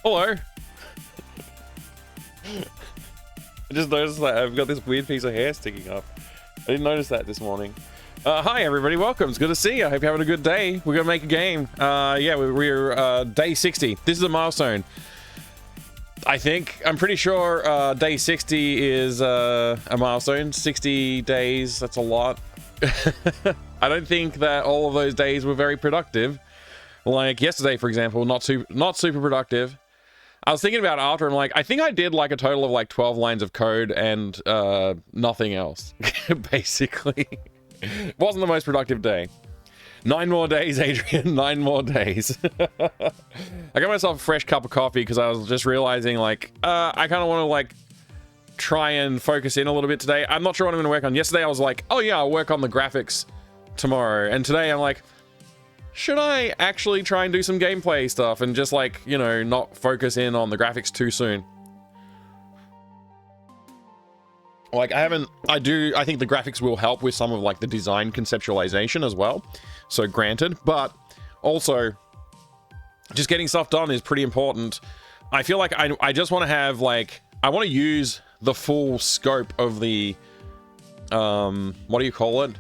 Hello. I just noticed that I've got this weird piece of hair sticking up. I didn't notice that this morning. Hi everybody, welcome. It's good to see you. I hope you're having a good day. We're gonna make a game. Yeah, we're day 60. This is a milestone. I'm pretty sure day 60 is a milestone. 60 days, that's a lot. I don't think that all of those days were very productive. Like yesterday, for example, not super productive. I was thinking about it after, I'm like, I think I did like a total of like 12 lines of code and nothing else, basically. It wasn't the most productive day. 9 more days, Adrian, 9 more days. I got myself a fresh cup of coffee because I was just realizing like, I kind of want to like try and focus in a little bit today. I'm not sure what I'm going to work on. Yesterday I was like, oh yeah, I'll work on the graphics tomorrow. And today I'm like, should I actually try and do some gameplay stuff and just like, you know, not focus in on the graphics too soon? Like I think the graphics will help with some of like the design conceptualization as well. So granted, but also just getting stuff done is pretty important. I feel like I just want to have like, I want to use the full scope of the, what do you call it?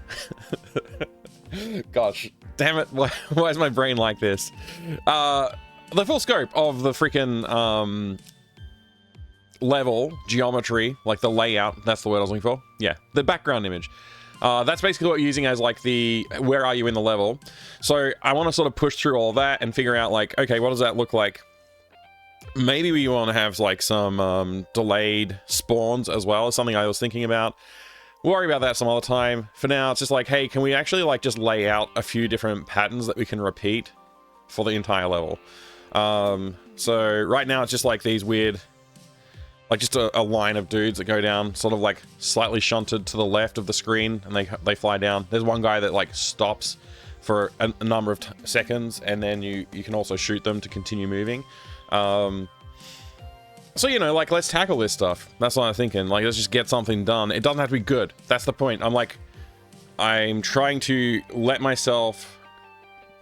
Gosh, damn it. Why is my brain like this? The full scope of the freaking, level geometry, like the layout, that's the word I was looking for. Yeah, the background image. That's basically what you're using as like the where are you in the level. So I want to sort of push through all that and figure out like, okay, what does that look like? Maybe we want to have like some delayed spawns as well, is something I was thinking about. We'll worry about that some other time. For now, it's just like, hey, can we actually like just lay out a few different patterns that we can repeat for the entire level? So right now it's just like these weird, like just a line of dudes that go down sort of like slightly shunted to the left of the screen and they fly down. There's one guy that like stops for a number of seconds and then you can also shoot them to continue moving. So, you know, like, let's tackle this stuff. That's what I'm thinking. Like, let's just get something done. It doesn't have to be good. That's the point. I'm trying to let myself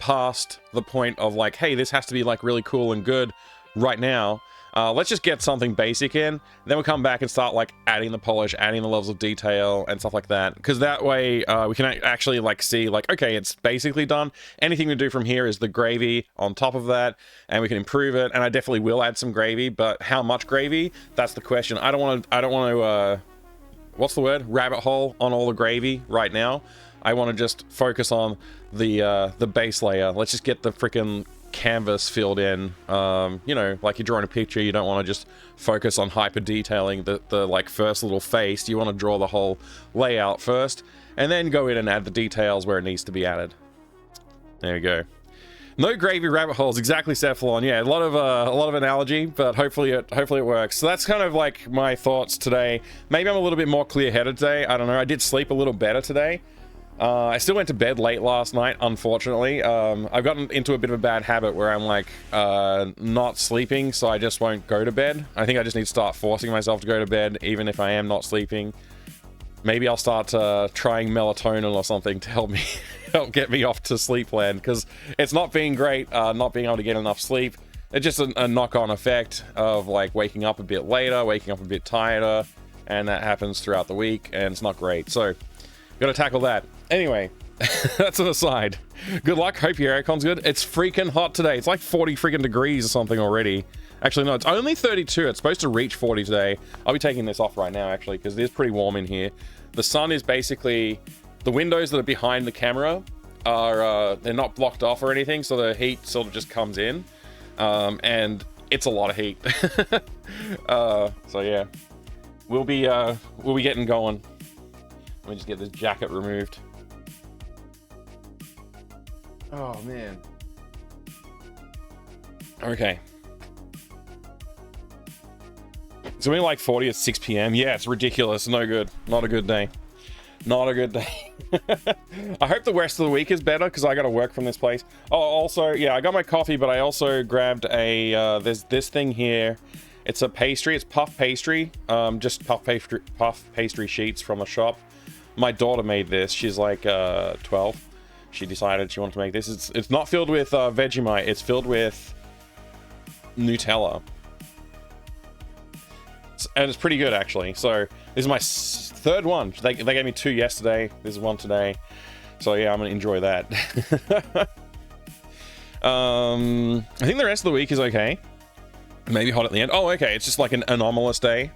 past the point of like, hey, this has to be like really cool and good right now. Let's just get something basic in, then we'll come back and start like adding the polish, adding the levels of detail and stuff like that. Because that way we can actually like see like, okay, it's basically done. Anything we do from here is the gravy on top of that, and we can improve it. And I definitely will add some gravy, but how much gravy? That's the question. I don't want to, what's the word? Rabbit hole on all the gravy right now. I want to just focus on the base layer. Let's just get the freaking canvas filled in. You know, like you're drawing a picture, you don't want to just focus on hyper detailing the like first little face. You want to draw the whole layout first and then go in and add the details where it needs to be added. There we go. No gravy rabbit holes, exactly, Cephalon. Yeah, a lot of analogy, but hopefully it works. So that's kind of like my thoughts today. Maybe I'm a little bit more clear-headed today. I don't know. I did sleep a little better today. I still went to bed late last night, unfortunately. I've gotten into a bit of a bad habit where I'm like not sleeping, so I just won't go to bed. I think I just need to start forcing myself to go to bed, even if I am not sleeping. Maybe I'll start trying melatonin or something to help get me off to sleep land, because it's not being great, not being able to get enough sleep. It's just a knock-on effect of like waking up a bit later, waking up a bit tireder, and that happens throughout the week, and it's not great. So, gotta tackle that. Anyway, that's an aside. Good luck. Hope your aircon's good. It's freaking hot today. It's like 40 freaking degrees or something already. Actually, no, it's only 32. It's supposed to reach 40 today. I'll be taking this off right now, actually, because it is pretty warm in here. The sun is basically... The windows that are behind the camera are... they're not blocked off or anything, so the heat sort of just comes in. And it's a lot of heat. So, yeah. We'll be getting going. Let me just get this jacket removed. Oh, man. Okay. It's only like 40 at 6 p.m. Yeah, it's ridiculous. No good. Not a good day. Not a good day. I hope the rest of the week is better, because I got to work from this place. Oh, also, yeah, I got my coffee, but I also grabbed a... there's this thing here. It's a pastry. It's puff pastry. Just puff pastry sheets from a shop. My daughter made this. She's like 12. She decided she wanted to make this. It's not filled with Vegemite. It's filled with Nutella. And it's pretty good, actually. So this is my third one. They gave me 2 yesterday. This is 1 today. So yeah, I'm gonna enjoy that. I think the rest of the week is okay. Maybe hot at the end. Oh, okay. It's just like an anomalous day.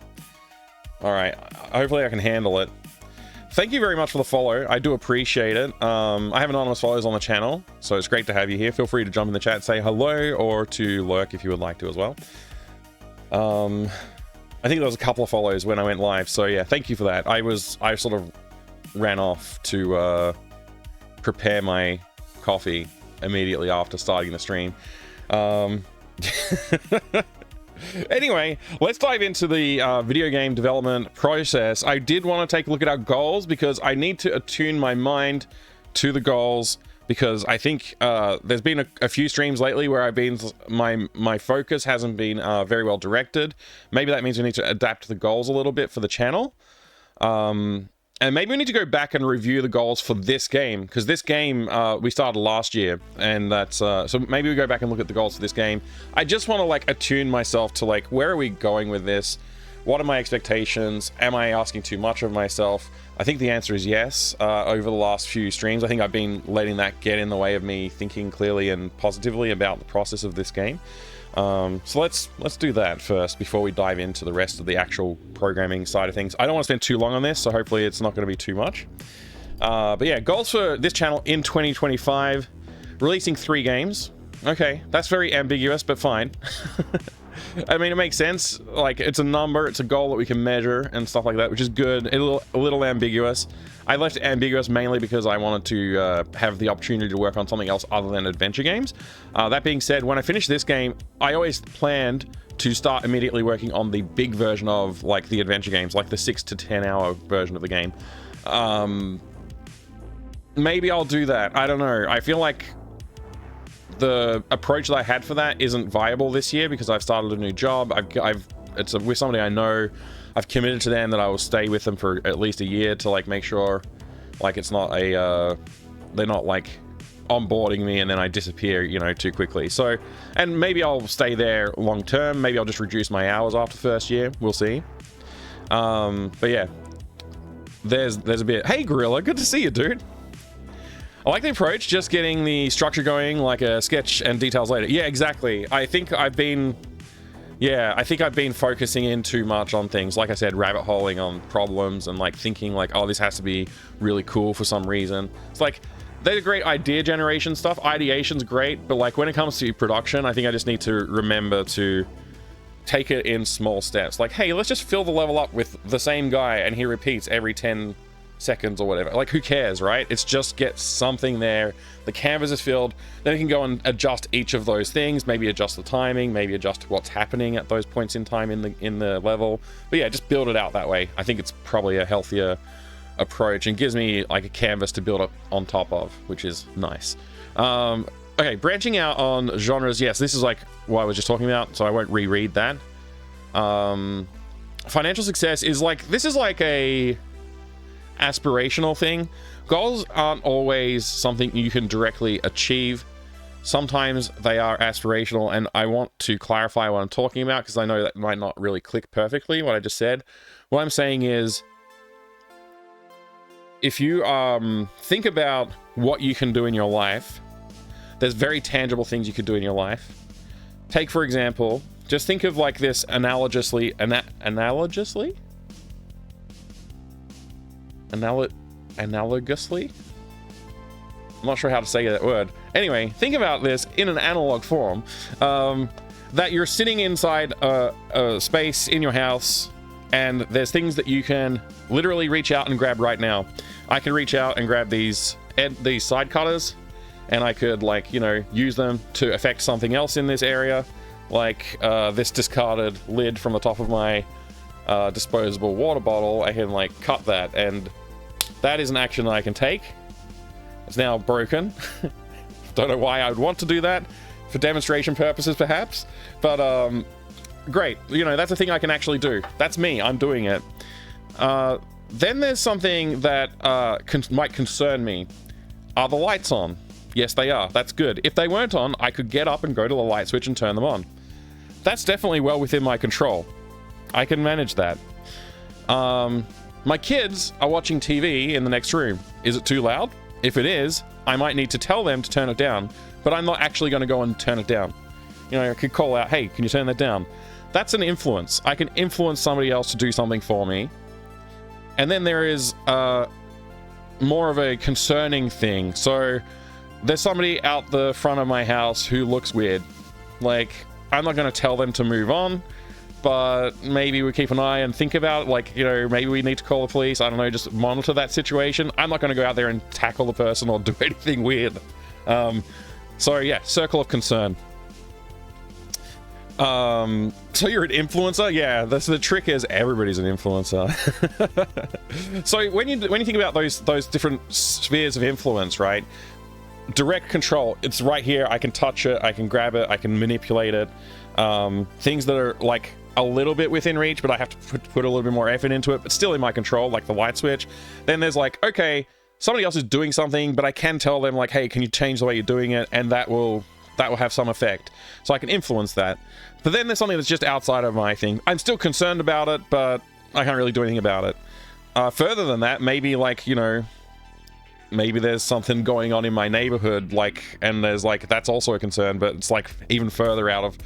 All right. Hopefully I can handle it. Thank you very much for the follow. I do appreciate it. I have anonymous follows on the channel, so it's great to have you here. Feel free to jump in the chat, say hello, or to lurk if you would like to as well. I think there was a couple of follows when I went live, so yeah, thank you for that. I sort of ran off to prepare my coffee immediately after starting the stream. Anyway, let's dive into the video game development process. I did want to take a look at our goals because I need to attune my mind to the goals, because I think there's been a few streams lately where I've been my focus hasn't been very well directed. Maybe that means we need to adapt the goals a little bit for the channel. And maybe we need to go back and review the goals for this game, because this game we started last year, and that's so maybe we go back and look at the goals for this game. I just want to like attune myself to like, where are we going with this? What are my expectations? Am I asking too much of myself? I think the answer is yes. Over the last few streams, I think I've been letting that get in the way of me thinking clearly and positively about the process of this game. So let's do that first before we dive into the rest of the actual programming side of things. I don't want to spend too long on this, so hopefully it's not going to be too much. But yeah, goals for this channel in 2025, releasing 3 games. Okay, that's very ambiguous, but fine. I mean, it makes sense. Like, it's a number, it's a goal that we can measure and stuff like that, which is good. A little ambiguous. I left it ambiguous mainly because I wanted to have the opportunity to work on something else other than adventure games. That being said, when I finish this game, I always planned to start immediately working on the big version of like the adventure games, like the 6 to 10 hour version of the game. Maybe I'll do that. I don't know. I feel like the approach that I had for that isn't viable this year because I've started a new job. It's with somebody I know. I've committed to them that I will stay with them for at least a year to like make sure like it's not a they're not like onboarding me and then I disappear, you know, too quickly. So, and maybe I'll stay there long term. Maybe I'll just reduce my hours after the first year. We'll see. But yeah, there's a bit. Hey Gorilla, good to see you, dude. I like the approach, just getting the structure going, like a sketch and details later. Yeah, exactly. I think I've been focusing in too much on things. Like I said, rabbit holing on problems and like thinking like, oh, this has to be really cool for some reason. It's like, they're great idea generation stuff. Ideation's great, but like when it comes to production, I think I just need to remember to take it in small steps. Like, hey, let's just fill the level up with the same guy and he repeats every 10 seconds or whatever. Like, who cares, right? It's just get something there. The canvas is filled. Then we can go and adjust each of those things. Maybe adjust the timing. Maybe adjust what's happening at those points in time in the level. But yeah, just build it out that way. I think it's probably a healthier approach and gives me like a canvas to build up on top of, which is nice. Okay, branching out on genres. Yes, this is like what I was just talking about, so I won't reread that. Financial success is like, this is like a aspirational thing. Goals aren't always something you can directly achieve. Sometimes they are aspirational, and I want to clarify what I'm talking about because I know that might not really click perfectly what I just said. What I'm saying is, if you think about what you can do in your life, there's very tangible things you could do in your life. Take, for example, just think of like this analogously. I'm not sure how to say that word. Anyway, think about this in an analog form, that you're sitting inside a space in your house and there's things that you can literally reach out and grab right now. I can reach out and grab these side cutters and I could, like, you know, use them to affect something else in this area, like this discarded lid from the top of my disposable water bottle. I can like cut that, and that is an action that I can take. It's now broken. Don't know why I would want to do that, for demonstration purposes perhaps, but great, you know, that's a thing I can actually do. That's me, I'm doing it. Then there's something that might concern me. Are the lights on? Yes, they are. That's good. If they weren't on, I could get up and go to the light switch and turn them on. that's definitely well within my control. I can manage that. My kids are watching TV in the next room. Is it too loud? If it is, I might need to tell them to turn it down, but I'm not actually going to go and turn it down. You know, I could call out, hey, can you turn that down? That's an influence. I can influence somebody else to do something for me. And then there is more of a concerning thing. So there's somebody out the front of my house who looks weird. Like, I'm not going to tell them to move on, but maybe we keep an eye and think about it. Like, you know, maybe we need to call the police. I don't know, just monitor that situation. I'm not going to go out there and tackle the person or do anything weird. So yeah, circle of concern. So you're an influencer? Yeah, that's the trick, is everybody's an influencer. So when you think about those different spheres of influence, right? Direct control, it's right here. I can touch it, I can grab it, I can manipulate it. Things that are like a little bit within reach, but I have to put a little bit more effort into it, but still in my control, like the light switch. Then there's like, okay, somebody else is doing something, but I can tell them like, hey, can you change the way you're doing it? And that will have some effect. So I can influence that. But then there's something that's just outside of my thing. I'm still concerned about it, but I can't really do anything about it. Further than that, maybe like, you know, maybe there's something going on in my neighborhood, like, and there's like, that's also a concern, but it's like even further out of,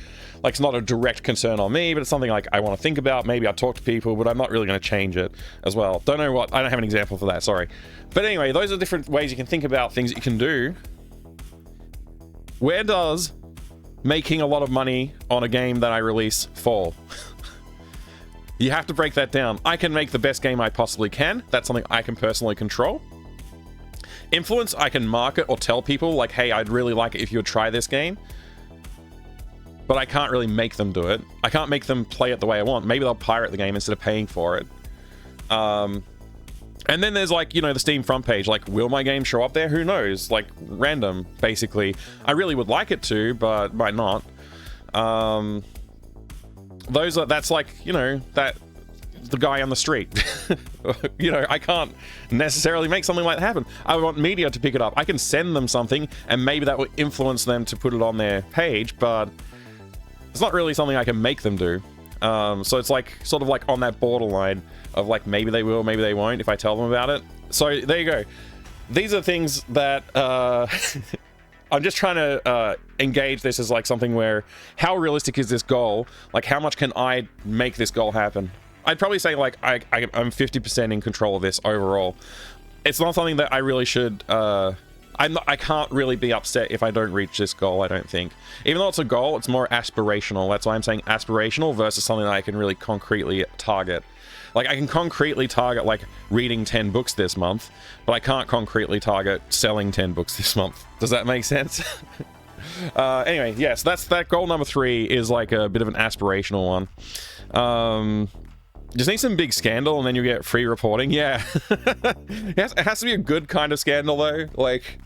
like, it's not a direct concern on me, but it's something like I want to think about. Maybe I talk to people, but I'm not really going to change it as well. Don't know what, I don't have an example for that, sorry. But anyway, those are different ways you can think about things that you can do. Where does making a lot of money on a game that I release fall? You have to break that down. I can make the best game I possibly can. That's something I can personally control. Influence, I can market or tell people like, hey, I'd really like it if you would try this game. But I can't really make them do it. I can't make them play it the way I want. Maybe they'll pirate the game instead of paying for it. And then there's like, you know, the Steam front page. Like, will my game show up there? Who knows? Like, random, basically. I really would like it to, but might not. That's like, you know, that the guy on the street. You know, I can't necessarily make something like that happen. I want media to pick it up. I can send them something, and maybe that will influence them to put it on their page, but it's not really something I can make them do. So it's like, sort of like on that borderline of like, maybe they will, maybe they won't if I tell them about it. So there you go. These are things that I'm just trying to engage this as like something where, how realistic is this goal? Like, how much can I make this goal happen? I'd probably say like I'm 50% in control of this overall. It's not something that I really should I can't really be upset if I don't reach this goal, I don't think. Even though it's a goal, it's more aspirational. That's why I'm saying aspirational versus something that I can really concretely target. Like, I can concretely target, like, reading 10 books this month, but I can't concretely target selling 10 books this month. Does that make sense? Anyway, yes, that goal number 3 is, like, a bit of an aspirational one. Just need some big scandal, and then you get free reporting. Yeah. It has to be a good kind of scandal, though. Like,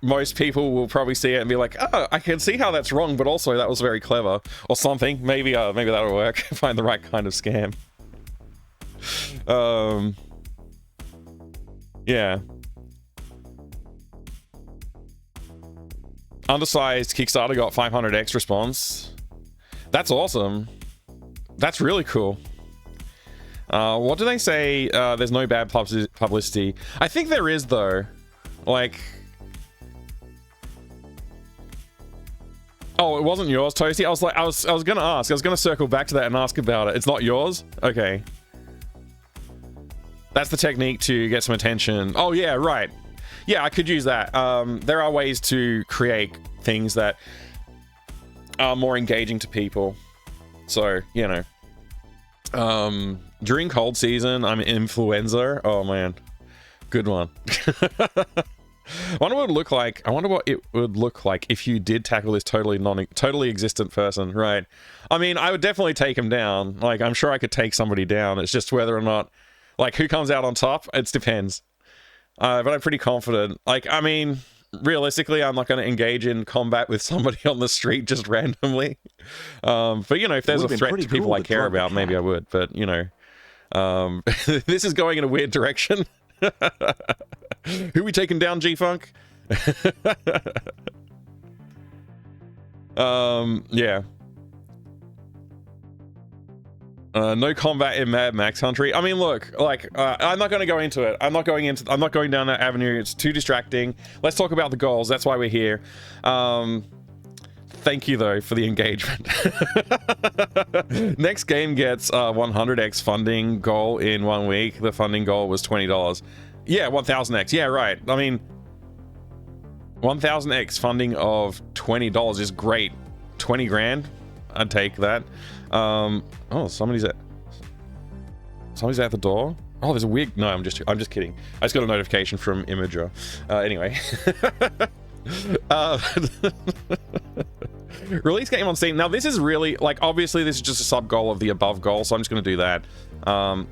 most people will probably see it and be like, oh, I can see how that's wrong, but also that was very clever. Or something. Maybe that'll work. Find the right kind of scam. Yeah. Undersized Kickstarter got 500x response. That's awesome. That's really cool. What do they say? There's no bad publicity. I think there is, though. Like... Oh, it wasn't yours, Toasty? I was gonna ask. I was gonna circle back to that and ask about it. It's not yours? Okay. That's the technique to get some attention. Oh, yeah, right. Yeah, I could use that. There are ways to create things that are more engaging to people. So, you know. During cold season, I'm an influencer. Oh, man. Good one. I wonder what it would look like. I wonder what it would look like if you did tackle this totally existent person, right? I mean, I would definitely take him down. Like, I'm sure I could take somebody down. It's just whether or not, like, who comes out on top? It depends. But I'm pretty confident. Like, I mean, realistically, I'm not going to engage in combat with somebody on the street just randomly. But, you know, if there's a threat to people I care about, maybe I would. But, you know, this is going in a weird direction. Who we taking down, G-Funk? Yeah. No combat in Mad Max Country. I mean, look, like, I'm not going to go into it. I'm not going down that avenue. It's too distracting. Let's talk about the goals. That's why we're here. Thank you, though, for the engagement. Next game gets 100x funding goal in 1 week. The funding goal was $20. Yeah, 1000x. Yeah, right. I mean, 1000x funding of $20 is great. 20 grand. I'd take that. Oh, somebody's at the door. Oh, there's a weird. No, I'm just kidding. I just got a notification from Imager. Anyway. Release game on Steam. Now this is really, like, obviously this is just a sub goal of the above goal, so I'm just going to do that.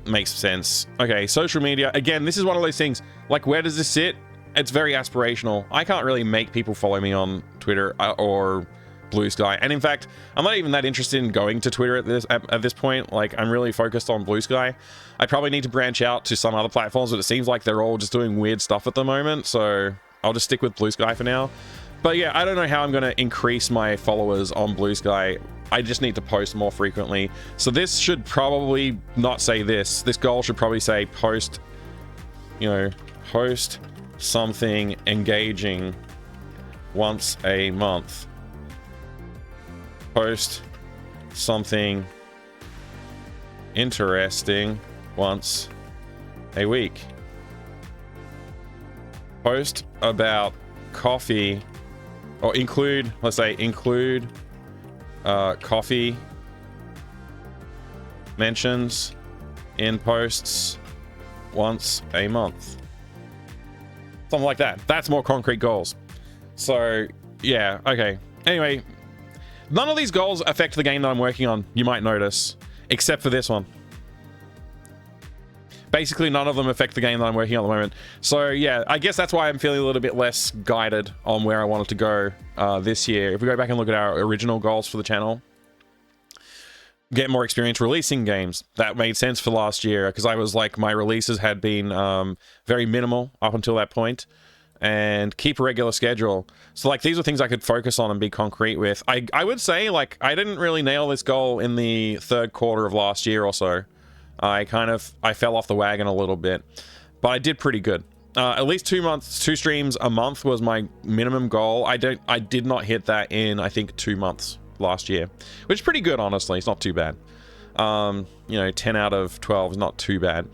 Makes sense. Okay, social media. Again, this is one of those things, like, where does this sit? It's very aspirational. I can't really make people follow me on Twitter or Blue Sky, and in fact, I'm not even that interested in going to Twitter at this point. Like, I'm really focused on Blue Sky. I probably need to branch out to some other platforms, but it seems like they're all just doing weird stuff at the moment, so I'll just stick with Blue Sky for now. But yeah, I don't know how I'm going to increase my followers on Blue Sky. I just need to post more frequently. So this should probably not say this. This goal should probably say post, you know, post something engaging once a month. Post something interesting once a week. Post about coffee, or include, let's say, include coffee mentions in posts once a month. Something like that. That's more concrete goals. So, yeah, okay. Anyway, none of these goals affect the game that I'm working on, you might notice, except for this one. Basically, none of them affect the game that I'm working on at the moment. So, yeah, I guess that's why I'm feeling a little bit less guided on where I wanted to go this year. If we go back and look at our original goals for the channel, get more experience releasing games. That made sense for last year, because I was like, my releases had been very minimal up until that point. And keep a regular schedule. So, like, these are things I could focus on and be concrete with. I would say, like, I didn't really nail this goal in the third quarter of last year or so. I fell off the wagon a little bit, but I did pretty good. At least 2 streams a month was my minimum goal. I did not hit that in, I think, 2 months last year, which is pretty good, honestly. It's not too bad. You know, 10 out of 12 is not too bad.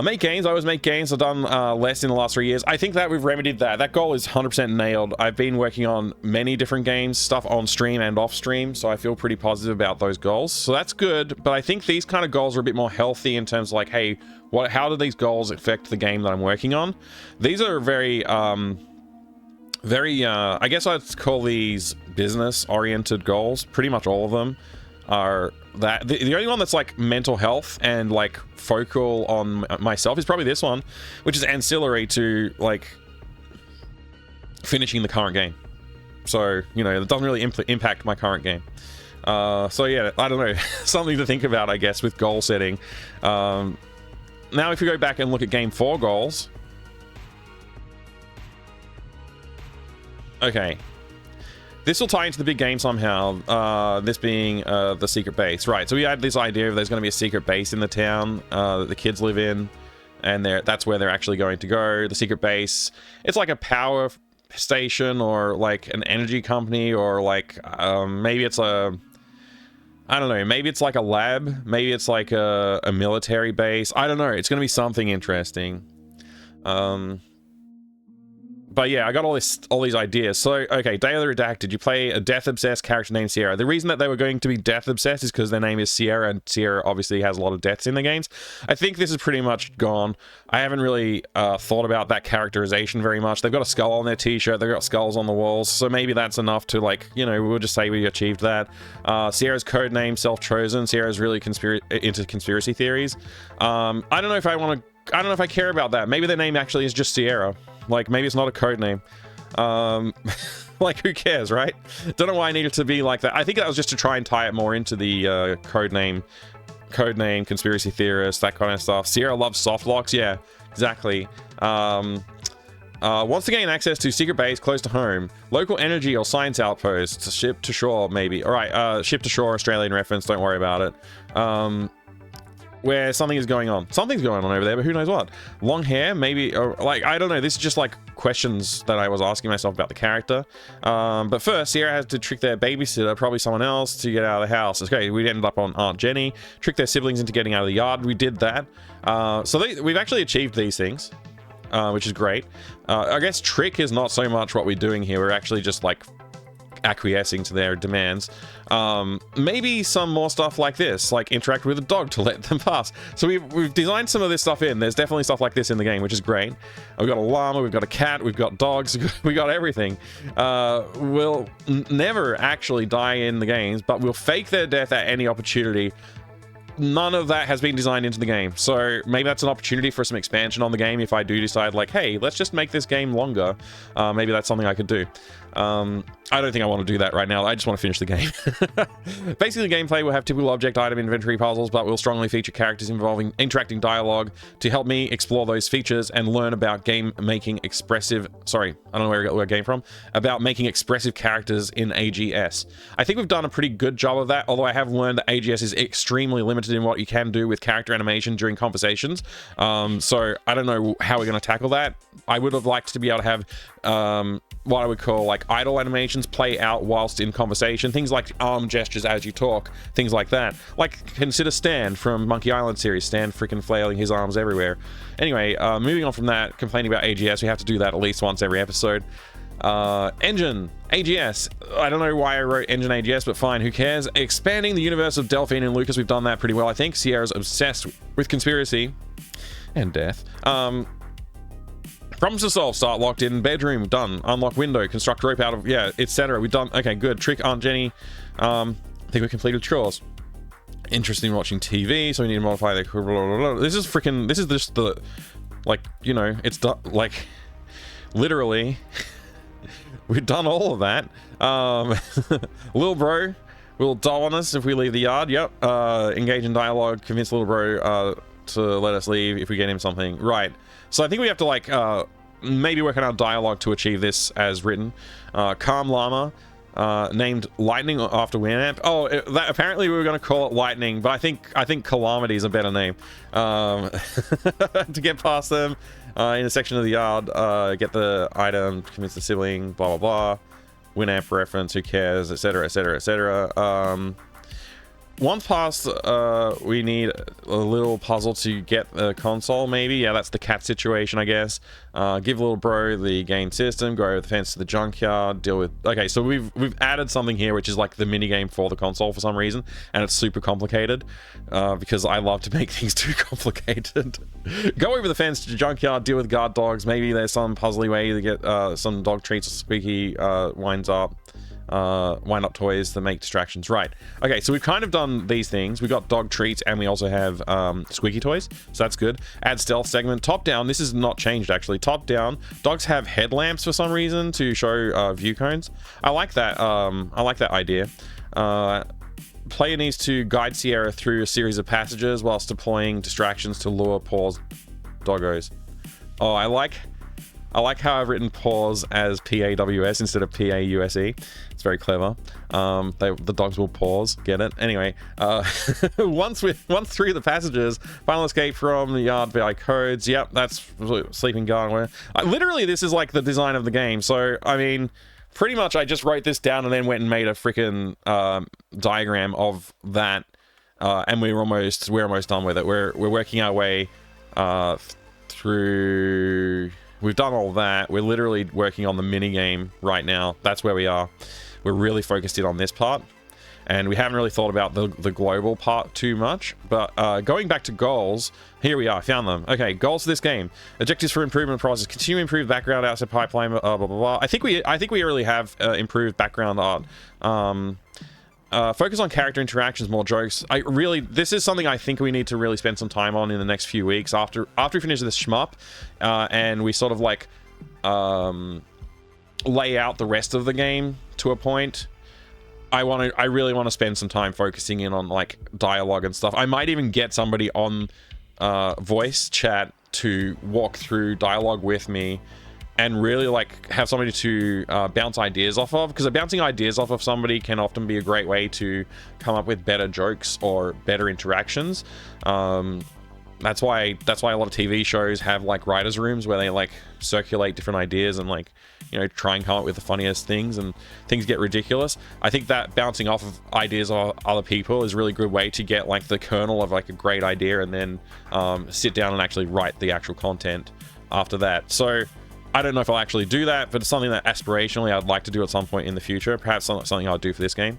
Make gains. I always make gains. I've done less in the last 3 years. I think that we've remedied that. That goal is 100% nailed. I've been working on many different games, stuff on stream and off stream, so I feel pretty positive about those goals. So that's good, but I think these kind of goals are a bit more healthy in terms of, like, hey, how do these goals affect the game that I'm working on? These are very, I guess I'd call these business-oriented goals. Pretty much all of them are that. The only one that's like mental health and like focal on myself is probably this one, which is ancillary to like finishing the current game. So, you know, it doesn't really impact my current game. So yeah, I don't know, something to think about, I guess, with goal setting. Now if we go back and look at game 4 goals, okay, this will tie into the big game somehow, this being the secret base. Right, so we had this idea of there's going to be a secret base in the town that the kids live in, and that's where they're actually going to go. The secret base, it's like a power station or like an energy company, or like maybe it's a, I don't know, maybe it's like a lab, maybe it's like a military base. I don't know, it's going to be something interesting. But yeah, I got all these ideas. So, okay, Day of the Redacted. You play a death-obsessed character named Sierra. The reason that they were going to be death-obsessed is because their name is Sierra, and Sierra obviously has a lot of deaths in the games. I think this is pretty much gone. I haven't really thought about that characterization very much. They've got a skull on their t-shirt. They've got skulls on the walls. So maybe that's enough to, like, you know, we'll just say we achieved that. Sierra's code name, Self-Chosen. Sierra's really into conspiracy theories. I don't know if I care about that. Maybe their name actually is just Sierra. Like, maybe it's not a code name. Like, who cares, right? Don't know why I needed to be like that. I think that was just to try and tie it more into the code name, conspiracy theorist, that kind of stuff. Sierra loves soft locks. Yeah, exactly. Wants to gain access to secret base close to home, local energy or science outposts, ship to shore maybe. All right, ship to shore, Australian reference, don't worry about it. Where something is going on. Something's going on over there, but who knows what. Long hair, maybe, or like, I don't know. This is just like questions that I was asking myself about the character. But first, Sierra has to trick their babysitter, probably someone else, to get out of the house. Okay, we ended up on Aunt Jenny. Trick their siblings into getting out of the yard. We did that. We've actually achieved these things, which is great. I guess trick is not so much what we're doing here. We're actually just like acquiescing to their demands. Maybe some more stuff like this, like interact with a dog to let them pass. So we've designed some of this stuff in. There's definitely stuff like this in the game, which is great. We've got a llama, we've got a cat, we've got dogs, we got everything. We'll never actually die in the games, but we'll fake their death at any opportunity. None of that has been designed into the game, so maybe that's an opportunity for some expansion on the game if I do decide, like, hey, let's just make this game longer. Maybe that's something I could do. I don't think I want to do that right now. I just want to finish the game. Basically, the gameplay will have typical object item inventory puzzles, but will strongly feature characters involving interacting dialogue to help me explore those features and learn about game-making expressive... Sorry, I don't know where it came from. About making expressive characters in AGS. I think we've done a pretty good job of that, although I have learned that AGS is extremely limited in what you can do with character animation during conversations. So I don't know how we're going to tackle that. I would have liked to be able to have what I would call like idle animations play out whilst in conversation, things like arm gestures as you talk, things like that. Like consider Stan from Monkey Island series, Stan freaking flailing his arms everywhere. Anyway, moving on from that, complaining about AGS, we have to do that at least once every episode. Engine AGS, I don't know why I wrote engine AGS, but fine, who cares. Expanding the universe of Delphine and Lucas, we've done that pretty well, I think. Sierra's obsessed with conspiracy and death. Problems to solve, start locked in, bedroom, done, unlock window, construct rope out of, yeah, etc. We've done, okay, good. Trick Aunt Jenny, I think we completed chores. Interesting watching TV, so we need to modify the, blah, blah, blah. This is freaking, this is just the, like, you know, it's like, literally, we've done all of that. Little bro will doll on us if we leave the yard, yep. Engage in dialogue, convince little bro to let us leave if we get him something, right. So I think we have to like maybe work on our dialogue to achieve this as written. Calm llama, named Lightning after Winamp. Oh, that apparently we were going to call it Lightning, but I think Calamity is a better name. To get past them in a section of the yard, get the item, convince the sibling, blah blah blah. Winamp reference, who cares, etc. etc. etc. Once past, we need a little puzzle to get the console, maybe. Yeah, that's the cat situation, I guess. Give little bro the game system, go over the fence to the junkyard, deal with... Okay, so we've added something here, which is like the minigame for the console for some reason, and it's super complicated, because I love to make things too complicated. Go over the fence to the junkyard, deal with guard dogs. Maybe there's some puzzly way to get some dog treats or squeaky wind up toys that make distractions. Right, okay, so we've kind of done these things. We've got dog treats and we also have squeaky toys, so that's good. Add stealth segment. Top down, this is not changed actually. Top down, dogs have headlamps for some reason to show view cones. I like that idea. Player needs to guide Sierra through a series of passages whilst deploying distractions to lure Paws doggos. Oh, I like how I've written pause as P-A-W-S instead of P-A-U-S-E. It's very clever. The dogs will pause. Get it? Anyway, once through the passages, final escape from the yard via codes. Yep, that's sleeping guard. Literally, this is like the design of the game. So, I mean, pretty much I just wrote this down and then went and made a freaking diagram of that. And we're almost done with it. We're working our way through... We've done all that. We're literally working on the mini game right now. That's where we are. We're really focused in on this part, and we haven't really thought about the global part too much. But going back to goals, here we are. Found them. Okay, goals for this game: objectives for improvement process. Continue to improve background asset pipeline. Blah blah blah. I think we really have improved background art. Focus on character interactions, more jokes. This is something I think we need to really spend some time on in the next few weeks after we finish this shmup, and we sort of like lay out the rest of the game to a point. I really want to spend some time focusing in on like dialogue and stuff. I might even get somebody on voice chat to walk through dialogue with me and really like have somebody to bounce ideas off of, because bouncing ideas off of somebody can often be a great way to come up with better jokes or better interactions. That's why a lot of TV shows have like writers' rooms where they like circulate different ideas and like, you know, try and come up with the funniest things, and things get ridiculous. I think that bouncing off of ideas of other people is a really good way to get like the kernel of like a great idea, and then sit down and actually write the actual content after that. So I don't know if I'll actually do that, but it's something that aspirationally I'd like to do at some point in the future. Perhaps something I'll do for this game.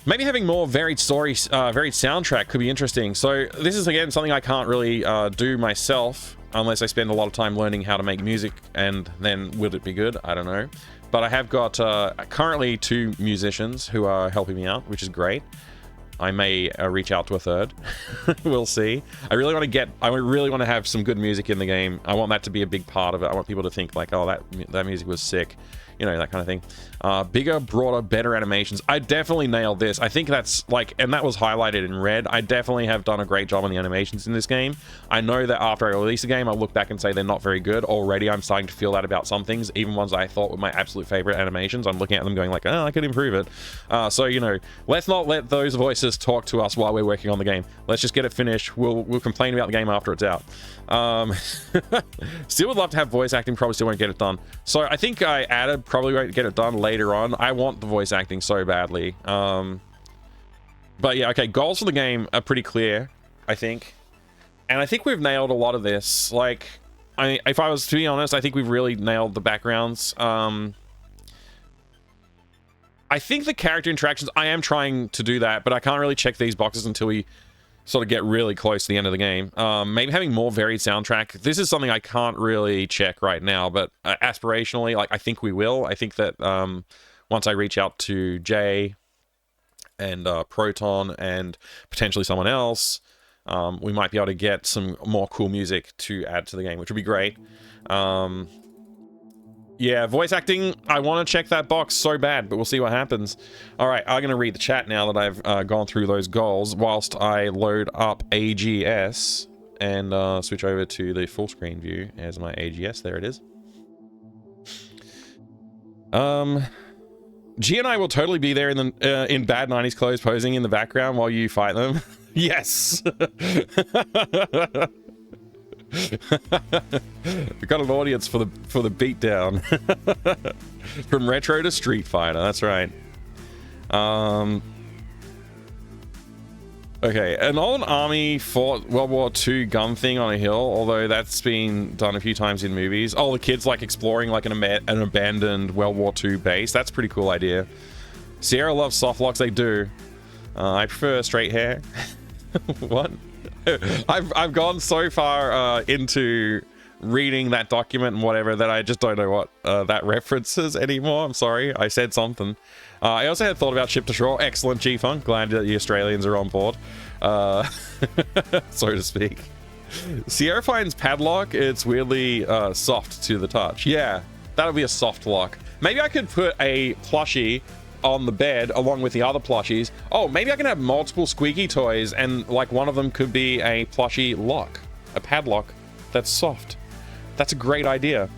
Maybe having more varied stories, varied soundtrack could be interesting. So this is, again, something I can't really do myself unless I spend a lot of time learning how to make music, and then will it be good? I don't know. But I have got currently 2 musicians who are helping me out, which is great. I may reach out to a third. We'll see. I really want to have some good music in the game. I want that to be a big part of it. I want people to think like, oh, that music was sick. You know, that kind of thing. Bigger, broader, better animations. I definitely nailed this. I think that's like, and that was highlighted in red. I definitely have done a great job on the animations in this game. I know that after I release the game, I'll look back and say they're not very good. Already, I'm starting to feel that about some things, even ones I thought were my absolute favorite animations. I'm looking at them going like, oh, I could improve it. So, you know, let's not let those voices talk to us while we're working on the game. Let's just get it finished. We'll complain about the game after it's out. Still would love to have voice acting, probably still won't get it done. So I think I added, probably won't get it done later on. I want the voice acting so badly. But yeah, okay, goals for the game are pretty clear, I think. And I think we've nailed a lot of this. Like, if I was to be honest, I think we've really nailed the backgrounds. I think the character interactions, I am trying to do that, but I can't really check these boxes until we sort of get really close to the end of the game. Maybe having more varied soundtrack. This is something I can't really check right now, but aspirationally, like, I think we will. I think that once I reach out to Jay and Proton and potentially someone else, we might be able to get some more cool music to add to the game, which would be great. Yeah, voice acting, I want to check that box so bad, but we'll see what happens. All right, I'm going to read the chat now that I've gone through those goals, whilst I load up AGS and switch over to the full screen view as my AGS. There it is. G and I will totally be there in the in bad 90s clothes posing in the background while you fight them. Yes! We've got an audience for the beatdown. From retro to Street Fighter, that's right. Okay, an old army fought World War II gun thing on a hill, although that's been done a few times in movies. Oh, the kids like exploring like an abandoned World War II base. That's a pretty cool idea. Sierra loves soft locks, they do. I prefer straight hair. What? I've gone so far into reading that document and whatever that I just don't know what that references anymore. I'm sorry, I said something. I also had thought about Ship to Shore. Excellent, G-Funk. Glad that the Australians are on board, so to speak. Sierra finds padlock. It's weirdly soft to the touch. Yeah, that'll be a soft lock. Maybe I could put a plushie on the bed along with the other plushies. Oh, maybe I can have multiple squeaky toys and like one of them could be a plushie lock, a padlock that's soft. That's a great idea.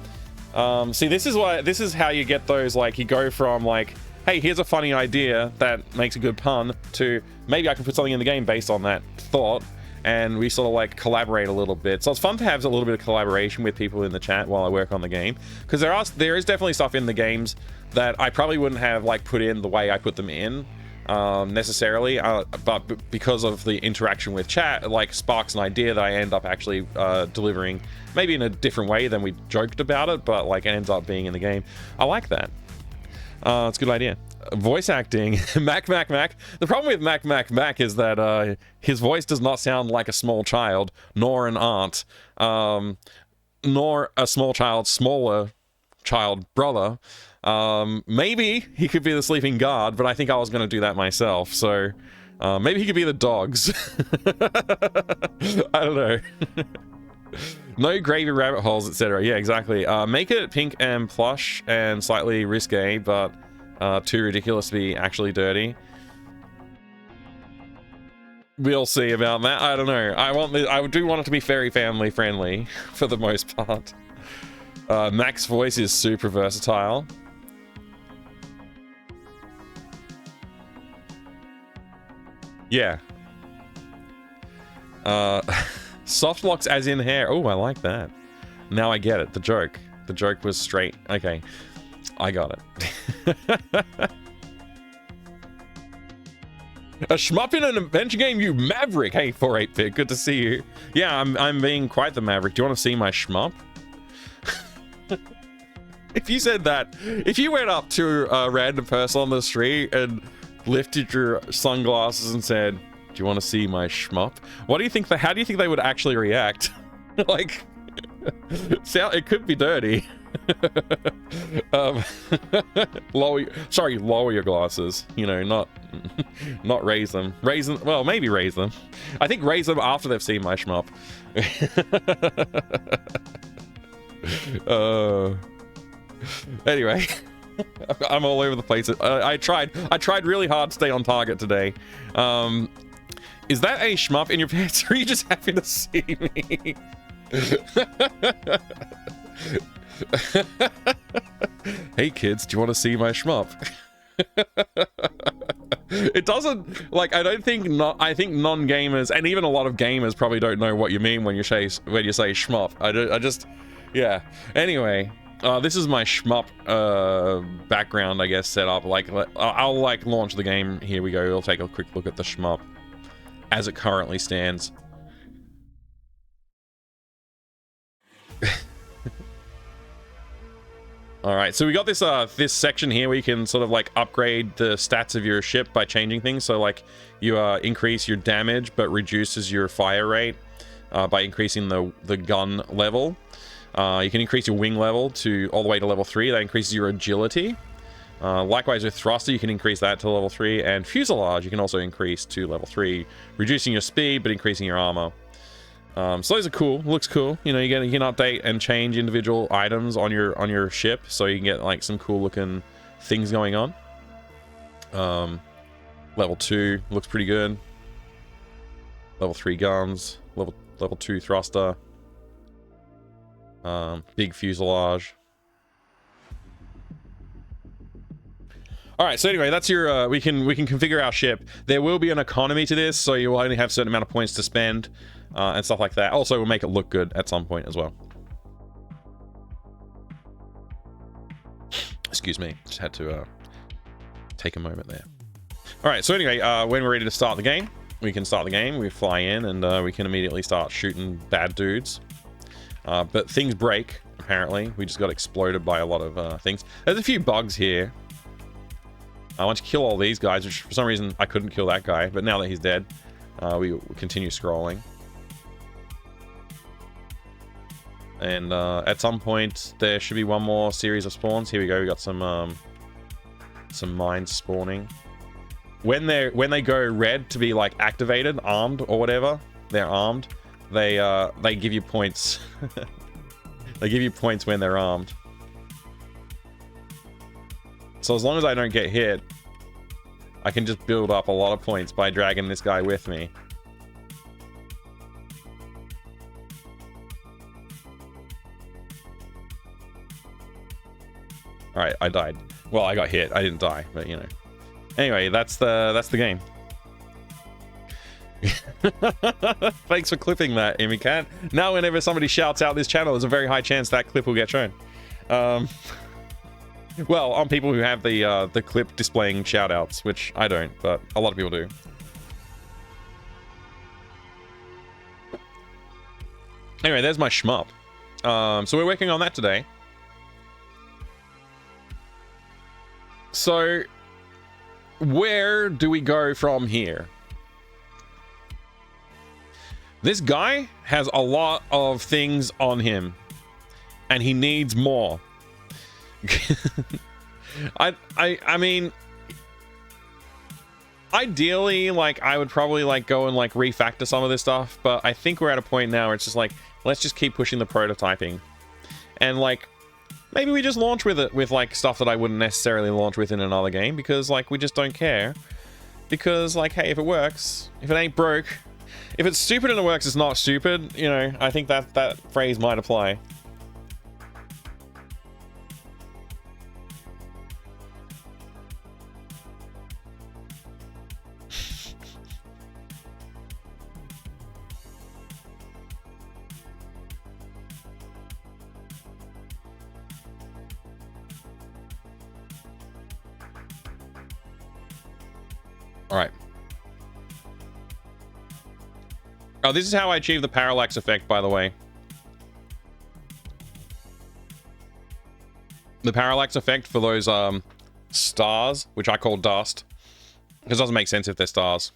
See, this is how you get those, like, you go from like, hey, here's a funny idea that makes a good pun, to maybe I can put something in the game based on that thought, and we sort of like collaborate a little bit. So it's fun to have a little bit of collaboration with people in the chat while I work on the game, because there is definitely stuff in the games that I probably wouldn't have like put in the way I put them in necessarily, but because of the interaction with chat, it like sparks an idea that I end up actually delivering, maybe in a different way than we joked about it, but like it ends up being in the game. I like that. It's a good idea. Voice acting. Mac. The problem with Mac is that his voice does not sound like a small child, nor an aunt, nor a small child's smaller child brother. Maybe he could be the sleeping guard, but I think I was going to do that myself, so maybe he could be the dogs. I don't know. No gravy rabbit holes, etc. Yeah, exactly. Make it pink and plush and slightly risque, but too ridiculous to be actually dirty. We'll see about that. I don't know. I do want it to be very family friendly for the most part. Mac's voice is super versatile. Yeah. Soft locks as in hair. Oh, I like that. Now I get it. The joke. The joke was straight. Okay. I got it. A shmup in an adventure game, you maverick. Hey, 48-bit, good to see you. Yeah, I'm being quite the maverick. Do you want to see my shmup? If you said that, if you went up to a random person on the street and lifted your sunglasses and said, "Do you want to see my shmup?" What do you think? How do you think they would actually react? Like, it could be dirty. Lower your glasses. You know, not raise them. Raise them. Well, maybe raise them. I think raise them after they've seen my shmup. Anyway, I'm all over the place. I tried really hard to stay on target today. Is that a shmup in your pants, or are you just happy to see me? Hey kids, do you want to see my shmup? It doesn't, like, I think non-gamers, and even a lot of gamers probably don't know what you mean when you say shmup. I just, yeah. Anyway, this is my shmup background, I guess, set up. Like, I'll like launch the game. Here we go. We'll take a quick look at the shmup as it currently stands. All right, so we got this this section here where you can sort of like upgrade the stats of your ship by changing things. So like you increase your damage but reduces your fire rate by increasing the gun level. You can increase your wing level to all the way to level 3. That increases your agility. Likewise with thruster, you can increase that to level 3, and fuselage you can also increase to level 3, reducing your speed but increasing your armor. So those are cool. Looks cool. You know, you can update and change individual items on your ship, so you can get like some cool looking things going on. Level 2 looks pretty good. Level 3 guns. Level 2 thruster. Big fuselage. All right, so anyway, that's your we can configure our ship. There will be an economy to this, so you will only have a certain amount of points to spend. And stuff like that. Also, we'll make it look good at some point as well. Excuse me, just had to take a moment there. All right, so anyway, when we're ready to start the game, we can start the game. We fly in and we can immediately start shooting bad dudes. But things break, apparently. We just got exploded by a lot of things. There's a few bugs here. I want to kill all these guys, which for some reason I couldn't kill that guy. But now that he's dead, we continue scrolling. And at some point there should be one more series of spawns. Here we go. We got some mines spawning. When they go red to be like activated, armed or whatever, they're armed. They give you points. They give you points when they're armed. So as long as I don't get hit, I can just build up a lot of points by dragging this guy with me. All right, I died. Well, I got hit. I didn't die, but you know. Anyway, that's the game. Thanks for clipping that, Emicat. Now, whenever somebody shouts out this channel, there's a very high chance that clip will get shown. Well, on people who have the clip displaying shoutouts, which I don't, but a lot of people do. Anyway, there's my shmup. So we're working on that today. So, where do we go from here? This guy has a lot of things on him, and he needs more. I mean, ideally, like, I would probably like go and like refactor some of this stuff, but I think we're at a point now where it's just like, let's just keep pushing the prototyping, and like, maybe we just launch with it with like stuff that I wouldn't necessarily launch with in another game, because like we just don't care. Because like, hey, if it works, if it ain't broke, if it's stupid and it works, it's not stupid. You know, I think that phrase might apply. All right. Oh, this is how I achieve the parallax effect, by the way. The parallax effect for those stars, which I call dust, because it doesn't make sense if they're stars.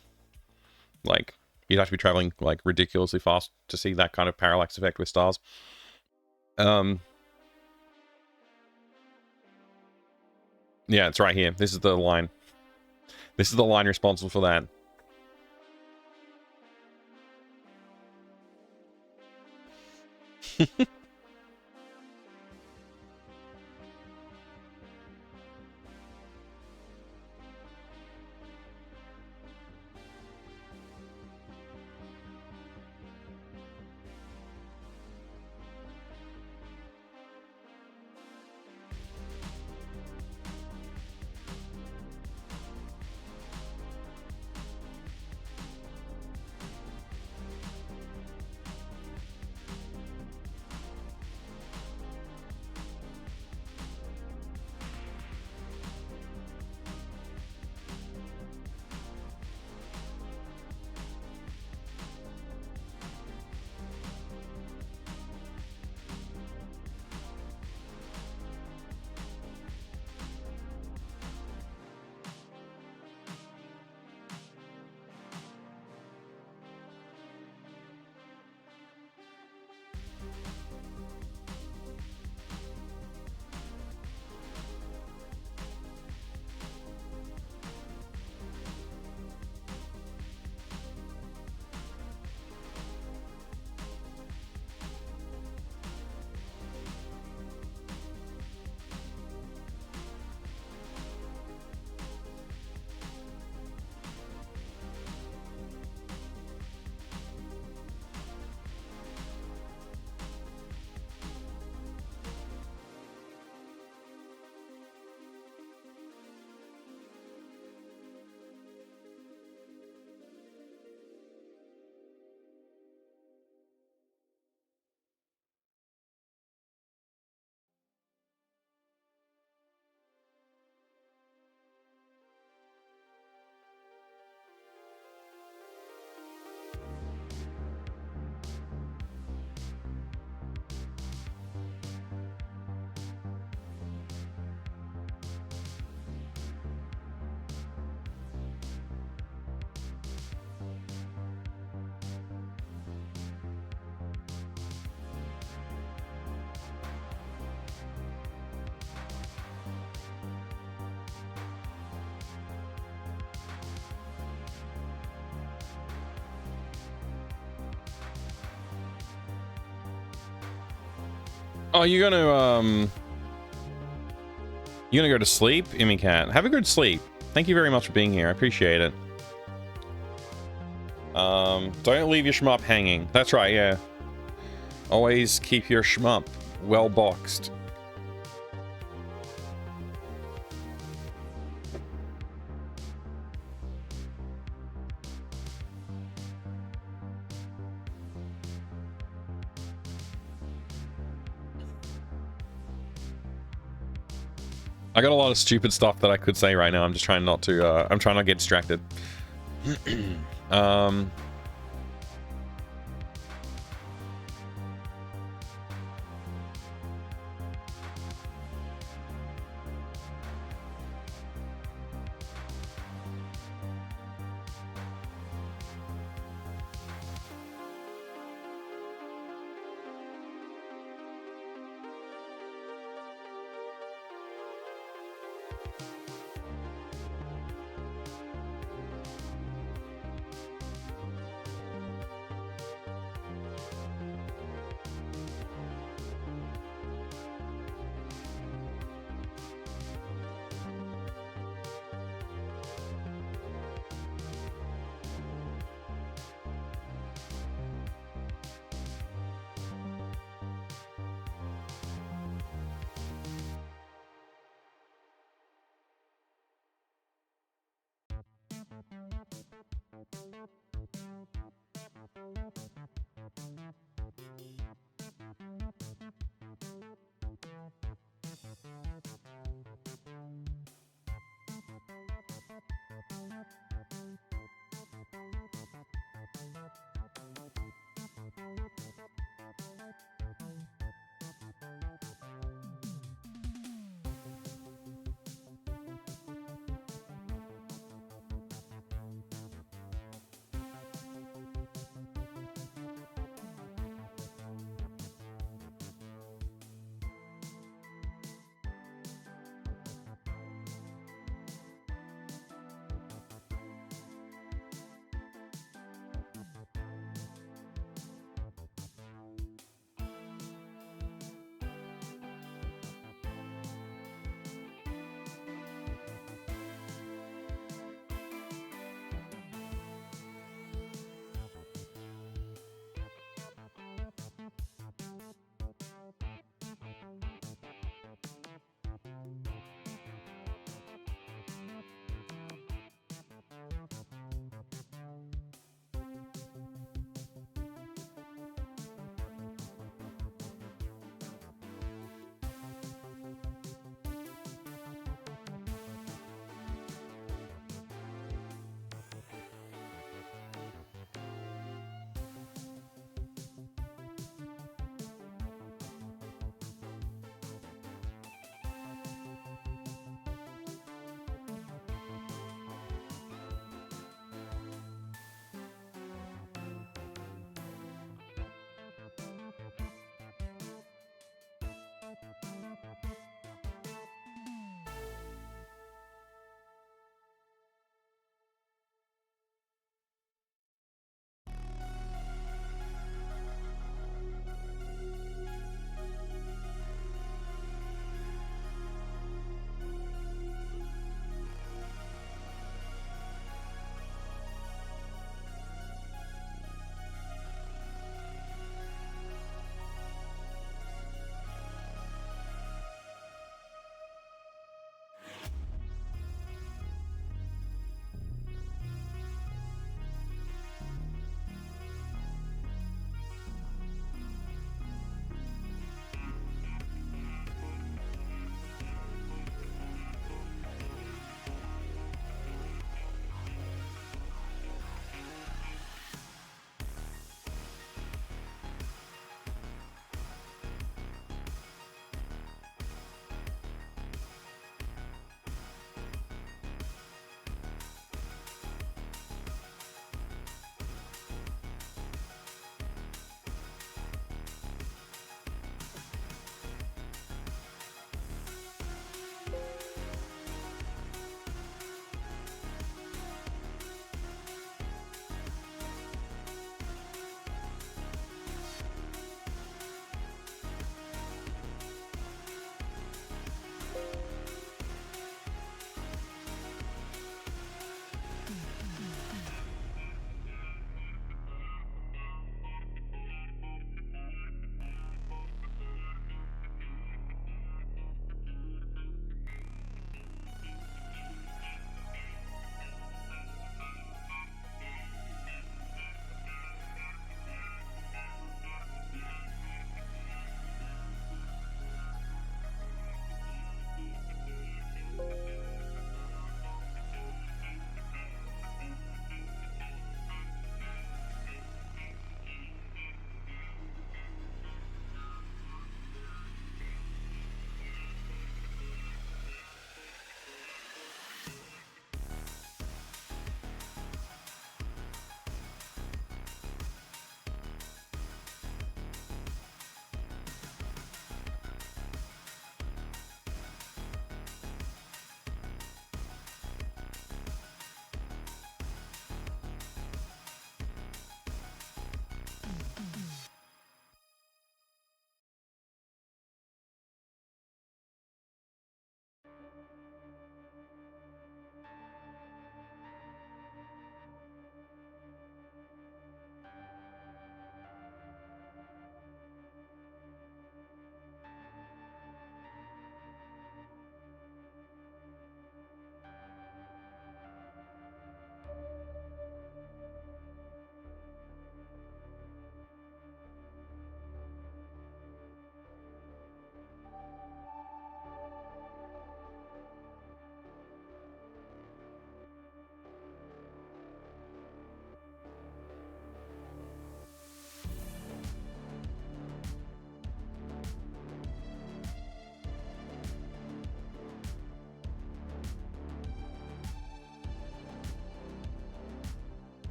Like, you'd have to be traveling like ridiculously fast to see that kind of parallax effect with stars. Yeah, it's right here. This is the line. This is the line responsible for that. Oh, you're gonna go to sleep, Immy Cat? Have a good sleep. Thank you very much for being here. I appreciate it. Don't leave your shmup hanging. That's right, yeah. Always keep your shmup well boxed. I got a lot of stupid stuff that I could say right now. I'm just trying not to, I'm trying not to get distracted.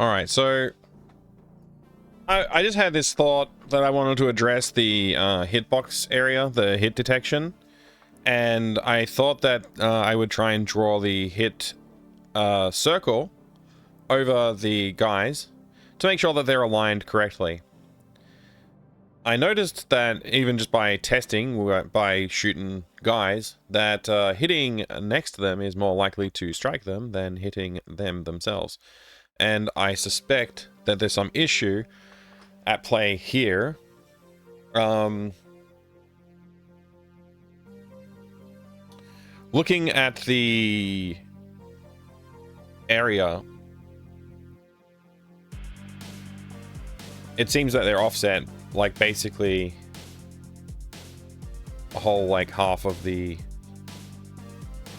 Alright, so I just had this thought that I wanted to address the hitbox area, the hit detection. And I thought that I would try and draw the hit circle over the guys to make sure that they're aligned correctly. I noticed that even just by testing, by shooting guys, that hitting next to them is more likely to strike them than hitting them themselves. And I suspect that there's some issue at play here. Looking at the area, it seems that they're offset, like, basically a whole, like, half of the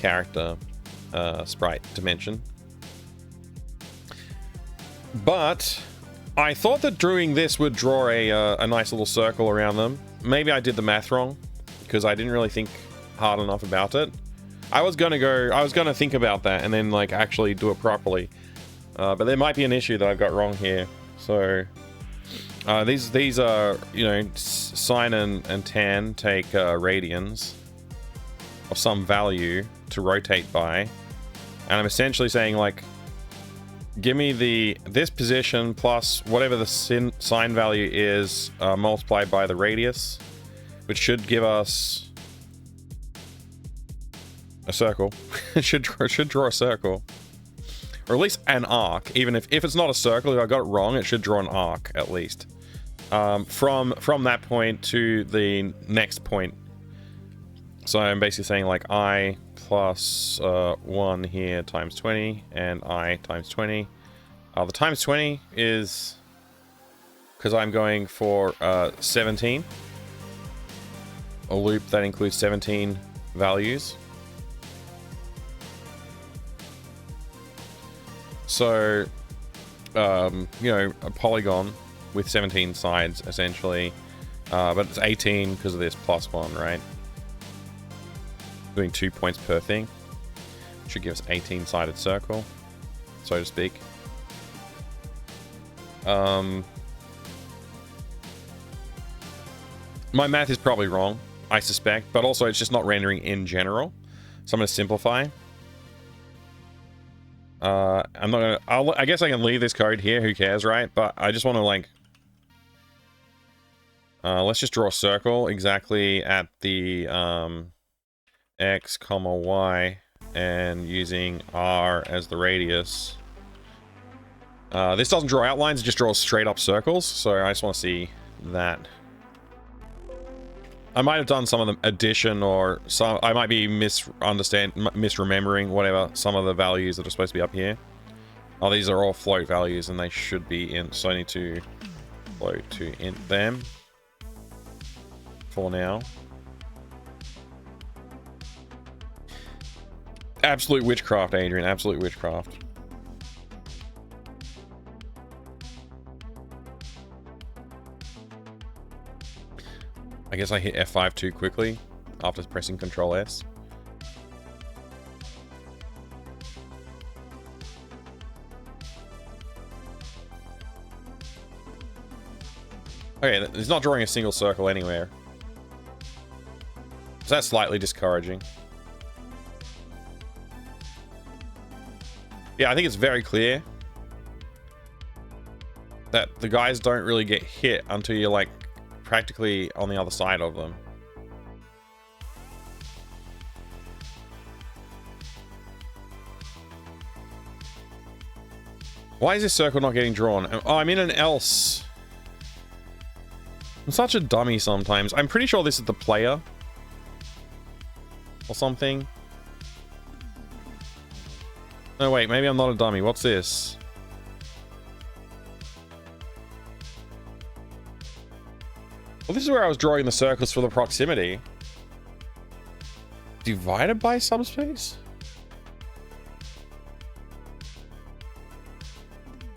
character sprite dimension. But I thought that doing this would draw a nice little circle around them. Maybe I did the math wrong, because I didn't really think hard enough about it. I was gonna think about that and then, like, actually do it properly. But there might be an issue that I've got wrong here. So these are, you know, sine and tan take radians of some value to rotate by, and I'm essentially saying, like, give me this position plus whatever the sine value is multiplied by the radius, which should give us a circle. It should draw a circle, or at least an arc. Even if it's not a circle, if I got it wrong, it should draw an arc at least. From that point to the next point. So I'm basically saying, like, I plus 1 here times 20, and I times 20. The times 20 is because I'm going for 17. A loop that includes 17 values. So, you know, a polygon with 17 sides, essentially. But it's 18 because of this plus 1, right? Doing 2 points per thing. Should give us 18-sided circle, so to speak. My math is probably wrong, I suspect, but also it's just not rendering in general. So I'm going to simplify. I'm not gonna, I guess I can leave this code here, who cares, right? But I just want to, like, let's just draw a circle exactly at the x comma y, and using r as the radius. This doesn't draw outlines, it just draws straight up circles, so I just want to see that. I might have done some of the addition, or some, I might be misremembering, whatever, some of the values that are supposed to be up here. Oh, these are all float values, and they should be int, so I need to float to int them for now. Absolute witchcraft, Adrian, absolute witchcraft. I guess I hit F5 too quickly after pressing Control S. Okay, it's not drawing a single circle anywhere. So that's slightly discouraging. Yeah, I think it's very clear that the guys don't really get hit until you're, like, practically on the other side of them. Why is this circle not getting drawn? Oh, I'm in an else. I'm such a dummy sometimes. I'm pretty sure this is the player or something. No, wait, maybe I'm not a dummy. What's this? Well, this is where I was drawing the circles for the proximity. Divided by subspace?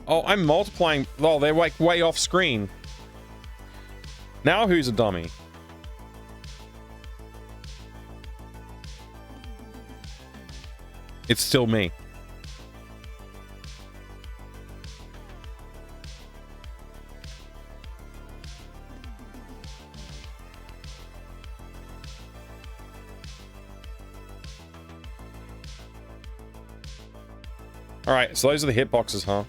Oh, I'm multiplying. Oh, they're, like, way off screen. Now who's a dummy? It's still me. All right, so those are the hitboxes, huh?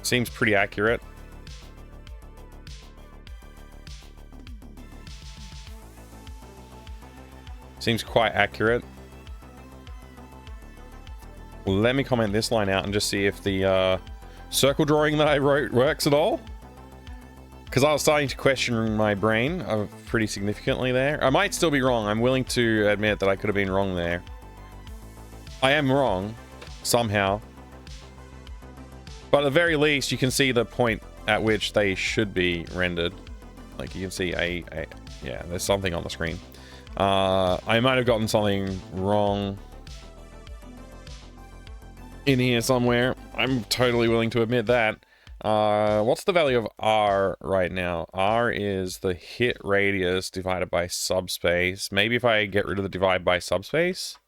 Seems pretty accurate. Seems quite accurate. Let me comment this line out and just see if the circle drawing that I wrote works at all. Because I was starting to question my brain pretty significantly there. I might still be wrong. I'm willing to admit that I could have been wrong there. I am wrong, somehow. But at the very least, you can see the point at which they should be rendered. Like, you can see yeah, there's something on the screen. I might have gotten something wrong in here somewhere. I'm totally willing to admit that. What's the value of R right now? R is the hit radius divided by subspace. Maybe if I get rid of the divide by subspace?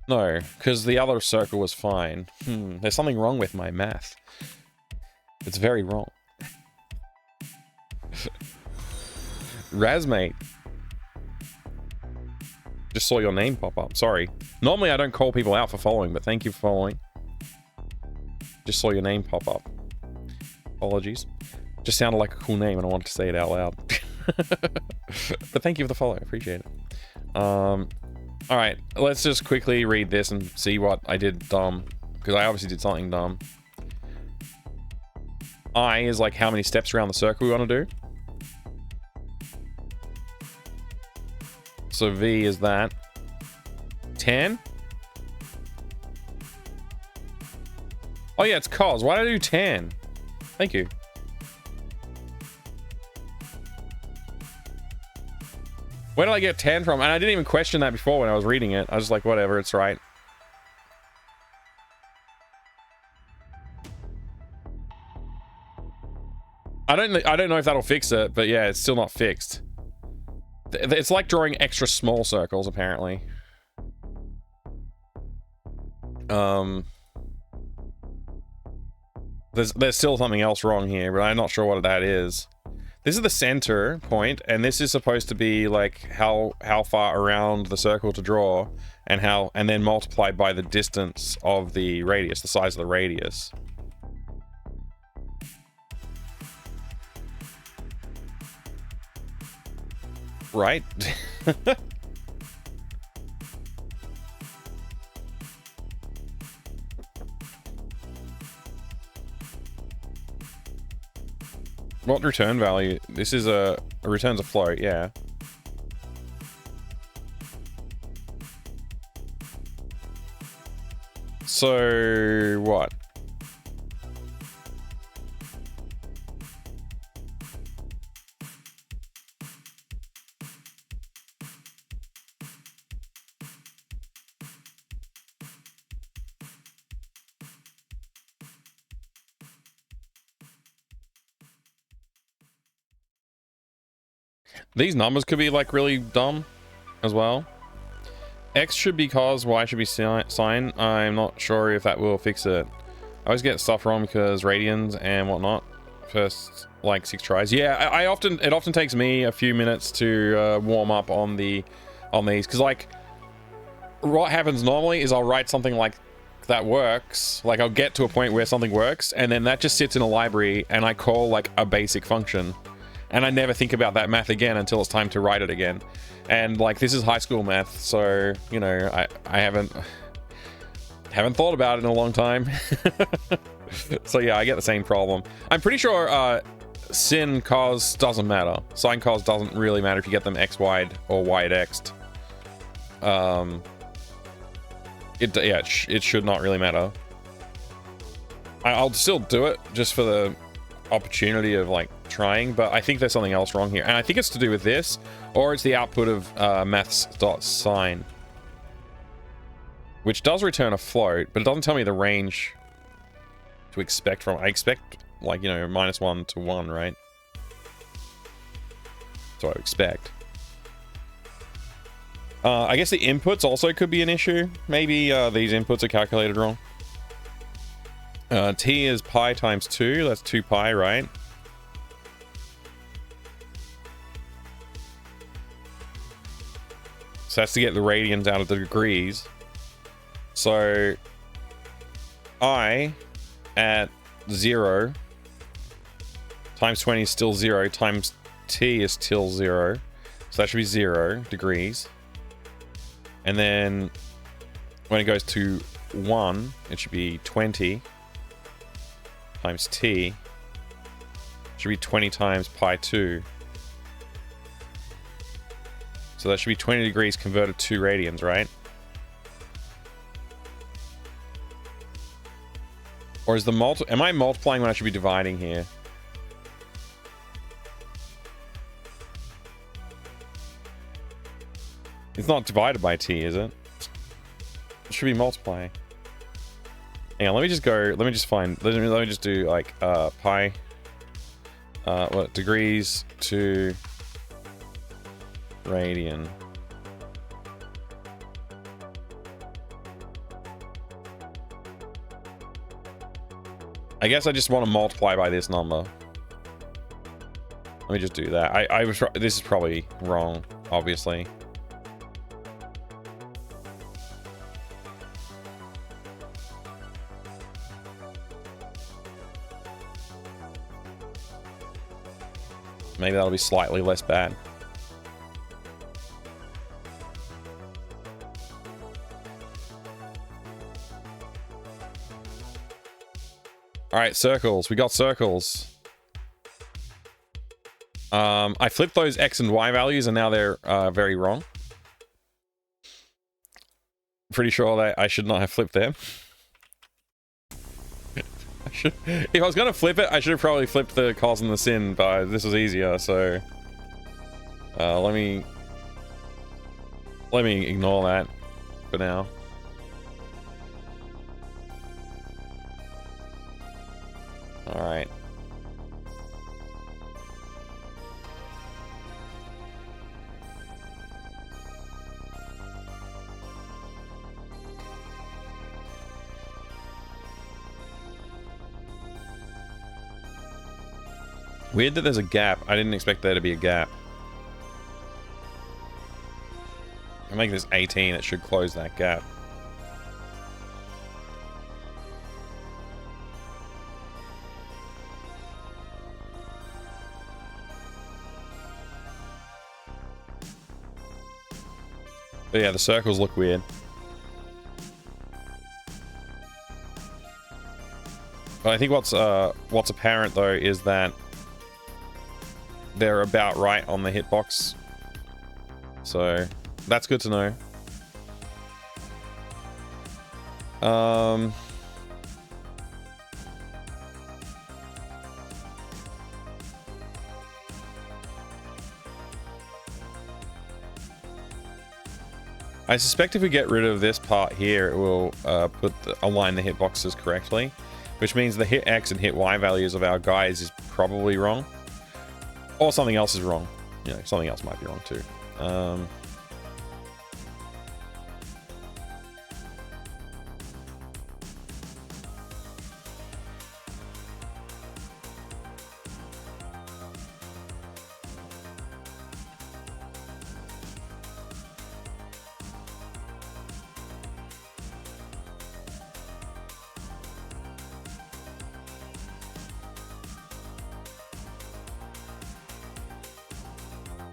No, because the other circle was fine. There's something wrong with my math. It's very wrong. Razmate. Just saw your name pop up. Sorry. Normally I don't call people out for following, but thank you for following. Just saw your name pop up. Apologies. Just sounded like a cool name and I wanted to say it out loud. But thank you for the follow. I appreciate it. Alright, let's just quickly read this and see what I did dumb. Because I obviously did something dumb. I is like how many steps around the circle we want to do. So V is that. 10? Oh yeah, it's cos. Why did I do 10? Thank you. Where did I get 10 from? And I didn't even question that before when I was reading it. I was like, whatever, it's right. I don't know if that'll fix it, but yeah, it's still not fixed. It's like drawing extra small circles, apparently. There's still something else wrong here, but I'm not sure what that is. This is the center point, and this is supposed to be like how far around the circle to draw, and then multiplied by the distance of the radius, the size of the radius. Right? What return value? This is a returns a float, yeah. So what? These numbers could be like really dumb as well. X should be cos, Y should be sine. I'm not sure if that will fix it. I always get stuff wrong because radians and whatnot. First like 6 tries. Yeah, it often takes me a few minutes to warm up on these, because like what happens normally is I'll write something like that works, like I'll get to a point where something works, and then that just sits in a library and I call like a basic function. And I never think about that math again until it's time to write it again. And like, this is high school math, so, you know, I haven't thought about it in a long time. So yeah, I get the same problem. I'm pretty sure sin cos doesn't matter. Sine cos doesn't really matter if you get them x wide or y x'd. It should not really matter. I'll still do it just for the opportunity of like trying, but I think there's something else wrong here, and I think it's to do with this, or it's the output of maths.sine, which does return a float, but it doesn't tell me the range to expect from. I expect like, you know, -1 to 1, right? So I expect. I guess the inputs also could be an issue. Maybe these inputs are calculated wrong. T is pi times 2. That's 2 pi, right? So that's to get the radians out of the degrees. So I at 0 times 20 is still 0 times t is still 0. So that should be 0 degrees. And then when it goes to 1, it should be 20 times t. It should be 20 times pi 2. So that should be 20 degrees converted to radians, right? Or is the am I multiplying when I should be dividing here? It's not divided by t, is it? It should be multiplying. Hang on, let me just find, let me just do like pi, what, degrees to radian. I guess I just want to multiply by this number. Let me just do that. This is probably wrong, obviously. Maybe that'll be slightly less bad. All right, circles. We got circles. I flipped those X and Y values and now they're very wrong. Pretty sure that I should not have flipped them. If I was going to flip it, I should have probably flipped the cos and the sin, but this was easier, so... let me ignore that for now. Alright. Weird that there's a gap. I didn't expect there to be a gap. I make this 18, it should close that gap. But yeah, the circles look weird. But I think what's apparent though is that they're about right on the hitbox. So that's good to know. I suspect if we get rid of this part here, it will align the hitboxes correctly, which means the hit X and hit Y values of our guys is probably wrong. Or something else is wrong. You know, something else might be wrong too.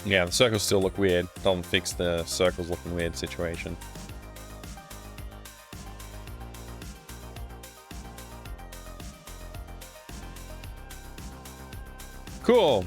Yeah, the circles still look weird. Doesn't fix the circles looking weird situation. Cool.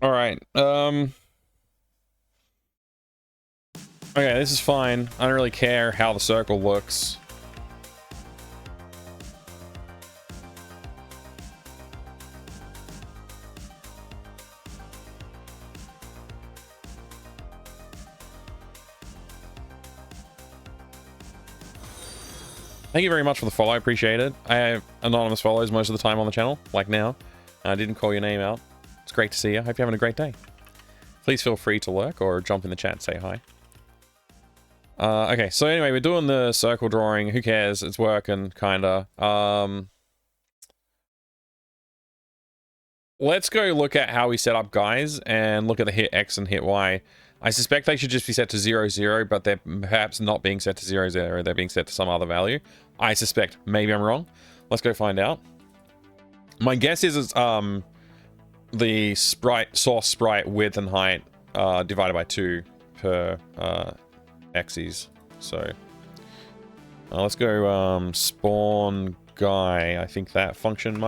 All right. Okay, this is fine. I don't really care how the circle looks. Thank you very much for the follow. I appreciate it. I have anonymous follows most of the time on the channel, like now. I didn't call your name out. It's great to see you. Hope you're having a great day. Please feel free to lurk or jump in the chat and say hi. Okay, so anyway, we're doing the circle drawing. Who cares? It's working, kinda. Let's go look at how we set up guys and look at the hit X and hit Y. I suspect they should just be set to 0, 0, but they're perhaps not being set to 0, 0. They're being set to some other value. I suspect. Maybe I'm wrong. Let's go find out. My guess is it's the source sprite width and height divided by 2 per axes. So let's go spawn guy. I think that function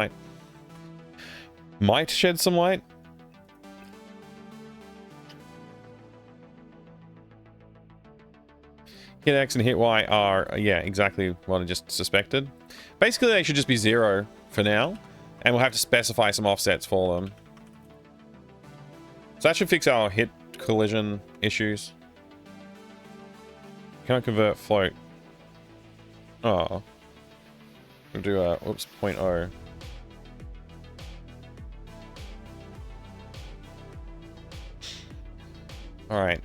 might shed some light. Hit X and hit Y are, yeah, exactly what I just suspected. Basically, they should just be 0 for now, and we'll have to specify some offsets for them. So that should fix our hit collision issues. Can I convert float? Oh. We'll do a, oops, 0.0. Alright.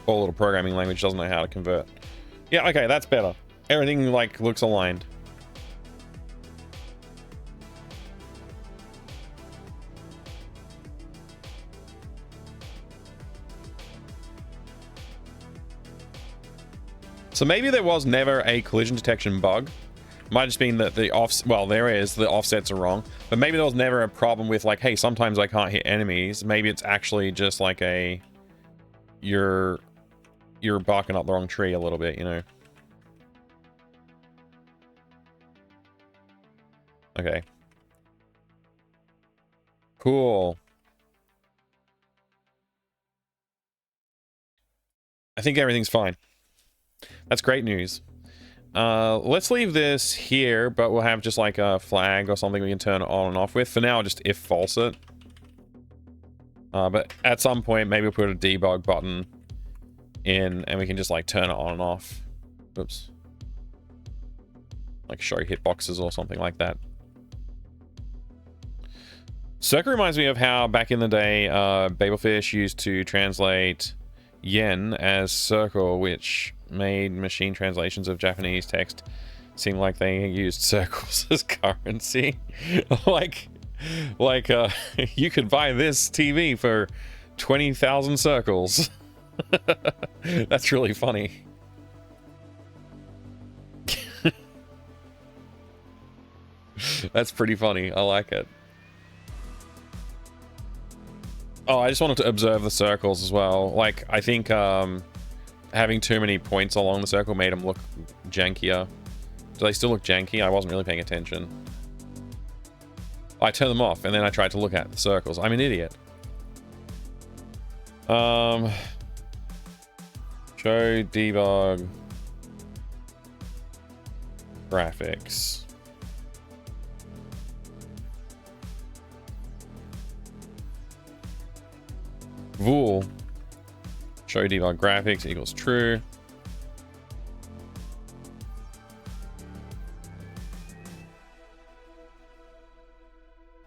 Poor little programming language doesn't know how to convert. Yeah, okay, that's better. Everything, like, looks aligned. So maybe there was never a collision detection bug. Might just mean that the the offsets are wrong. But maybe there was never a problem with, like, hey, sometimes I can't hit enemies. Maybe it's actually just like a... You're barking up the wrong tree a little bit, you know? Okay. Cool. I think everything's fine. That's great news. Let's leave this here, but we'll have just like a flag or something we can turn it on and off with. For now, I'll just if false it. But at some point, maybe we'll put a debug button in and we can just like turn it on and off. Oops. Like show hitboxes or something like that. Circle reminds me of how back in the day, Babelfish used to translate yen as circle, which made machine translations of Japanese text seem like they used circles as currency. like you could buy this TV for 20,000 circles. That's really funny. That's pretty funny. I like it. Oh, I just wanted to observe the circles as well. Like, I think having too many points along the circle made them look jankier. Do they still look janky? I wasn't really paying attention. I turned them off, and then I tried to look at the circles. I'm an idiot. Show debug graphics. Vool. Show debug graphics equals true.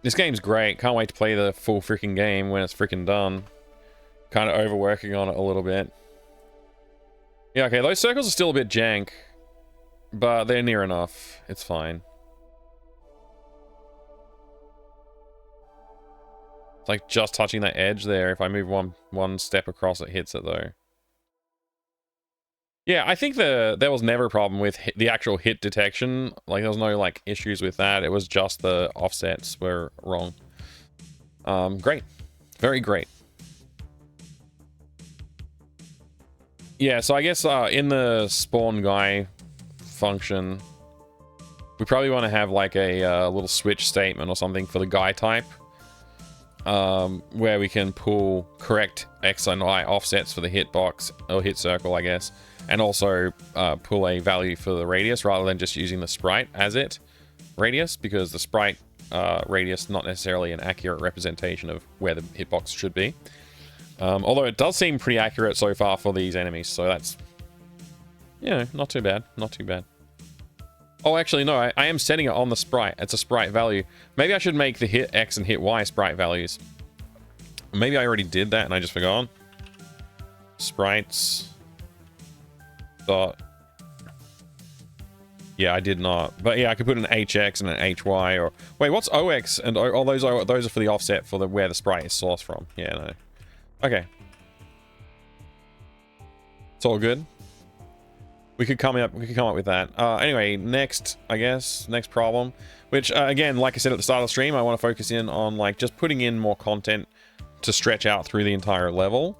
This game's great. Can't wait to play the full freaking game when it's freaking done. Kind of overworking on it a little bit. Yeah, okay, those circles are still a bit jank, but they're near enough. It's fine. It's like just touching that edge there. If I move one step across, it hits it though. Yeah, I think there was never a problem with the actual hit detection. Like, there was no, like, issues with that. It was just the offsets were wrong. Great. Very great. Yeah, so I guess in the spawn guy function, We probably want to have like a little switch statement or something for the guy type, where we can pull correct X and Y offsets for the hitbox, or hit circle, I guess, and also pull a value for the radius rather than just using the sprite as it radius, because the sprite radius not necessarily an accurate representation of where the hitbox should be. Although it does seem pretty accurate so far for these enemies, so that's, you know, not too bad, not too bad. Oh, actually, no, I am setting it on the sprite. It's a sprite value. Maybe I should make the hit X and hit Y sprite values. Maybe I already did that and I just forgot. Sprites. Dot. Yeah, I did not. But yeah, I could put an HX and an HY, or... Wait, what's OX? And all those are for the offset for the where the sprite is sourced from. Yeah, no. Okay. It's all good. We could come up with that. Anyway, next, I guess, next problem, which again, like I said at the start of the stream, I want to focus in on like just putting in more content to stretch out through the entire level.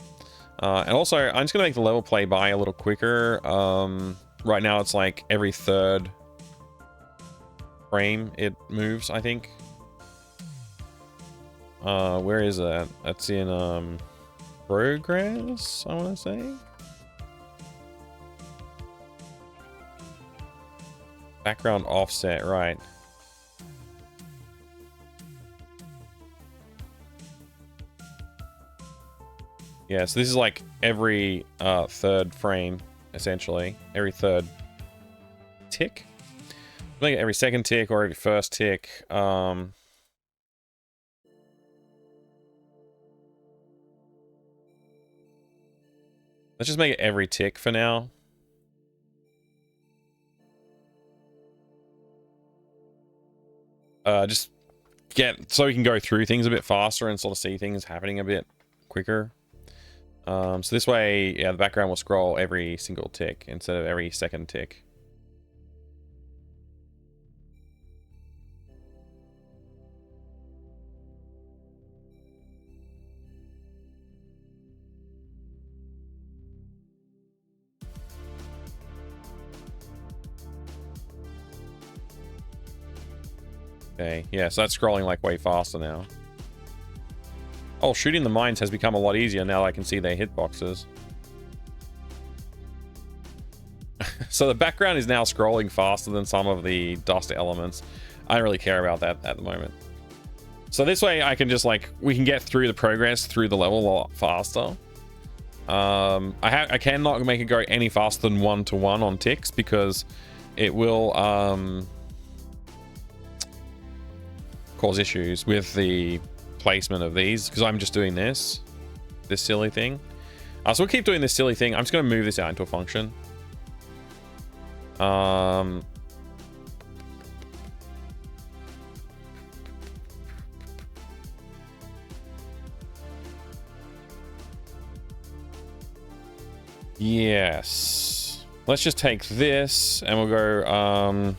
And also, I'm just gonna make the level play by a little quicker. Right now, it's like every third frame it moves, I think. Where is that? That's in progress, I want to say. Background offset, right. Yeah, so this is like every third frame, essentially. Every third tick. Make it every second tick or every first tick. Let's just make it every tick for now. Just get so we can go through things a bit faster and sort of see things happening a bit quicker. So this way, yeah, the background will scroll every single tick instead of every second tick. Okay, yeah, so that's scrolling like way faster now. Oh, shooting the mines has become a lot easier now that I can see their hitboxes. So the background is now scrolling faster than some of the dust elements. I don't really care about that at the moment. So this way I can just like, we can get through the progress through the level a lot faster. I cannot make it go any faster than 1-to-1 on ticks because it will cause issues with the placement of these, because I'm just doing this silly thing. So we'll keep doing this silly thing. I'm just going to move this out into a function. Yes. Let's just take this and we'll go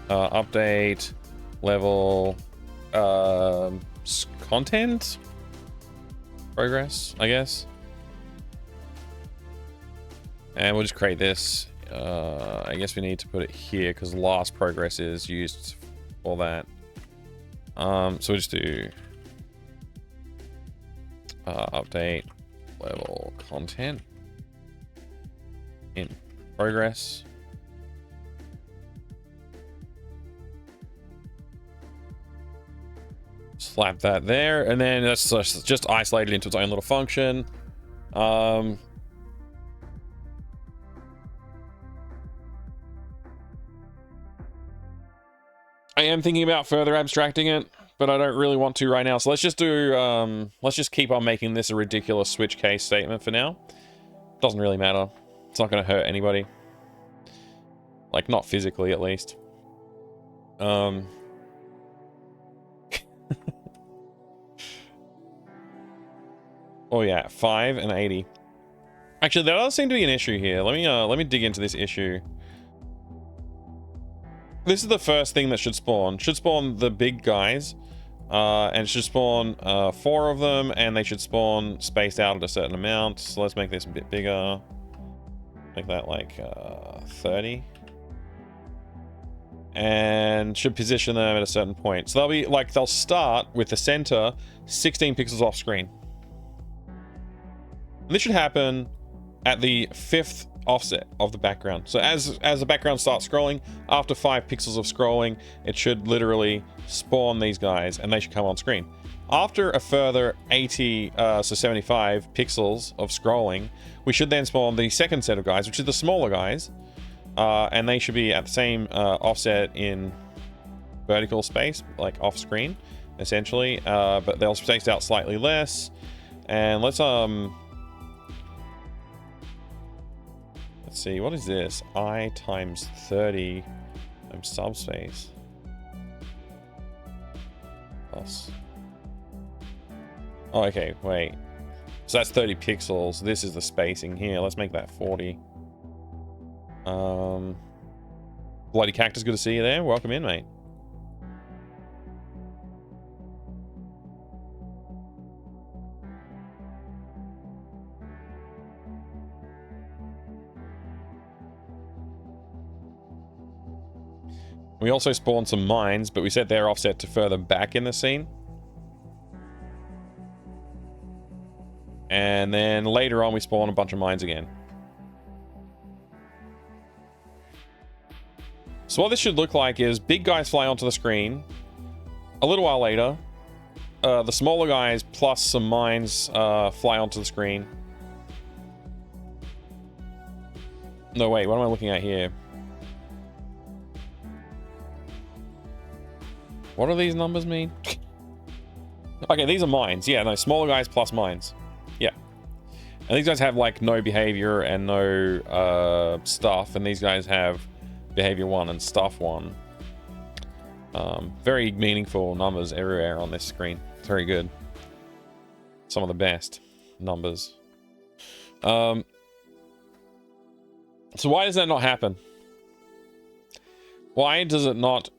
update level content progress, I guess. And we'll just create this. I guess we need to put it here because last progress is used for that. So we'll just do update level content in progress. Slap that there, and then that's just isolated into its own little function. I am thinking about further abstracting it, but I don't really want to right now. So let's just do, let's just keep on making this a ridiculous switch case statement for now. Doesn't really matter. It's not going to hurt anybody. Like, not physically, at least. Oh yeah, 5 and 80. Actually, there does seem to be an issue here. Let me dig into this issue. This is the first thing that should spawn. Should spawn the big guys, and it should spawn 4 of them, and they should spawn spaced out at a certain amount. So let's make this a bit bigger. Make that like 30. and should position them at a certain point. So they'll be like, they'll start with the center 16 pixels off screen. And this should happen at the 5th offset of the background. So as the background starts scrolling, after 5 pixels of scrolling, it should literally spawn these guys and they should come on screen. After a further 80, so 75 pixels of scrolling, we should then spawn the second set of guys, which is the smaller guys. And they should be at the same offset in vertical space, like off screen, essentially. But they'll space out slightly less. And let's see, what is this? I times 30 times subspace. Plus. Oh, okay, wait. So that's 30 pixels. This is the spacing here. Let's make that 40. Bloody Cactus, good to see you there. Welcome in, mate. We also spawned some mines, but we set their offset to further back in the scene. And then later on, we spawn a bunch of mines again. So what this should look like is big guys fly onto the screen. A little while later, the smaller guys plus some mines fly onto the screen. No, wait, what am I looking at here? What do these numbers mean? Okay, these are mines. Yeah, no, smaller guys plus mines. Yeah. And these guys have, like, no behavior and no stuff. And these guys have behavior 1 and stuff 1. Very meaningful numbers everywhere on this screen. It's very good. Some of the best numbers. So why does that not happen? Why does it not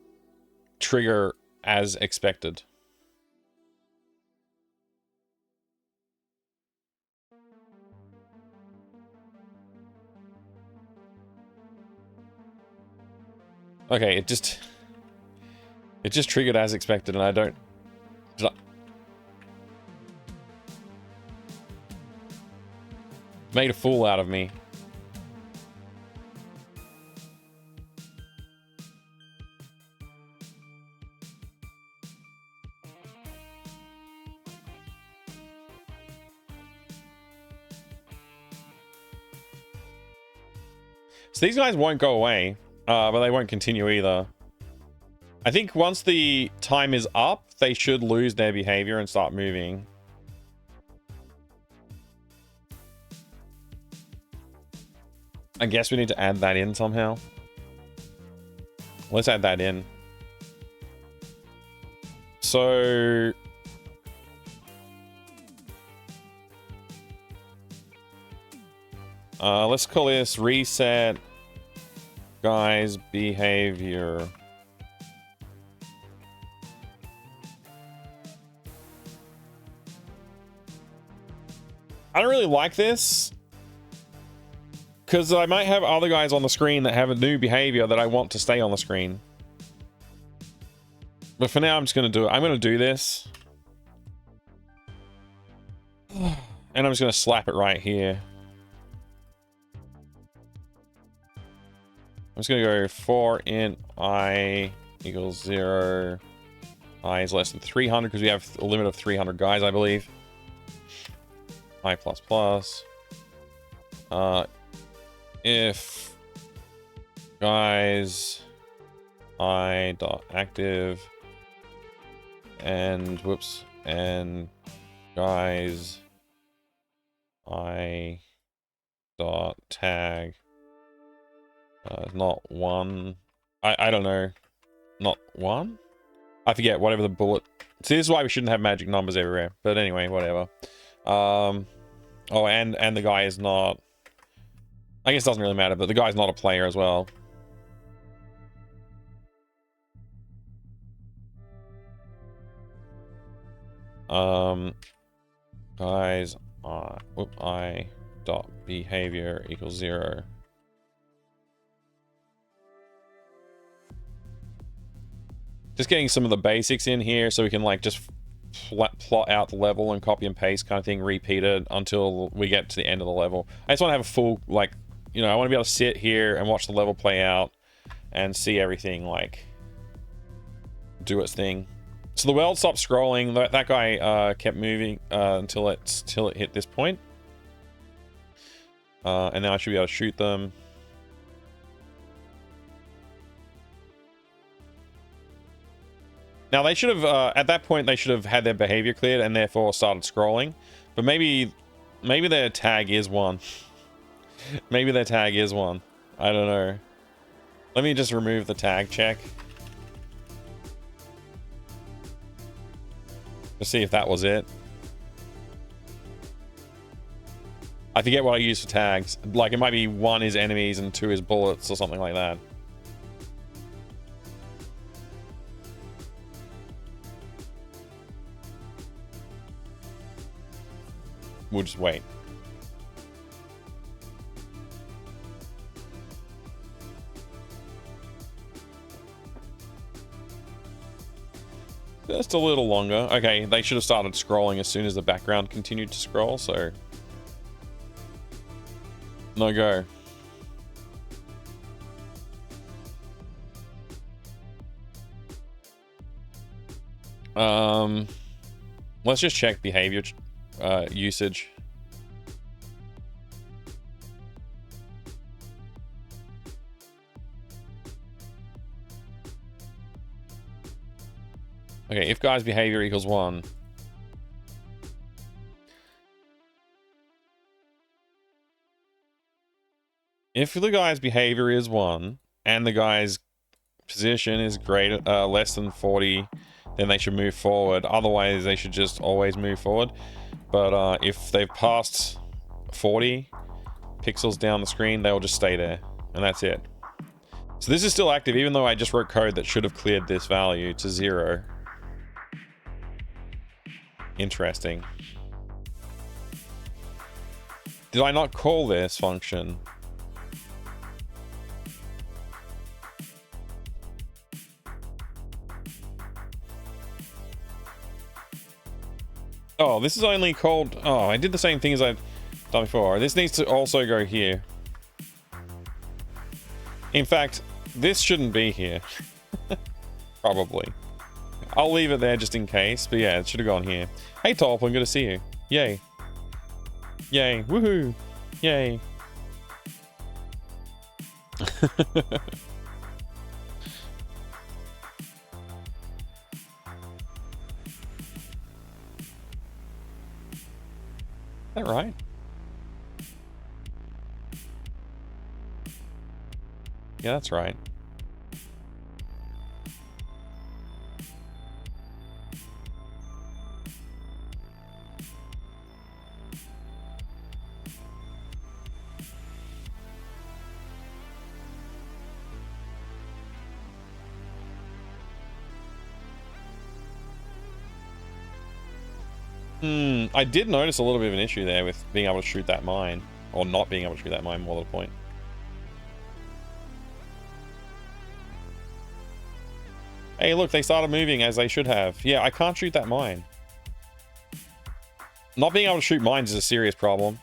trigger as expected? Okay, it just triggered as expected, and I don't. Made a fool out of me. So these guys won't go away, but they won't continue either. I think once the time is up, they should lose their behavior and start moving. I guess we need to add that in somehow. Let's add that in. So let's call this reset guys behavior. I don't really like this because I might have other guys on the screen that have a new behavior that I want to stay on the screen. But for now, I'm just going to do it. I'm going to do this. And I'm just going to slap it right here. I'm just going to go for int I equals 0. I is less than 300 because we have a limit of 300 guys, I believe. I plus plus. If guys I dot active and whoops and guys I dot tag not 1. I don't know, not 1. I forget, whatever the bullet. See, this is why we shouldn't have magic numbers everywhere. But anyway, whatever. Oh, and the guy is not. I guess it doesn't really matter, but the guy's not a player as well. Guys, I dot behavior equals 0. Just getting some of the basics in here so we can like just plot out the level and copy and paste kind of thing, repeat it until we get to the end of the level. I just want to have a full, like, you know, I want to be able to sit here and watch the level play out and see everything like do its thing. So the world stopped scrolling. That guy kept moving until it hit this point. And now I should be able to shoot them. Now they should have, at that point, they should have had their behavior cleared and therefore started scrolling. But maybe their tag is one. Maybe their tag is one. I don't know. Let me just remove the tag check. Let's see if that was it. I forget what I use for tags. Like, it might be 1 is enemies and 2 is bullets or something like that. We'll just wait. Just a little longer. Okay, they should have started scrolling as soon as the background continued to scroll, so... No go. Let's just check behavior usage. Okay, if guy's behavior equals 1. If the guy's behavior is 1 and the guy's position is greater, less than 40, then they should move forward. Otherwise, they should just always move forward. But if they've passed 40 pixels down the screen, they'll just stay there, and that's it. So this is still active, even though I just wrote code that should have cleared this value to 0. Interesting. Did I not call this function? Oh, this is only called... Oh, I did the same thing as I've done before. This needs to also go here. In fact, this shouldn't be here. Probably. I'll leave it there just in case, but yeah, it should have gone here. Hey, Tolpin, good to see you. Yay. Yay. Woohoo. Yay. Is that right? Yeah, that's right. I did notice a little bit of an issue there with being able to shoot that mine. Or not being able to shoot that mine, more to the point. Hey, look, they started moving as they should have. Yeah, I can't shoot that mine. Not being able to shoot mines is a serious problem.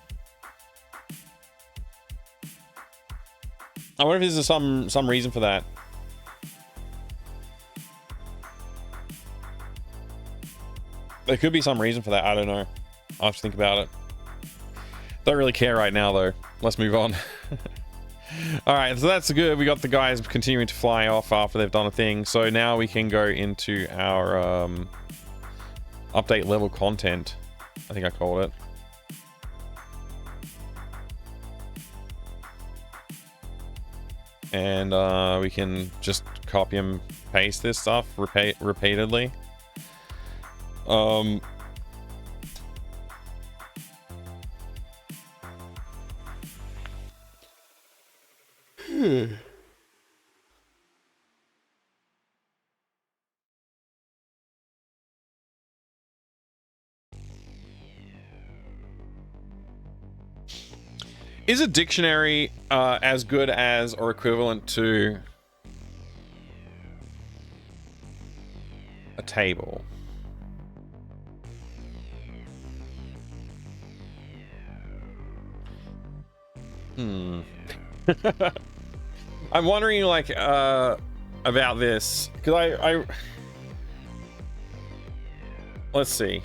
I wonder if there's some reason for that. There could be some reason for that. I don't know. I'll have to think about it. Don't really care right now, though. Let's move on. Alright, so that's good. We got the guys continuing to fly off after they've done a thing. So now we can go into our update level content. I think I called it. And we can just copy and paste this stuff repeatedly. Is a dictionary as good as or equivalent to a table. I'm wondering, like, about this, because I let's see.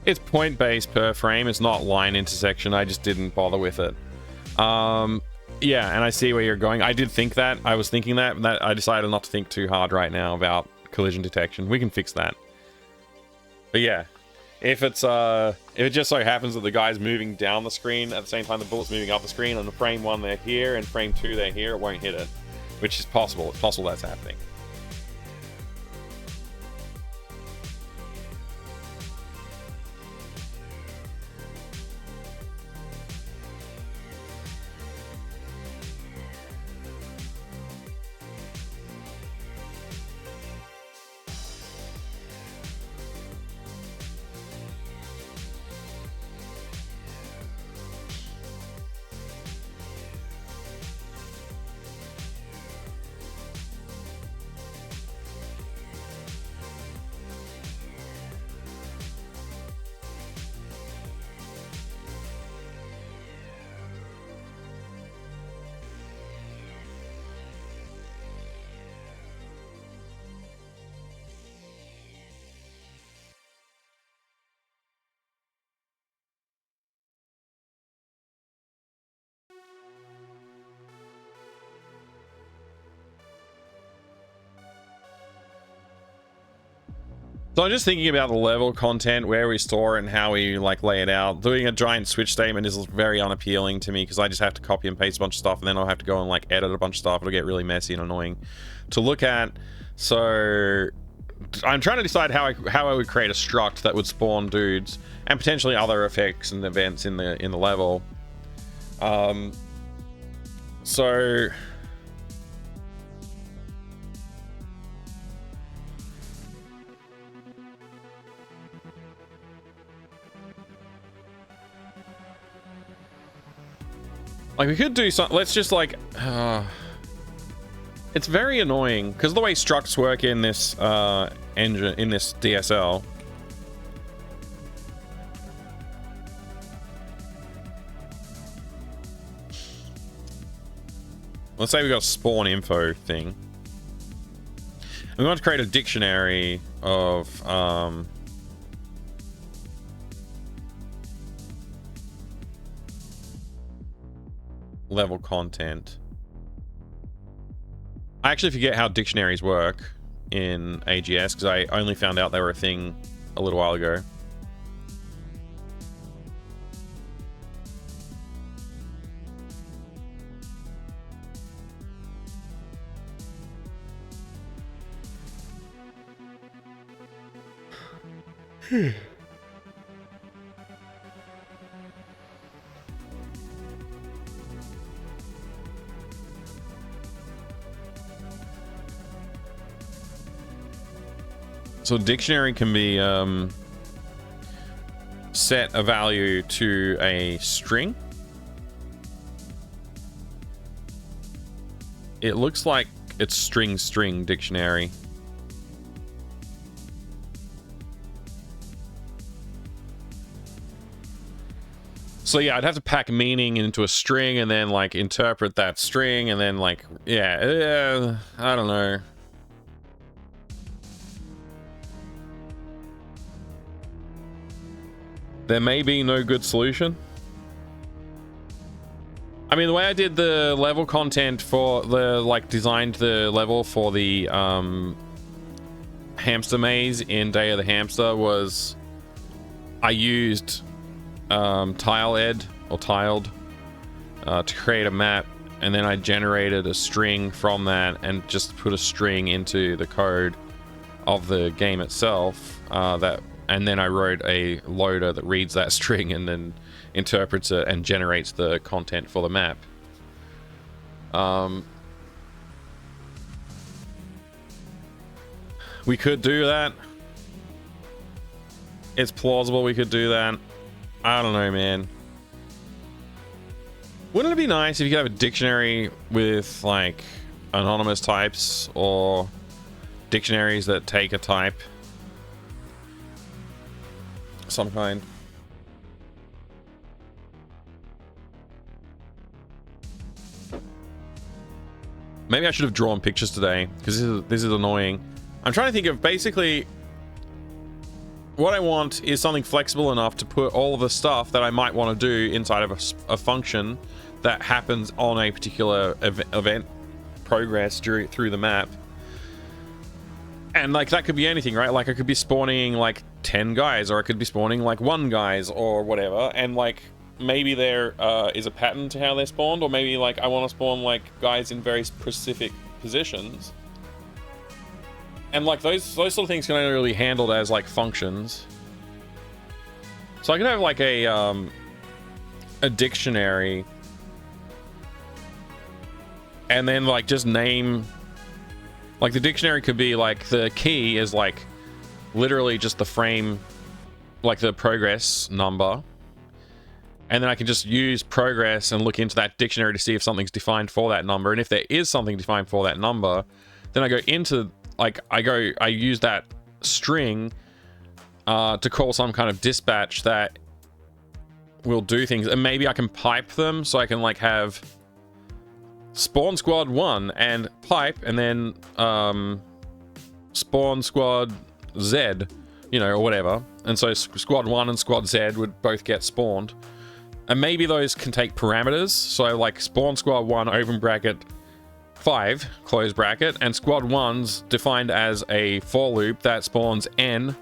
It's point based per frame. It's not line intersection. I just didn't bother with it. Yeah, and I see where you're going. I did think that. I was thinking that, but I decided not to think too hard right now about collision detection. We can fix that. But yeah, if it just so happens that the guy's moving down the screen at the same time the bullet's moving up the screen, and the frame 1 they're here and frame 2 they're here, it won't hit it, which is possible. It's possible that's happening. So I'm just thinking about the level content, where we store it and how we like lay it out. Doing a giant switch statement is very unappealing to me because I just have to copy and paste a bunch of stuff and then I'll have to go and like edit a bunch of stuff. It'll get really messy and annoying to look at. So I'm trying to decide how I would create a struct that would spawn dudes and potentially other effects and events in the level. So like we could do something. Let's just like it's very annoying because the way structs work in this engine, in this DSL. Let's say we got a spawn info thing. And we want to create a dictionary of level content. I actually forget how dictionaries work in AGS because I only found out they were a thing a little while ago. So dictionary can be set a value to a string. It looks like it's string dictionary. So yeah, I'd have to pack meaning into a string and then like interpret that string and then like, yeah, I don't know. There may be no good solution. I mean, the way I did the level content for the, like, designed the level for the hamster maze in Day of the Hamster was I used tiled to create a map, and then I generated a string from that and just put a string into the code of the game itself that and then I wrote a loader that reads that string and then interprets it and generates the content for the map. We could do that. It's plausible we could do that. I don't know, man. Wouldn't it be nice if you could have a dictionary with, like, anonymous types or dictionaries that take a type? Some kind. Maybe I should have drawn pictures today, because this is annoying. I'm trying to think of basically what I want is something flexible enough to put all of the stuff that I might want to do inside of a function that happens on a particular event progress through the map. And like that could be anything, right? Like I could be spawning like 10 guys, or I could be spawning like 1 guys or whatever, and like maybe there is a pattern to how they're spawned, or maybe like I want to spawn like guys in very specific positions. And like those sort of things can only really be handled as like functions. So I can have like a dictionary, and then like just name, like the dictionary could be like the key is like literally just the frame, like the progress number, and then I can just use progress and look into that dictionary to see if something's defined for that number, and if there is something defined for that number, then I go into like I use that string to call some kind of dispatch that will do things, and maybe I can pipe them, so I can like have spawn squad 1 and pipe, and then spawn squad Z, you know, or whatever, and so squad 1 and squad Z would both get spawned, and maybe those can take parameters, so like spawn squad 1 open bracket 5 close bracket, and squad 1's defined as a for loop that spawns n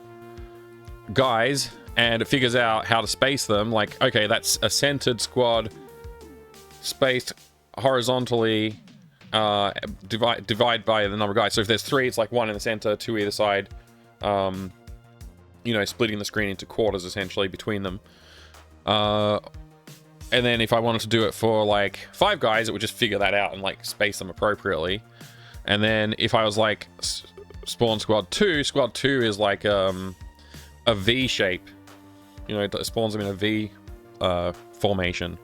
guys, and it figures out how to space them, like okay, that's a centered squad spaced horizontally, divide by the number of guys. So if there's 3, it's like 1 in the center, 2 either side, you know, splitting the screen into quarters essentially between them. And then if I wanted to do it for like 5 guys, it would just figure that out and like space them appropriately. And then if I was like spawn squad 2 is like a V shape, you know, it spawns them in a V formation.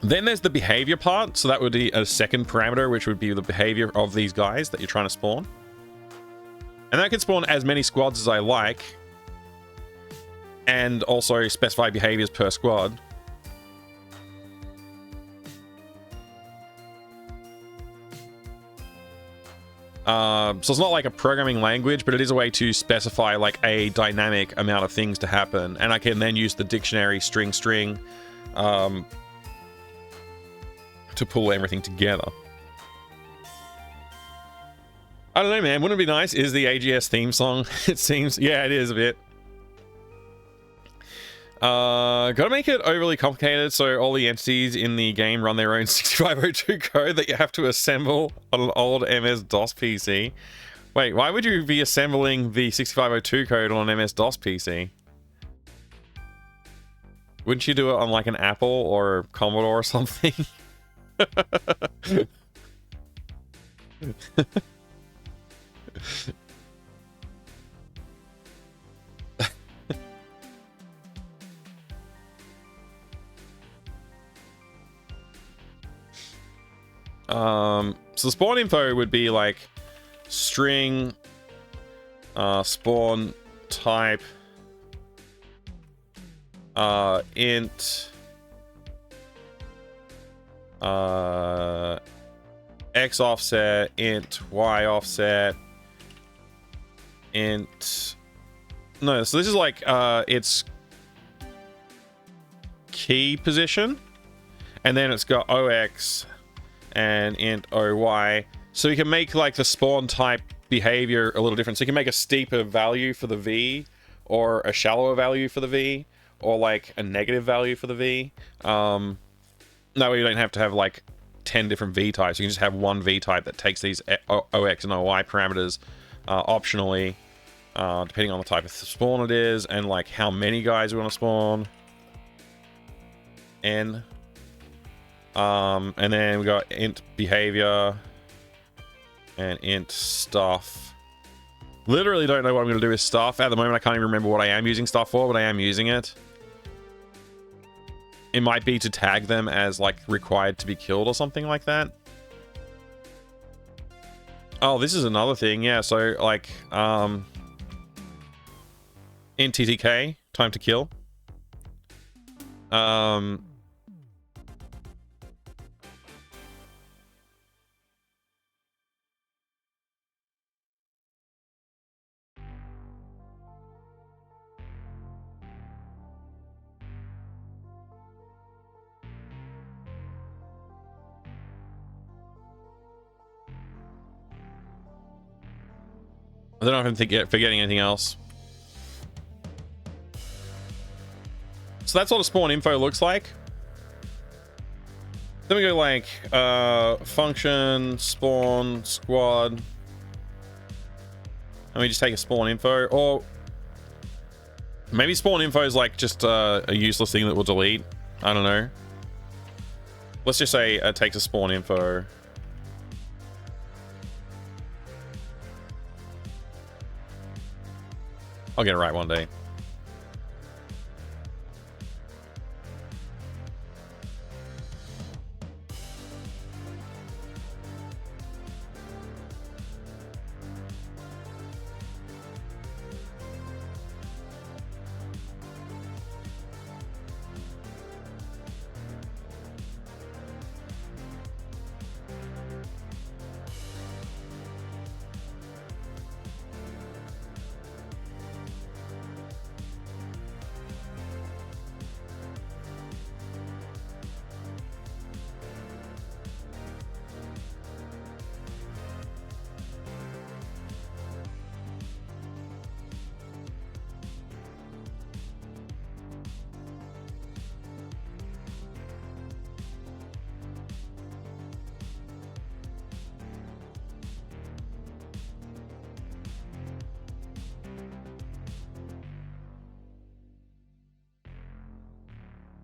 Then there's the behavior part, so that would be a second parameter, which would be the behavior of these guys that you're trying to spawn. And I can spawn as many squads as I like, and also specify behaviors per squad. So it's not like a programming language, but it is a way to specify like a dynamic amount of things to happen, and I can then use the dictionary string to pull everything together. I don't know, man. Wouldn't it be nice? Is the AGS theme song? It seems, yeah, it is a bit. Gotta make it overly complicated so all the entities in the game run their own 6502 code that you have to assemble on an old MS-DOS PC. Wait, why would you be assembling the 6502 code on an MS-DOS PC? Wouldn't you do it on like an Apple or Commodore or something? So spawn info would be like string, spawn type, int, x offset, int y offset, int. No, so this is like its key position, and then it's got ox and int oy. So you can make like the spawn type behavior a little different. So you can make a steeper value for the v, or a shallower value for the v, or like a negative value for the v. That way you don't have to have like 10 different v types. You can just have one v type that takes these ox and oy parameters optionally, depending on the type of spawn it is and like how many guys we want to spawn. And then we got int behavior and int stuff. Literally don't know what I'm going to do with stuff. At the moment, I can't even remember what I am using stuff for, but I am using it. It might be to tag them as, like, required to be killed or something like that. Oh, this is another thing. Yeah, so, like, in TTK, time to kill. I don't know if I'm forgetting anything else. So that's what a spawn info looks like. Then we go like function, spawn, squad. And we just take a spawn info, or maybe spawn info is like just a useless thing that we'll delete. I don't know. Let's just say it takes a spawn info. I'll get it right one day.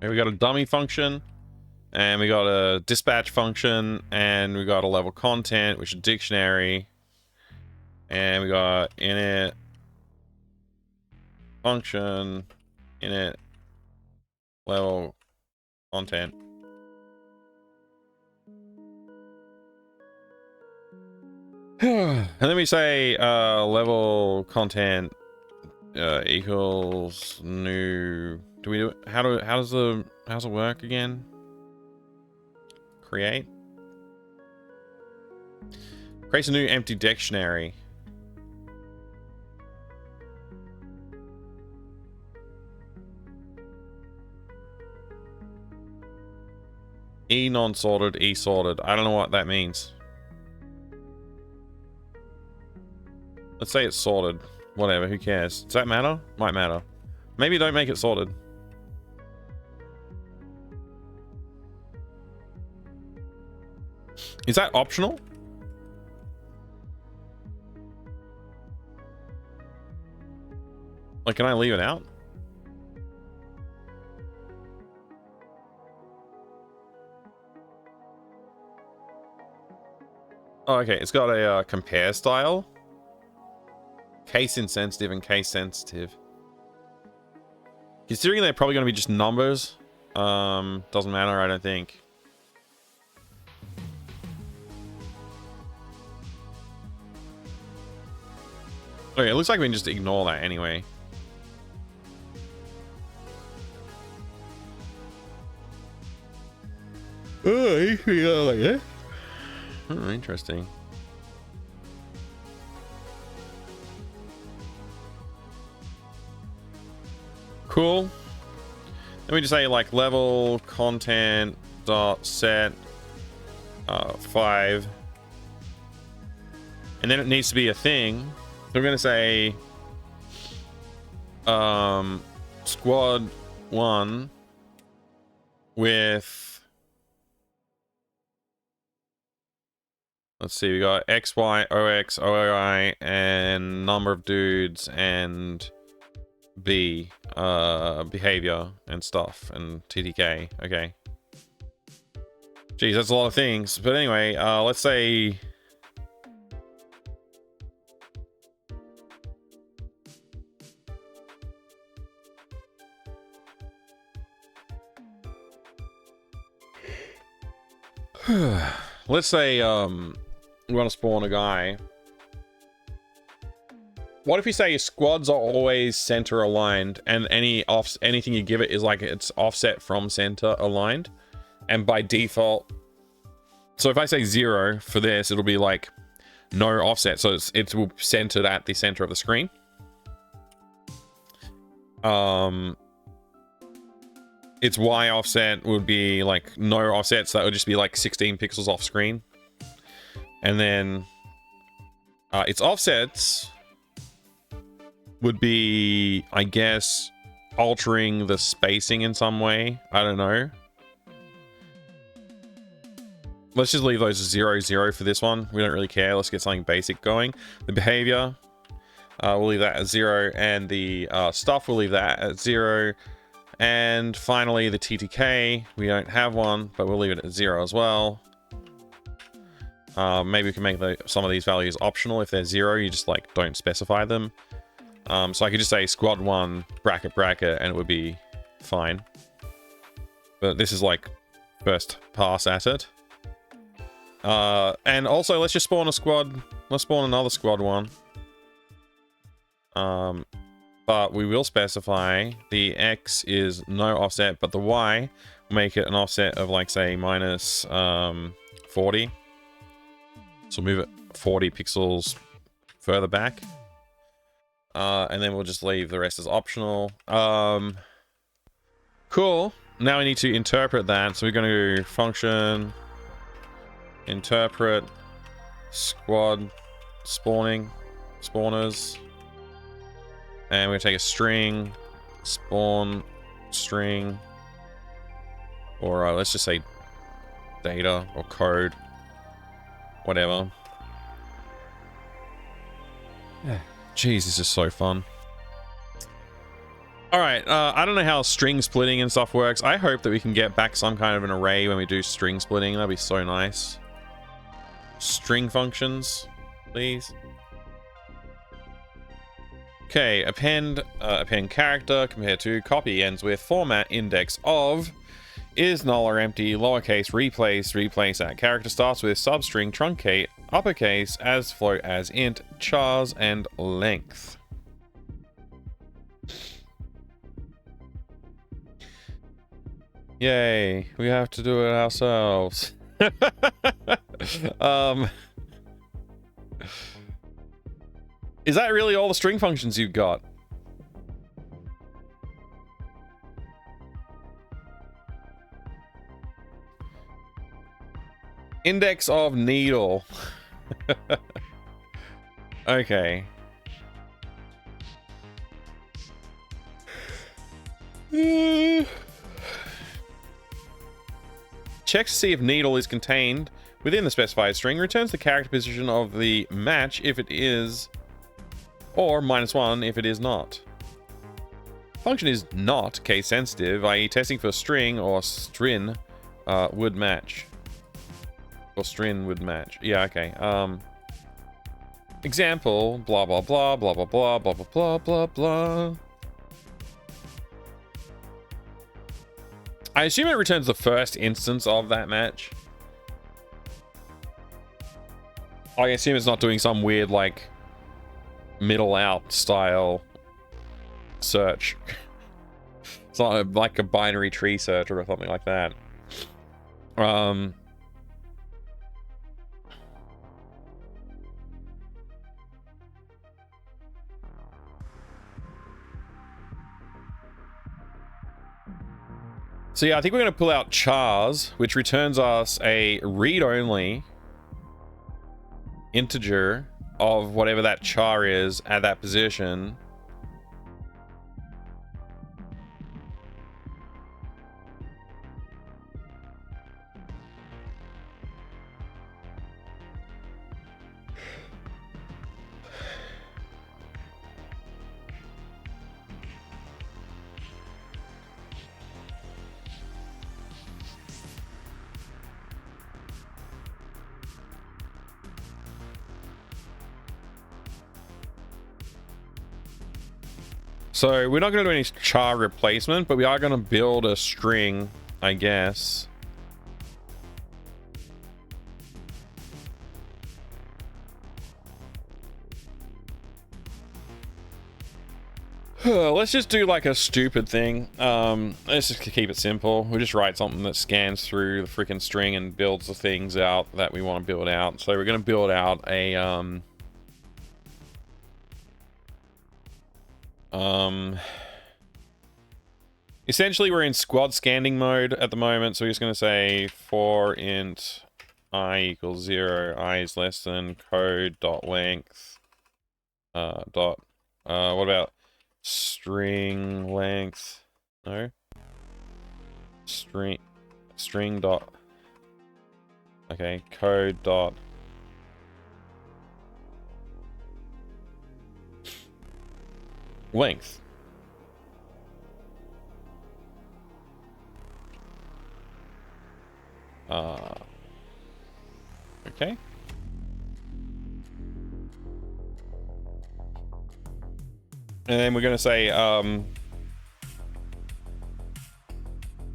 We got a dummy function, and we got a dispatch function, and we got a level content, which is dictionary, and we got init function, init level content. And then we say level content equals new. Do we do it? How does it work again? Creates a new empty dictionary. E non-sorted, E sorted. I don't know what that means. Let's say it's sorted. Whatever, who cares? Does that matter? Might matter. Maybe don't make it sorted. Is that optional? Like, can I leave it out? Oh, okay. It's got a compare style. Case insensitive and case sensitive. Considering they're probably going to be just numbers, doesn't matter, I don't think. Okay, it looks like we can just ignore that anyway. Oh, interesting. Cool. Then we just say like level content dot set 5, and then it needs to be a thing. So we're gonna say squad 1 with Let's see, we got X, Y, OX, OI, and number of dudes, and B, behavior and stuff, and TTK. Okay. Geez, that's a lot of things. But anyway, let's say... let's say, we want to spawn a guy. What if you say your squads are always center aligned, and anything you give it is like it's offset from center aligned, and by default, so if I say 0 for this, it'll be like no offset, so it's centered at the center of the screen. Its Y offset would be like no offset, so that would just be like 16 pixels off screen. And then its offsets would be, I guess, altering the spacing in some way. I don't know. Let's just leave those 0, 0 for this one. We don't really care. Let's get something basic going. The behavior, we'll leave that at 0. And the stuff, we'll leave that at 0. And finally, the TTK, we don't have one, but we'll leave it at 0 as well. Maybe we can make some of these values optional. If they're 0, you just like don't specify them. So I could just say squad 1 bracket bracket and it would be fine. But this is like first pass at it. And also let's just spawn a squad. Let's spawn another squad 1. But we will specify the X is no offset, but the Y will make it an offset of like say minus 40. So move it 40 pixels further back. And then we'll just leave the rest as optional. Cool. Now we need to interpret that. So we're going to do function, interpret, squad, spawners. And we're going to take a string, spawn, string, or let's just say data or code, whatever. Jeez, this is so fun. Alright, I don't know how string splitting and stuff works. I hope that we can get back some kind of an array when we do string splitting. That'd be so nice. String functions, please. Okay, append character compared to copy ends with format index of is null or empty, lowercase, replace that character starts with substring, truncate, uppercase, as float as int, chars, and length. Yay, we have to do it ourselves. Is that really all the string functions you've got? Index of needle. Okay. Checks to see if needle is contained within the specified string, returns the character position of the match if it is, or -1 if it is not. Function is not case sensitive, i.e. testing for string or string would match. Or string would match. Yeah, okay. Example, blah blah blah blah blah blah blah blah blah blah blah. I assume it returns the first instance of that match. I assume it's not doing some weird like middle out style search. It's not like a binary tree search or something like that. So yeah, I think we're going to pull out chars, which returns us a read-only integer of whatever that char is at that position. So we're not going to do any char replacement, but we are going to build a string, I guess. Let's just do like a stupid thing. Let's just keep it simple. We'll just write something that scans through the freaking string and builds the things out that we want to build out. So we're going to build out a essentially we're in squad scanning mode at the moment, so we're just going to say for int I equals 0, I is less than code dot length what about string length? No. String dot. Okay, code dot. Length. Okay. And then we're going to say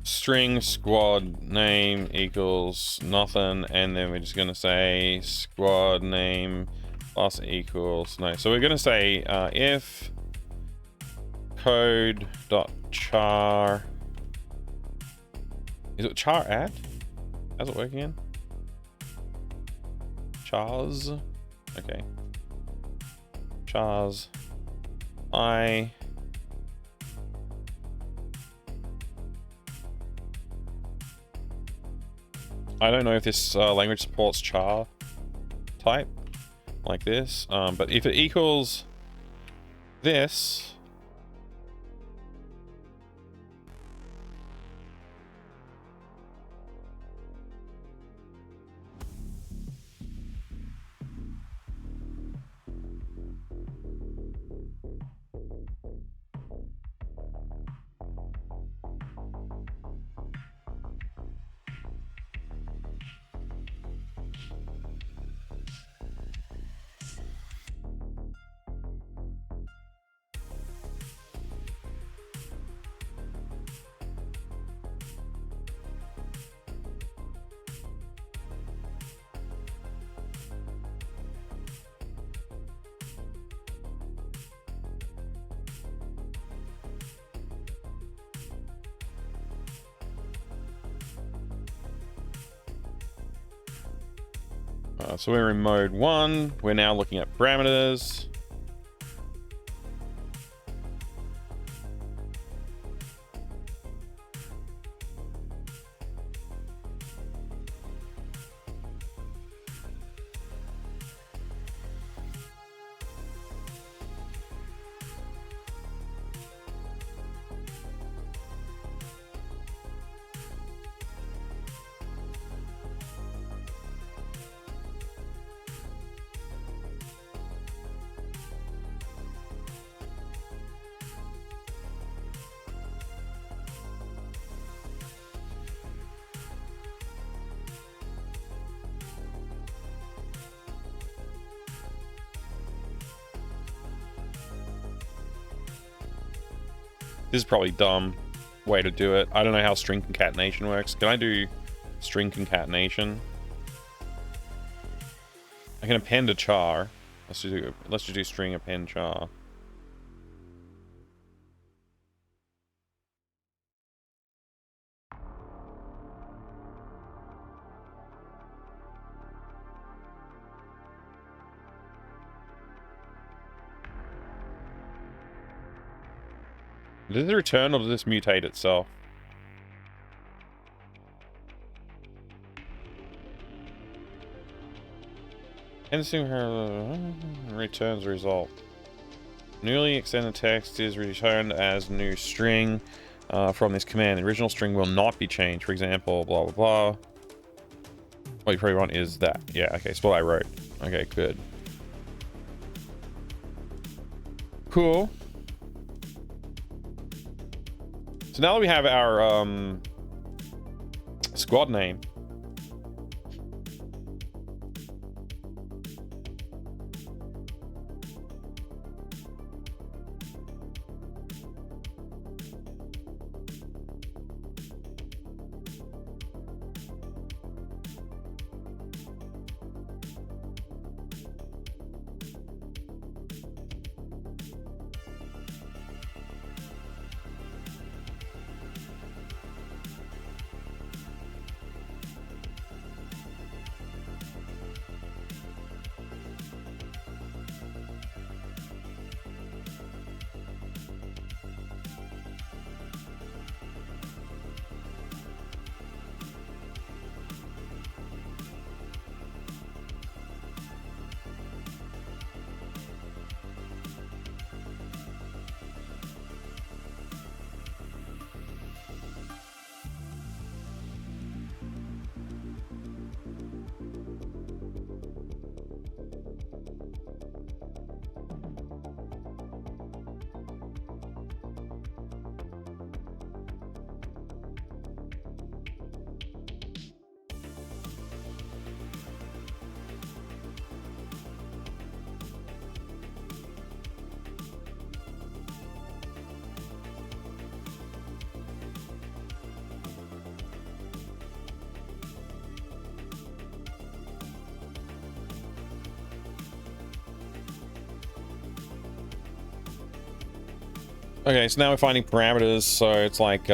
string squad name equals nothing, and then we're just going to say squad name plus equals no. So we're going to say if code dot char, is it char add? How's it working again? Chars. Okay. Chars. I don't know if this language supports char type like this, but if it equals this, so we're in mode 1. We're now looking at parameters. This is probably dumb way to do it. I don't know how string concatenation works. Can I do string concatenation? I can append a char. Let's just do string append char. Does it return or does this mutate itself? Returns result. Newly extended text is returned as new string from this command. The original string will not be changed. For example, blah, blah, blah. What you probably want is that. Yeah, okay, it's what I wrote. Okay, good. Cool. So now that we have our squad name, Okay, so now we're finding parameters, so it's like,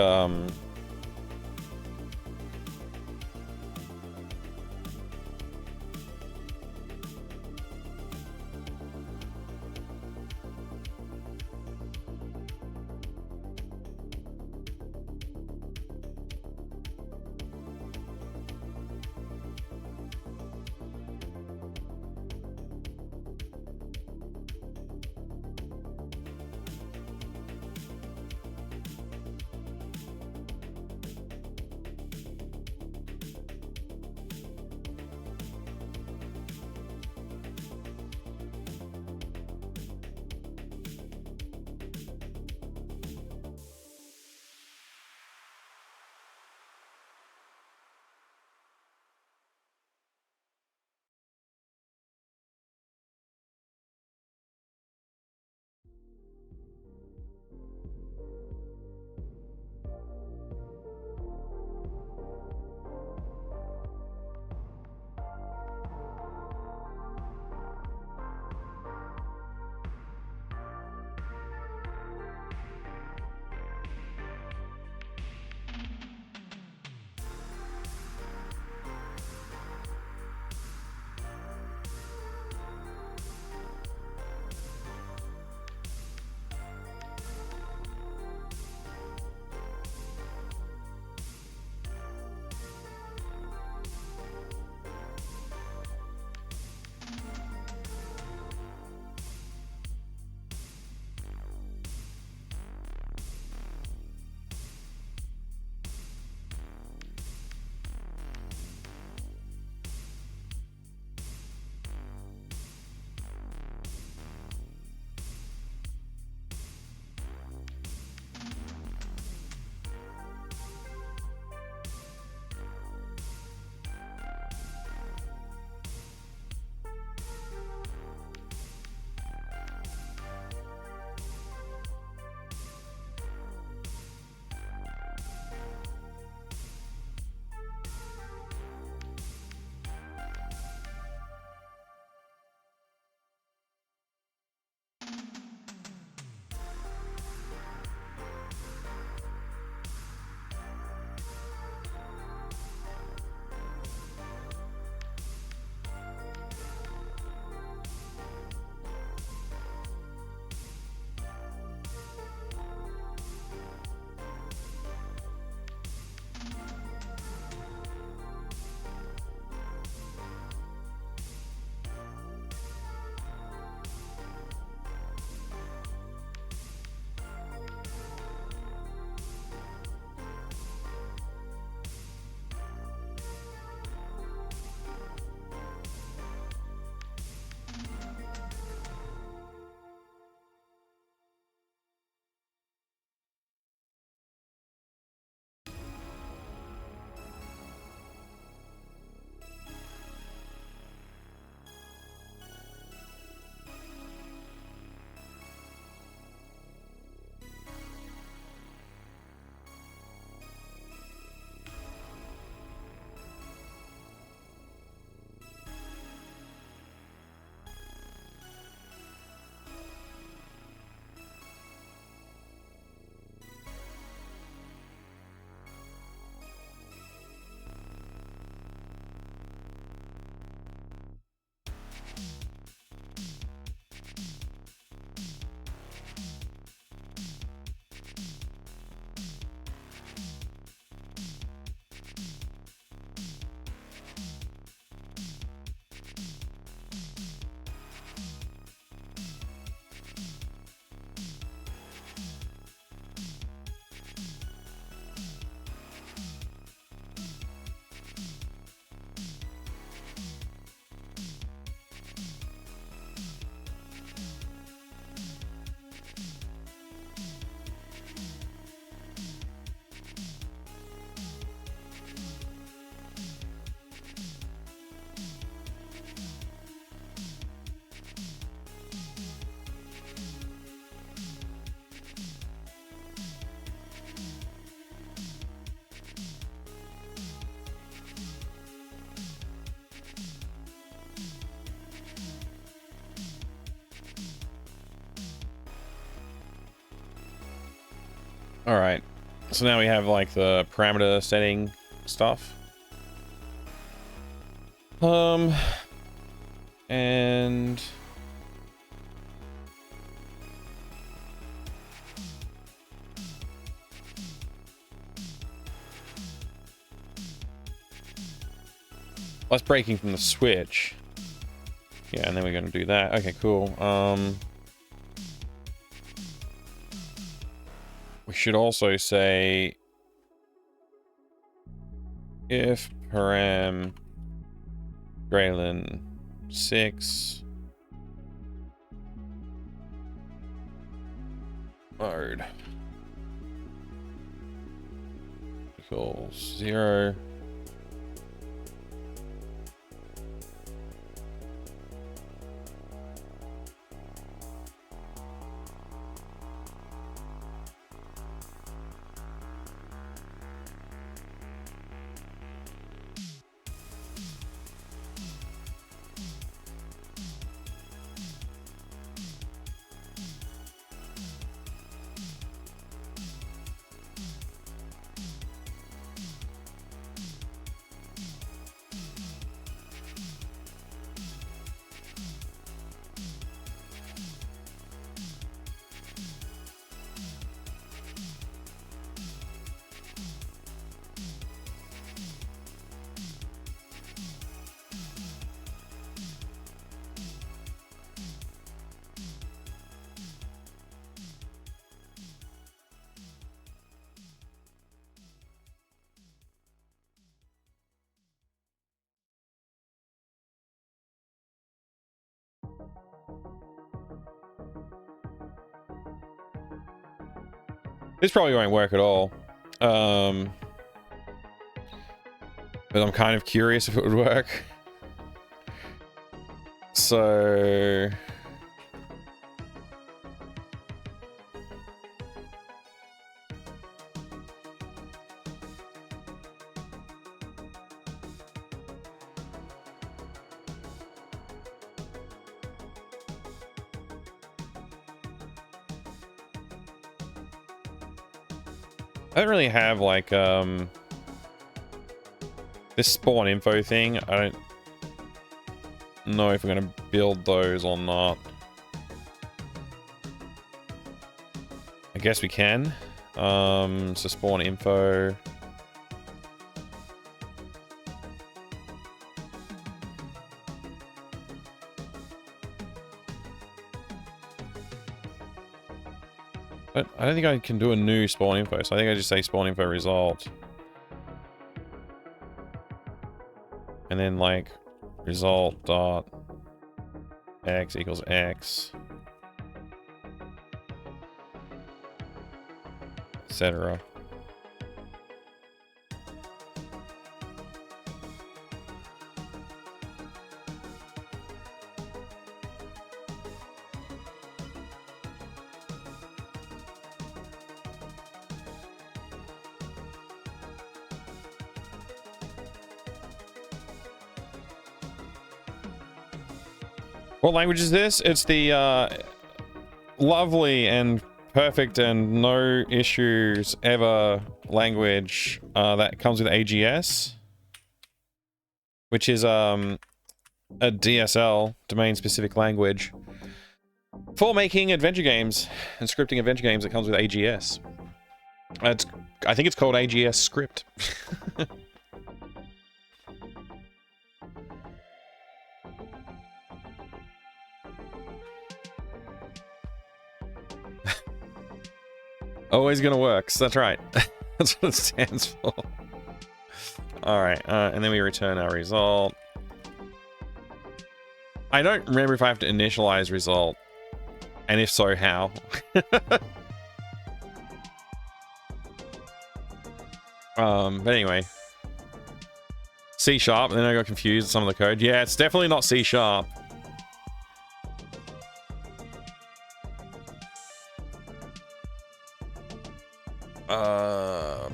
All right. So now we have like the parameter setting stuff. And that's breaking from the switch. Yeah, and then we're going to do that. Okay, cool. We should also say if param greater than 6 mode equals 0. This probably won't work at all. But I'm kind of curious if it would work. So I don't really have like this spawn info thing. I don't know if we're gonna build those or not. I guess we can. So spawn info. But I don't think I can do a new spawn info, so I think I just say spawn info result. And then like result dot x equals x, etc. What language is this? It's the lovely and perfect and no issues ever language that comes with AGS, which is a DSL, domain specific language, for making adventure games and scripting adventure games that comes with AGS. I think it's called AGS script. Always gonna works. That's right. That's what it stands for. All right, and then we return our result. I don't remember if I have to initialize result, and if so, how. But anyway, C#, and then I got confused with some of the code. Yeah, it's definitely not C#.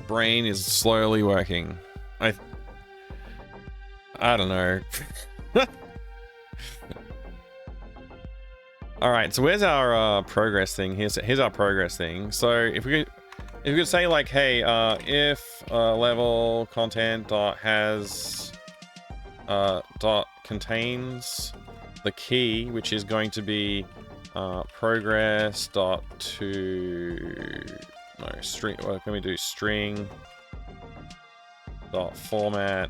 Brain is slowly working. I don't know. All right, so where's our progress thing? Here's our progress thing. So if If you could say like, hey, if level content dot has dot contains the key, which is going to be progress dot to string. What can we do? String dot format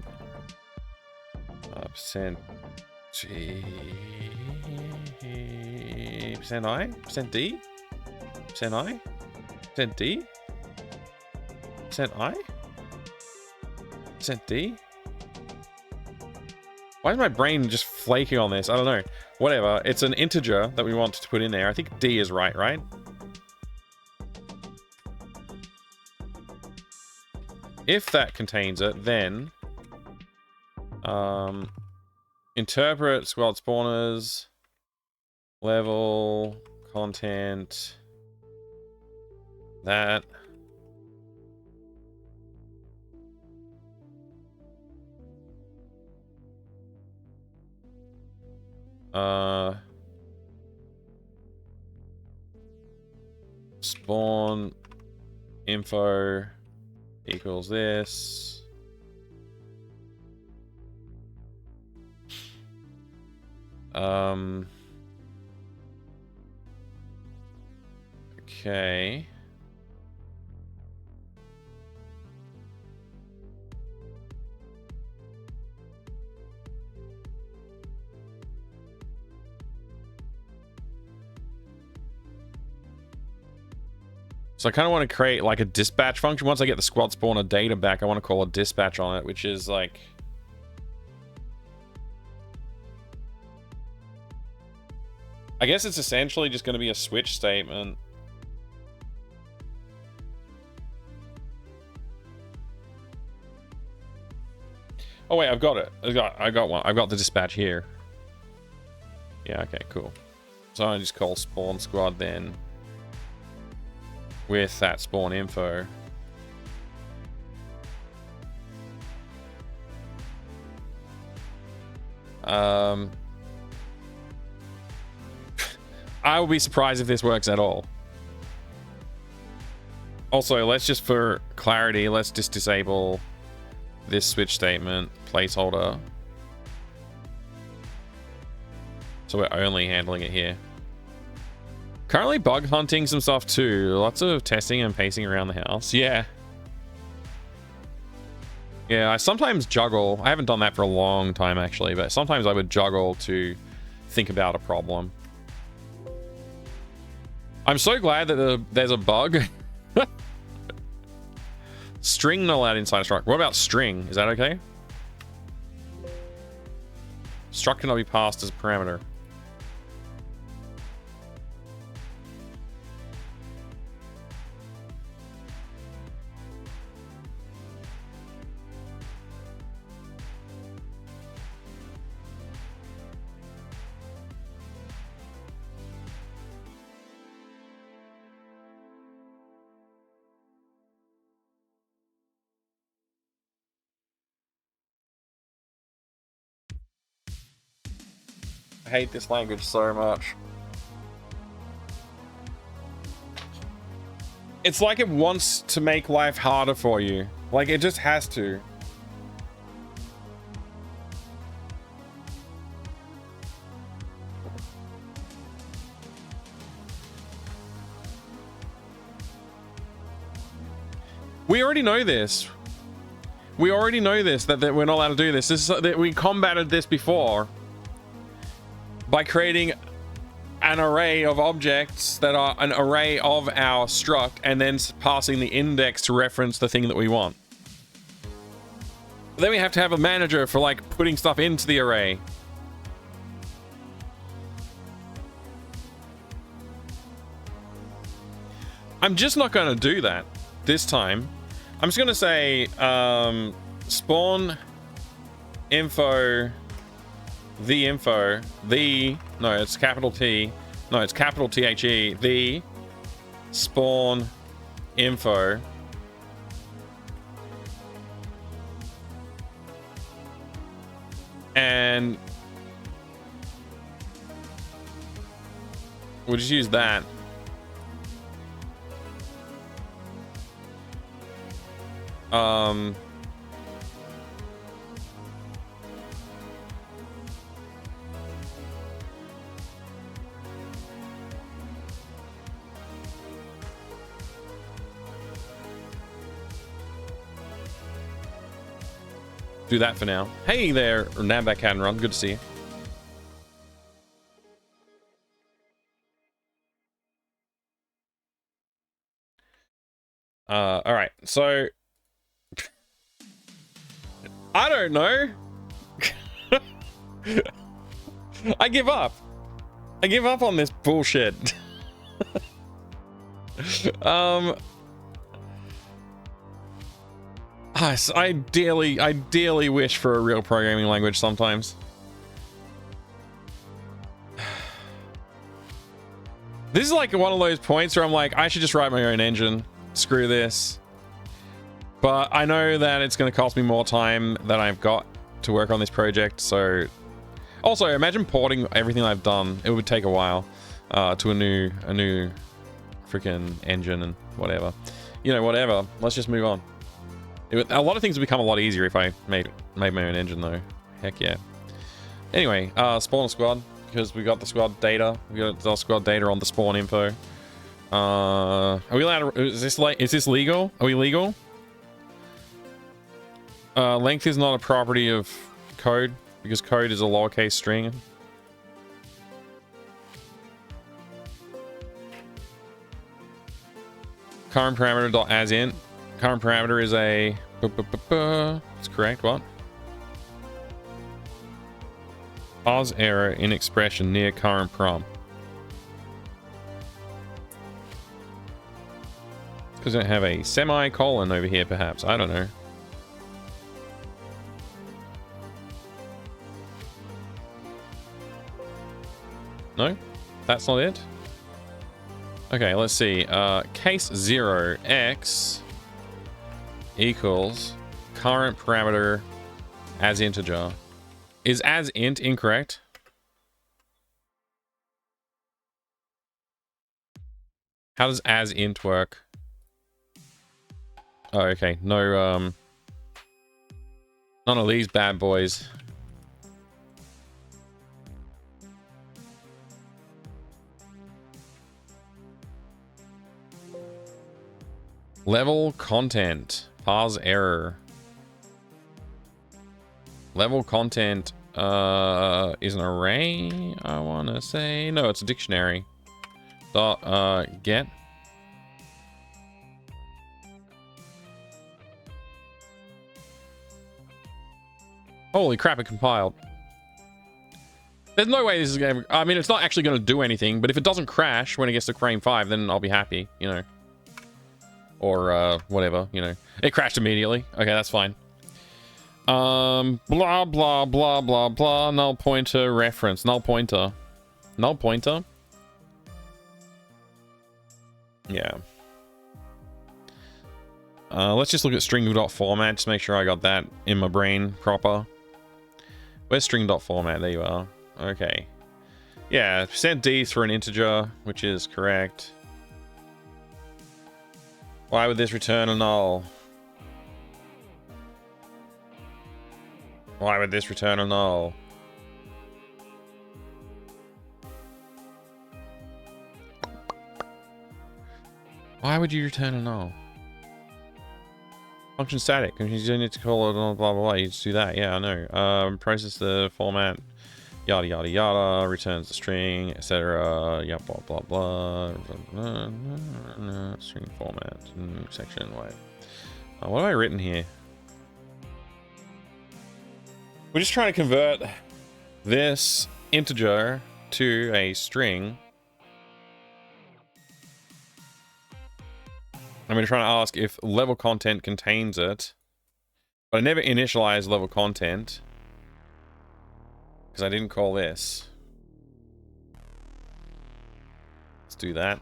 percent G percent I percent D percent I percent D percent I percent D. Why is my brain just flaking on this? I don't know. Whatever. It's an integer that we want to put in there. I think D is right? If that contains it, then interpret squad spawners level content that spawn info equals this. Okay. So I kind of want to create like a dispatch function. Once I get the squad spawner data back, I want to call a dispatch on it, which is like... I guess it's essentially just going to be a switch statement. Oh wait, I've got it. I got one. I've got the dispatch here. Yeah, okay, cool. So I just call spawn squad then with that spawn info. I will be surprised if this works at all. Also, let's just, for clarity, let's just disable this switch statement placeholder. So we're only handling it here. Currently bug hunting some stuff too. Lots of testing and pacing around the house. Yeah. Yeah, I sometimes juggle. I haven't done that for a long time actually, but sometimes I would juggle to think about a problem. I'm so glad that there's a bug. String not allowed inside a struct. What about string? Is that okay? Struct cannot be passed as a parameter. I hate this language so much. It's like it wants to make life harder for you. Like it just has to. We already know this. We already know this, that we're not allowed to do this. This is, that we combated this before by creating an array of objects that are an array of our struct and then passing the index to reference the thing that we want. But then we have to have a manager for like putting stuff into the array. I'm just not going to do that this time. I'm just going to say spawn info no, it's capital T, no, it's capital THE, the spawn info and we'll just use that. Um, do that for now. Hey there, Namback Run. Good to see you. All right. So I don't know. I give up. I give up on this bullshit. I dearly wish for a real programming language sometimes. This is like one of those points where I'm like, I should just write my own engine. Screw this. But I know that it's going to cost me more time than I've got to work on this project, so... Also, imagine porting everything I've done. It would take a while to a new freaking engine and whatever. You know, whatever. Let's just move on. A lot of things would become a lot easier if I made my own engine, though. Heck yeah. Anyway, spawn a squad, because we got the squad data. We got the squad data on the spawn info. Are we allowed to... Is this legal? Are we legal? Length is not a property of code, because code is a lowercase string. Current parameter as int. Current parameter is a... That's correct, what? Pause error in expression near current prom. Because I don't have a semicolon over here, perhaps. I don't know. No? That's not it? Okay, let's see. Case 0 x equals current parameter as integer. Is as int incorrect? How does as int work? Oh, okay. No, none of these bad boys. Level content. Parse error. Level content is an array, I want to say. No, it's a dictionary. Dot get. Holy crap, it compiled. There's no way this is going to... I mean, it's not actually going to do anything, but if it doesn't crash when it gets to frame 5, then I'll be happy, you know. Or whatever, you know. It crashed immediately. Okay, that's fine. Blah, blah, blah, blah, blah. Null pointer reference. Null pointer. Null pointer? Yeah. Let's just look at string.format. Just make sure I got that in my brain proper. Where's string.format? There you are. Okay. Yeah, %d is for an integer, which is correct. Why would this return a null? Why would this return a null? Why would you return a null? Function static. You don't need to call it blah blah blah. You just do that. Yeah, I know. Process the format. Yada yada yada. Returns the string, etc. Yeah, blah blah blah. String format. Section. Wait. What have I written here? We're just trying to convert this integer to a string. I'm going to try to ask if level content contains it. But I never initialized level content. Because I didn't call this. Let's do that.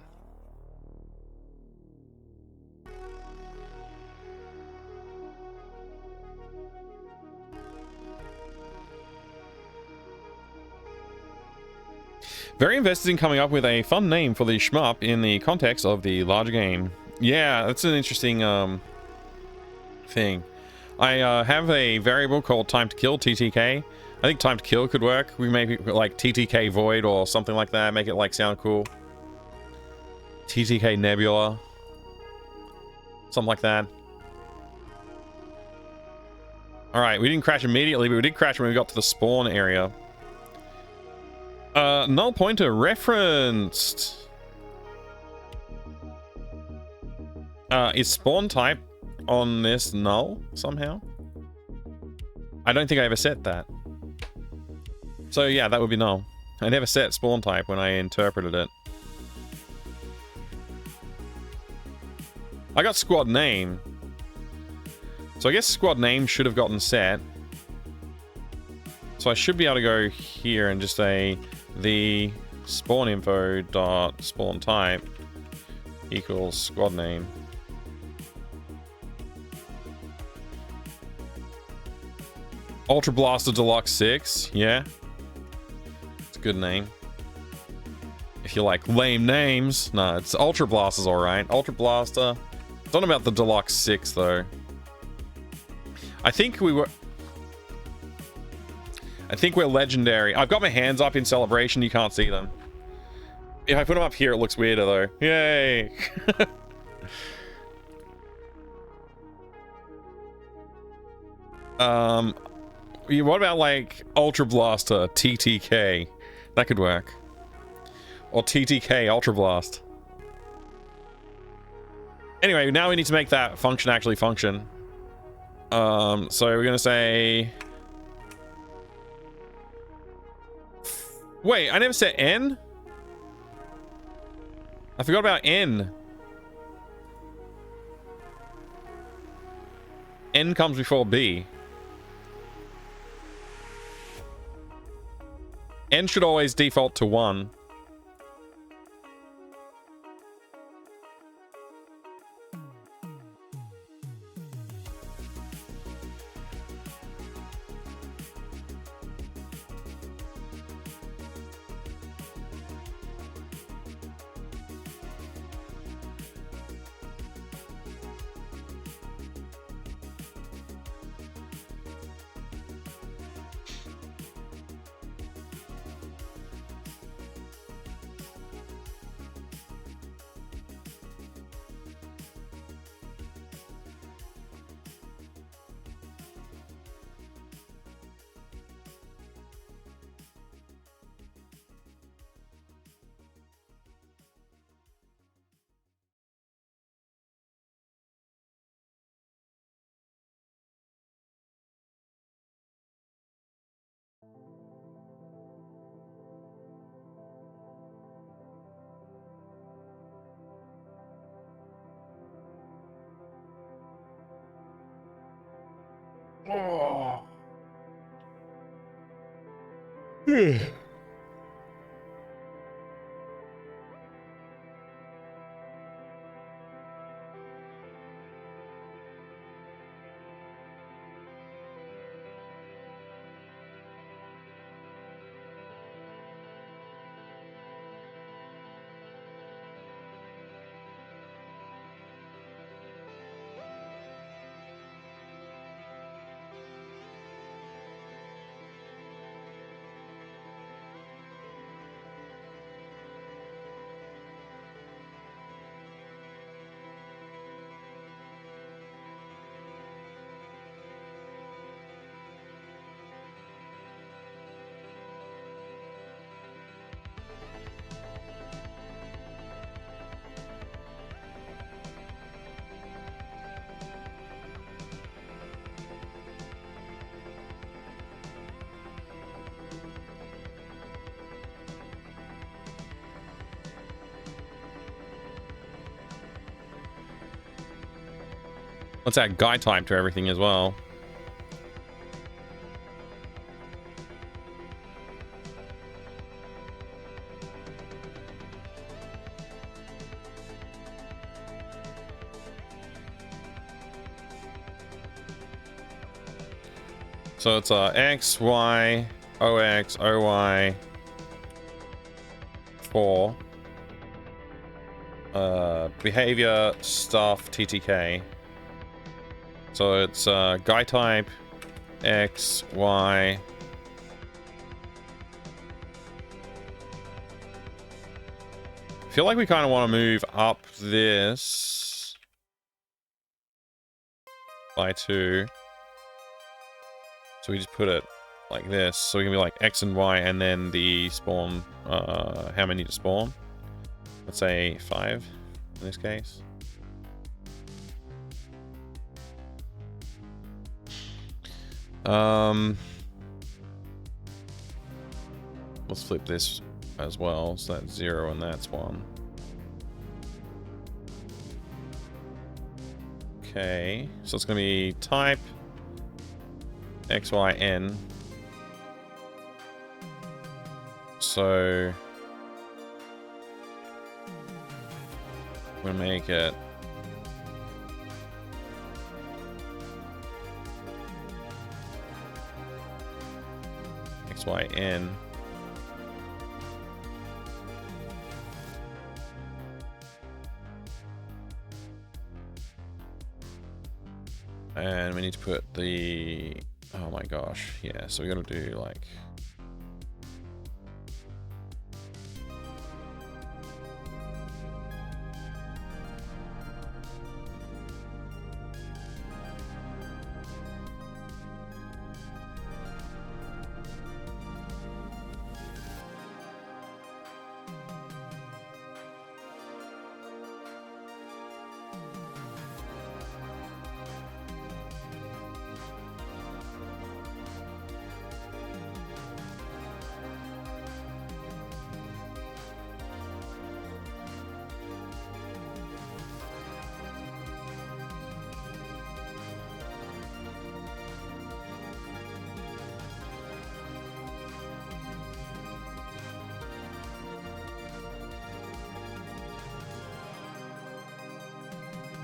Very invested in coming up with a fun name for the shmup in the context of the larger game. Yeah, that's an interesting thing. I have a variable called time to kill, TTK. I think time to kill could work. We maybe like TTK void or something like that. Make it like sound cool. TTK nebula. Something like that. Alright, we didn't crash immediately, but we did crash when we got to the spawn area. Null pointer referenced. Is spawn type on this null somehow? I don't think I ever set that. So yeah, that would be null. I never set spawn type when I interpreted it. I got squad name. So I guess squad name should have gotten set. So I should be able to go here and just say the spawn info dot spawn type equals squad name. Ultra Blaster Deluxe 6, yeah. It's a good name. If you like lame names. No, it's Ultra Blaster's alright. Ultra Blaster. Don't know about the Deluxe 6 though. I think we're legendary. I've got my hands up in celebration, you can't see them. If I put them up here, it looks weirder though. Yay! What about like Ultra Blaster TTK? That could work. Or TTK Ultra Blast. Anyway, now we need to make that function actually function. So we're gonna say... Wait, I never said N? I forgot about N. N comes before B. N should always default to 1. Oh. Let's add guy type to everything as well. So it's X, Y, OX, OY, 4. Behavior, stuff, TTK. So it's guy type X, Y. I feel like we kind of want to move up this by 2. So we just put it like this. So we can be like X and Y, and then the spawn, how many to spawn? Let's say 5 in this case. Let's flip this as well. So that's 0 and that's 1. Okay, so it's going to be type X, Y, N. So we'll make it X, Y, N. And we need to put the, oh my gosh, yeah, so we gotta do like,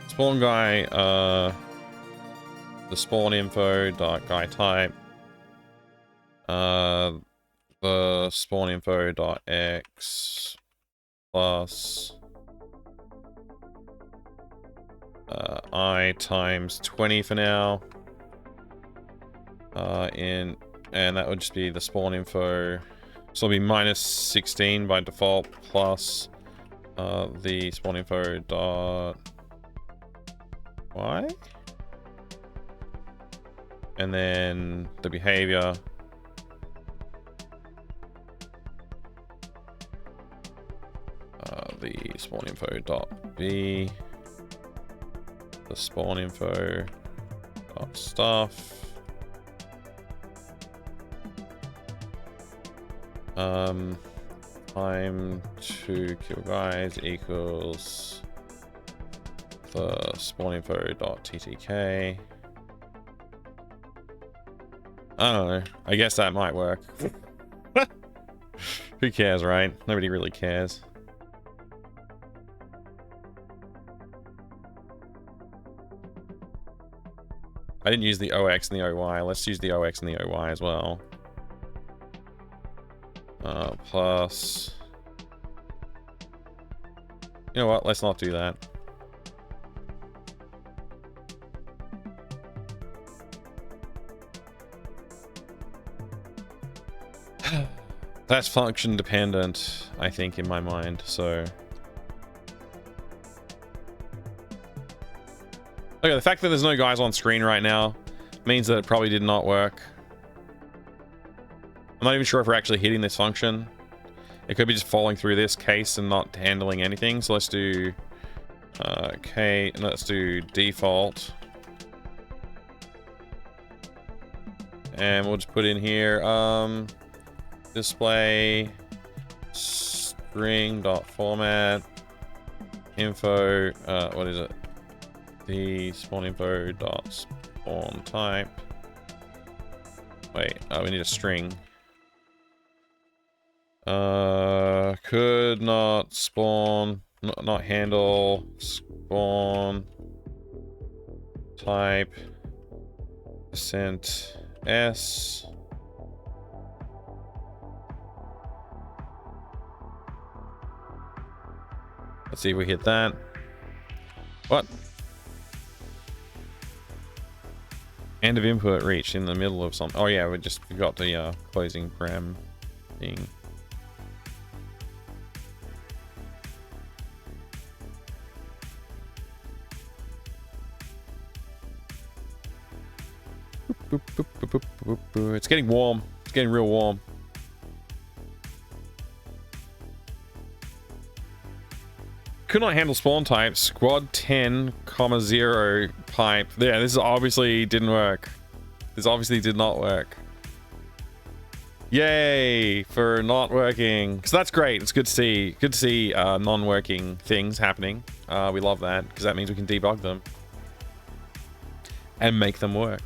spawn guy, the spawn info dot guy type, the spawn info dot X plus I times 20 for now, and that would just be the spawn info, so it'll be minus 16 by default plus the spawn info dot Y, and then the behavior the spawn info dot B, the spawn info dot stuff, time to kill guys equals the spawn info dot ttk. I don't know, I guess that might work. Who cares, right? Nobody really cares. I didn't use the OX and the OY. Let's use the OX and the OY as well. Plus... You know what? Let's not do that. That's function dependent, I think, in my mind, so... Okay, the fact that there's no guys on screen right now means that it probably did not work. I'm not even sure if we're actually hitting this function. It could be just falling through this case and not handling anything. So let's do let's do default. And we'll just put in here display string.format info, what is it? The spawn info dot spawn type. Wait, we need a string. Could not spawn, not handle spawn type percent s. Let's see if we hit that. What? End of input reached in the middle of something. Oh yeah, we got the closing param thing. Boop, boop, boop, boop, boop, boop. It's getting warm. It's getting real warm. Could not handle spawn type. Squad 10, 0 pipe. Yeah, this obviously didn't work. This obviously did not work. Yay for not working. So that's great. It's good to see. Good to see non-working things happening. We love that because that means we can debug them and make them work.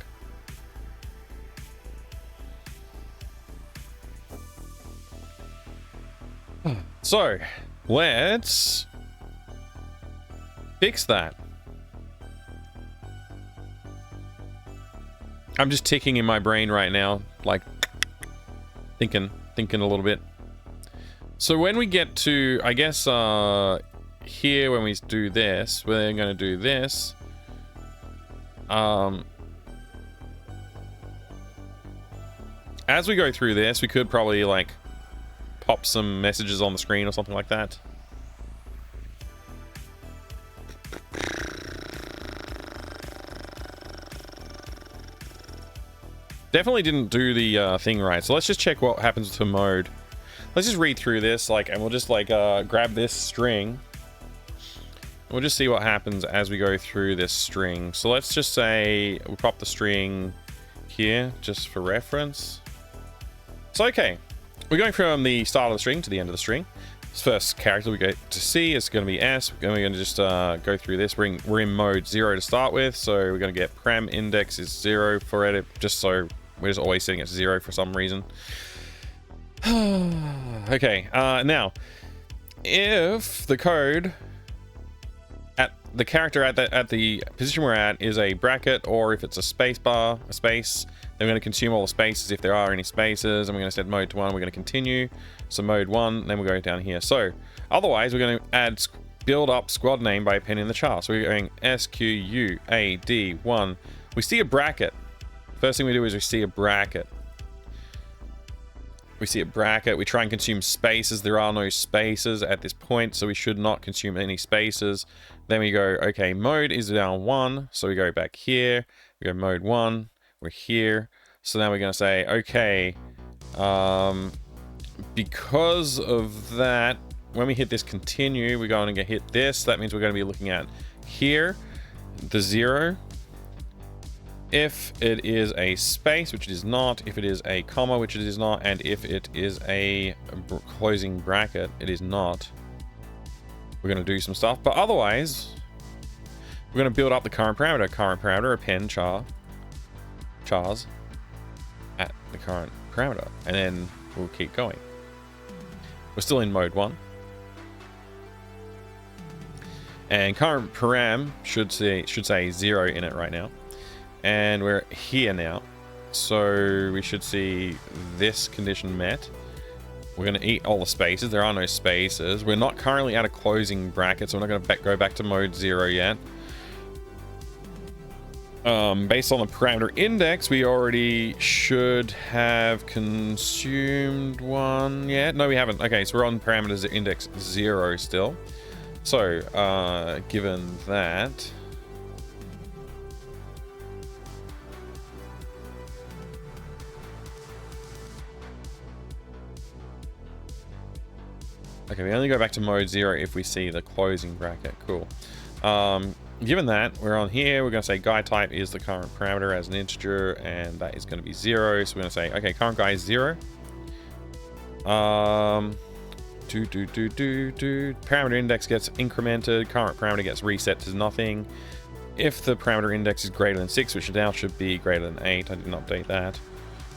So let's fix that. I'm just ticking in my brain right now, like thinking a little bit. So when we get to, I guess, here when we do this, we're going to do this. As we go through this, we could probably like pop some messages on the screen or something like that. Definitely didn't do the thing right. So let's just check what happens to mode. Let's just read through this, like, and we'll just like grab this string. We'll just see what happens as we go through this string. So let's just say we pop the string here just for reference. So okay, we're going from the start of the string to the end of the string. This first character we go to C is going to be S. We're going to just go through this. We're in mode 0 to start with, so we're going to get param index is 0 for edit, just so we're just always setting it to 0 for some reason. Okay, now, if the code at the character at the position we're at is a bracket, or if it's a space bar, a space, then we're going to consume all the spaces if there are any spaces, and we're going to set mode to 1. We're going to continue. So mode 1, then we'll go down here. So otherwise, we're going to add build up squad name by appending the char. So we're going SQUAD1. We see a bracket. First thing we do is we see a bracket. We see a bracket. We try and consume spaces. There are no spaces at this point, so we should not consume any spaces. Then we go, okay, mode is now 1. So we go back here. We go mode 1. We're here. So now we're going to say, okay, because of that, when we hit this continue, we're going to hit this. That means we're going to be looking at here, the 0. If it is a space, which it is not, if it is a comma, which it is not, and if it is a closing bracket, it is not. We're going to do some stuff, but otherwise, we're going to build up the current parameter, append chars at the current parameter, and then we'll keep going. We're still in mode 1. And current param should say 0 in it right now. And we're here now. So we should see this condition met. We're going to eat all the spaces. There are no spaces. We're not currently at a closing bracket, so we're not going to go back to mode 0 yet. Based on the parameter index, we already should have consumed one yet. No, we haven't. Okay, so we're on parameters index 0 still. So, given that, okay, we only go back to mode 0 if we see the closing bracket. Cool. Given that, we're on here, we're going to say guy type is the current parameter as an integer, and that is going to be 0. So we're going to say, okay, current guy is 0. Parameter index gets incremented, current parameter gets reset to nothing. If the parameter index is greater than 6, which now should be greater than 8, I didn't update that.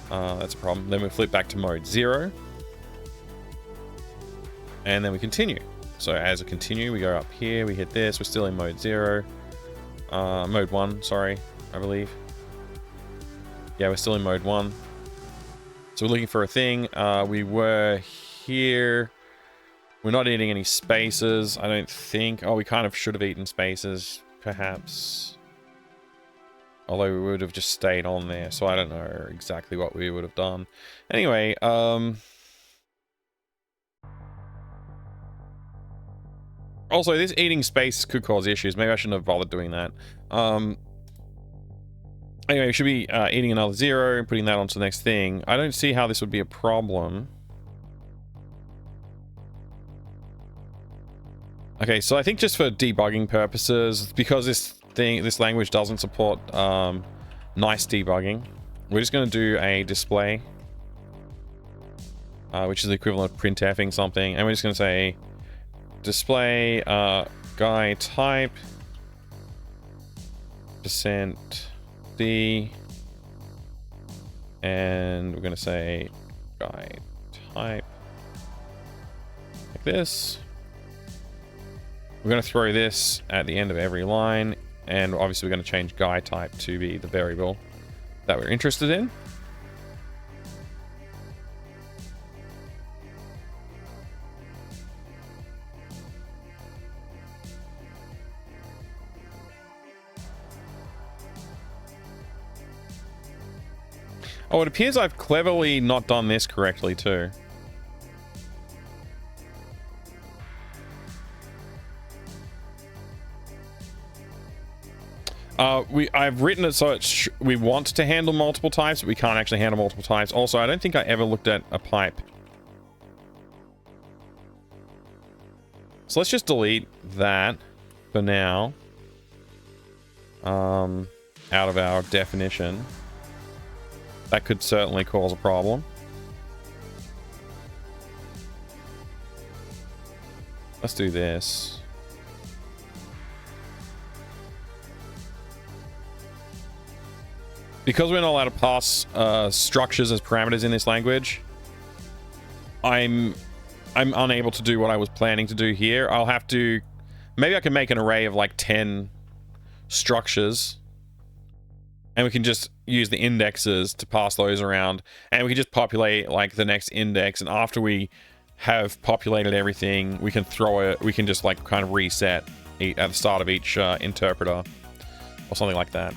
That's a problem. Then we flip back to mode 0. And then we continue. So as we continue, we go up here, we hit this, we're still in mode 0. Mode 1, sorry, I believe. Yeah, we're still in mode 1. So we're looking for a thing. We were here. We're not eating any spaces, I don't think. Oh, we kind of should have eaten spaces, perhaps. Although we would have just stayed on there, so I don't know exactly what we would have done. Anyway, also, this eating space could cause issues. Maybe I shouldn't have bothered doing that. Anyway, we should be eating another 0 and putting that onto the next thing. I don't see how this would be a problem. Okay, so I think just for debugging purposes, because this language doesn't support nice debugging, we're just going to do a display, which is the equivalent of printfing something, and we're just going to say display guy type %d, and we're going to say guy type like this. We're going to throw this at the end of every line, and obviously we're going to change guy type to be the variable that we're interested in. Oh, it appears I've cleverly not done this correctly too. I've written it so we want to handle multiple types, but we can't actually handle multiple types. Also, I don't think I ever looked at a pipe. So let's just delete that for now. Out of our definition. That could certainly cause a problem. Let's do this. Because we're not allowed to pass structures as parameters in this language, I'm unable to do what I was planning to do here. I'll have to... Maybe I can make an array of like 10 structures, and we can just use the indexes to pass those around, and we can just populate like the next index, and after we have populated everything, we can throw it, we can just like kind of reset at the start of each interpreter or something like that.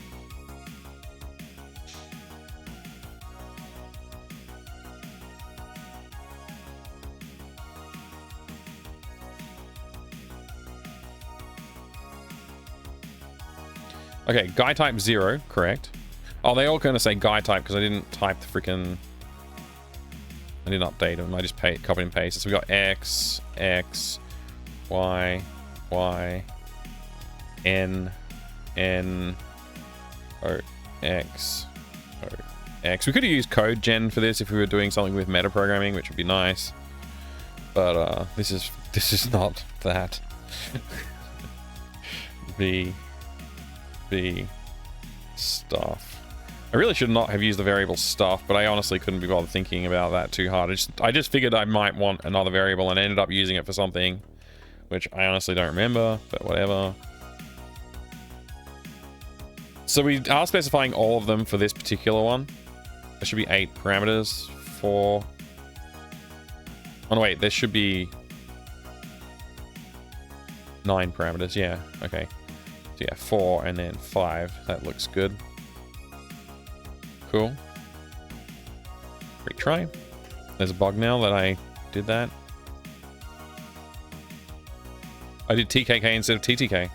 Okay, guy type 0, correct. Oh, they all going to say guy type because I didn't type the freaking... I didn't update them. I just copied and pasted. So we got X, X, Y, Y, N, N, O, X, O, X. We could have used code gen for this if we were doing something with metaprogramming, which would be nice. But this is not that. B stuff. I really should not have used the variable stuff, but I honestly couldn't be bothered thinking about that too hard. I just figured I might want another variable and ended up using it for something which I honestly don't remember, but whatever. So we are specifying all of them for this particular one. There should be 8 parameters for... Oh no, wait, there should be 9 parameters, yeah, okay. So yeah, 4 and then 5. That looks good. Cool. Retry. There's a bug now that I did that. I did TKK instead of TTK.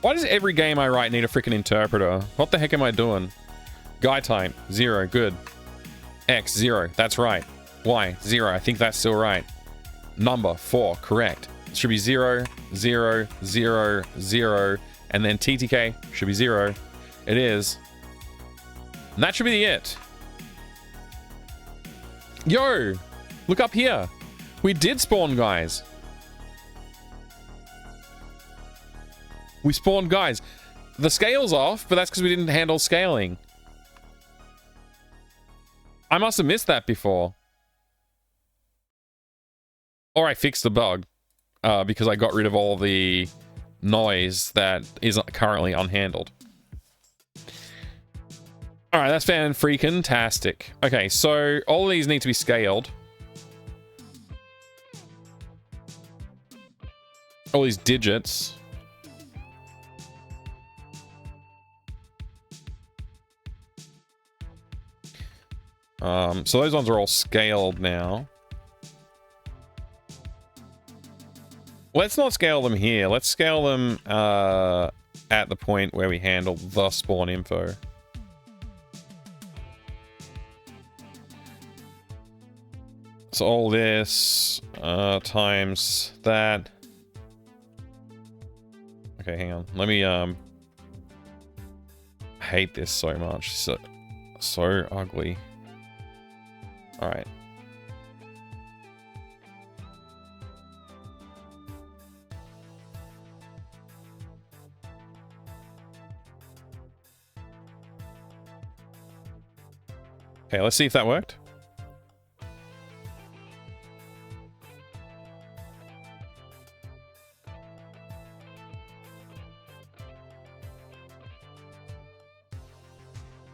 Why does every game I write need a freaking interpreter? What the heck am I doing? Guy type, 0, good. X, 0, that's right. Y, 0, I think that's still right. Number, 4, correct. It should be 0, 0, 0, 0, and then TTK should be 0. It is. And that should be it. Yo, look up here. We did spawn guys. We spawned guys. The scale's off, but that's because we didn't handle scaling. I must have missed that before. Or I fixed the bug because I got rid of all the noise that is currently unhandled. All right, that's fan-freaking-tastic. Okay, so all of these need to be scaled. All these digits. So those ones are all scaled now. Let's not scale them here. Let's scale them at the point where we handle the spawn info. So all this times that. Okay, hang on. Let me I hate this so much. So ugly. All right. Okay, let's see if that worked.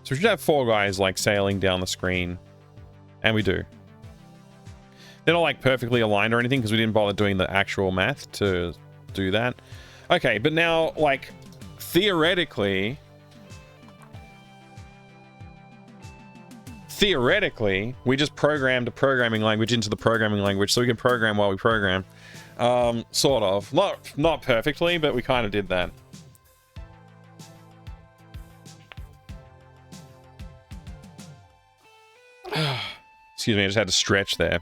So we should have 4 guys like sailing down the screen. And we do. They're not like perfectly aligned or anything because we didn't bother doing the actual math to do that. Okay, but now like theoretically, we just programmed a programming language into the programming language so we can program while we program. Sort of. Not perfectly, but we kind of did that. Excuse me, I just had to stretch there.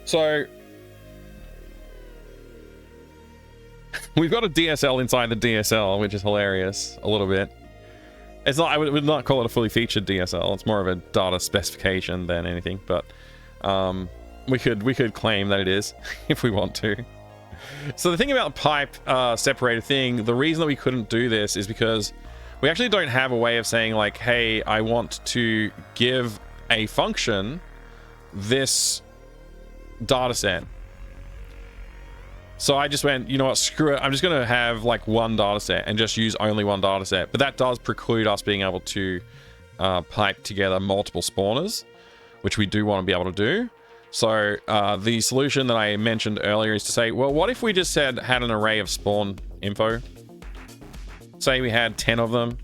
So we've got a DSL inside the DSL, which is hilarious a little bit. It's not, I would not call it a fully featured DSL. It's more of a data specification than anything, but we could claim that it is if we want to. So the thing about the pipe separator thing, the reason that we couldn't do this is because we actually don't have a way of saying like, hey, I want to give a function this data set. So I just went, you know what, screw it. I'm just going to have like one data set and just use only one data set. But that does preclude us being able to pipe together multiple spawners, which we do want to be able to do. So the solution that I mentioned earlier is to say, well, what if we just had an array of spawn info? Say we had 10 of them.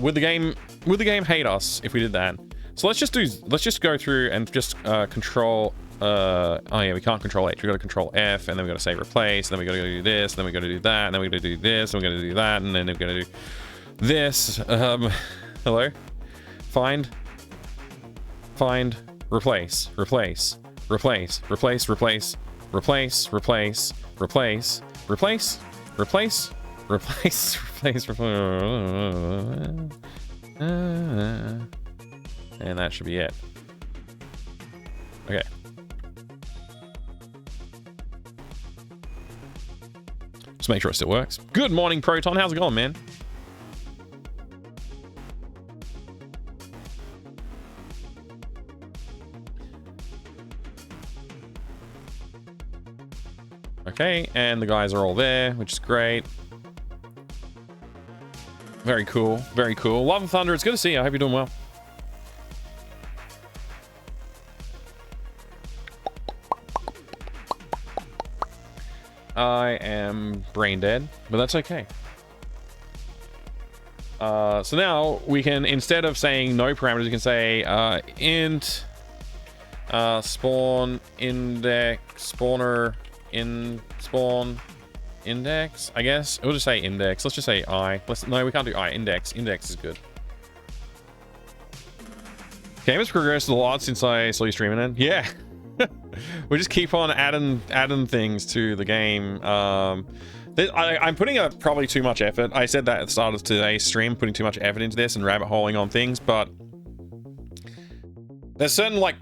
Would the game hate us if we did that? So let's just go through and just control. Oh yeah, we can't control H. We got to control F, and then we got to say replace. And then we got to do this. And then we got to do that. And then we got to do this. And we got to do that. And then we got to do this. Hello. Find. Replace. Replace. Replace. Replace. Replace. Replace. Replace. Replace. Replace. Replace. Replace. Replace. Replace. And that should be it. Okay. Just make sure it still works. Good morning, Proton. How's it going, man? Okay, and the guys are all there, which is great. Very cool. Very cool. Love and Thunder, it's good to see you. I hope you're doing well. I am brain dead, but that's okay. So now we can, instead of saying no parameters, we can say int spawn index spawner in spawn index. I guess we'll just say index. Let's just say I. No, we can't do I. Index. Index is good. Game has progressed a lot since I saw you streaming it. Yeah. We just keep on adding things to the game. I'm putting probably too much effort. I said that at the start of today's stream, putting too much effort into this and rabbit holing on things, but there's certain, like,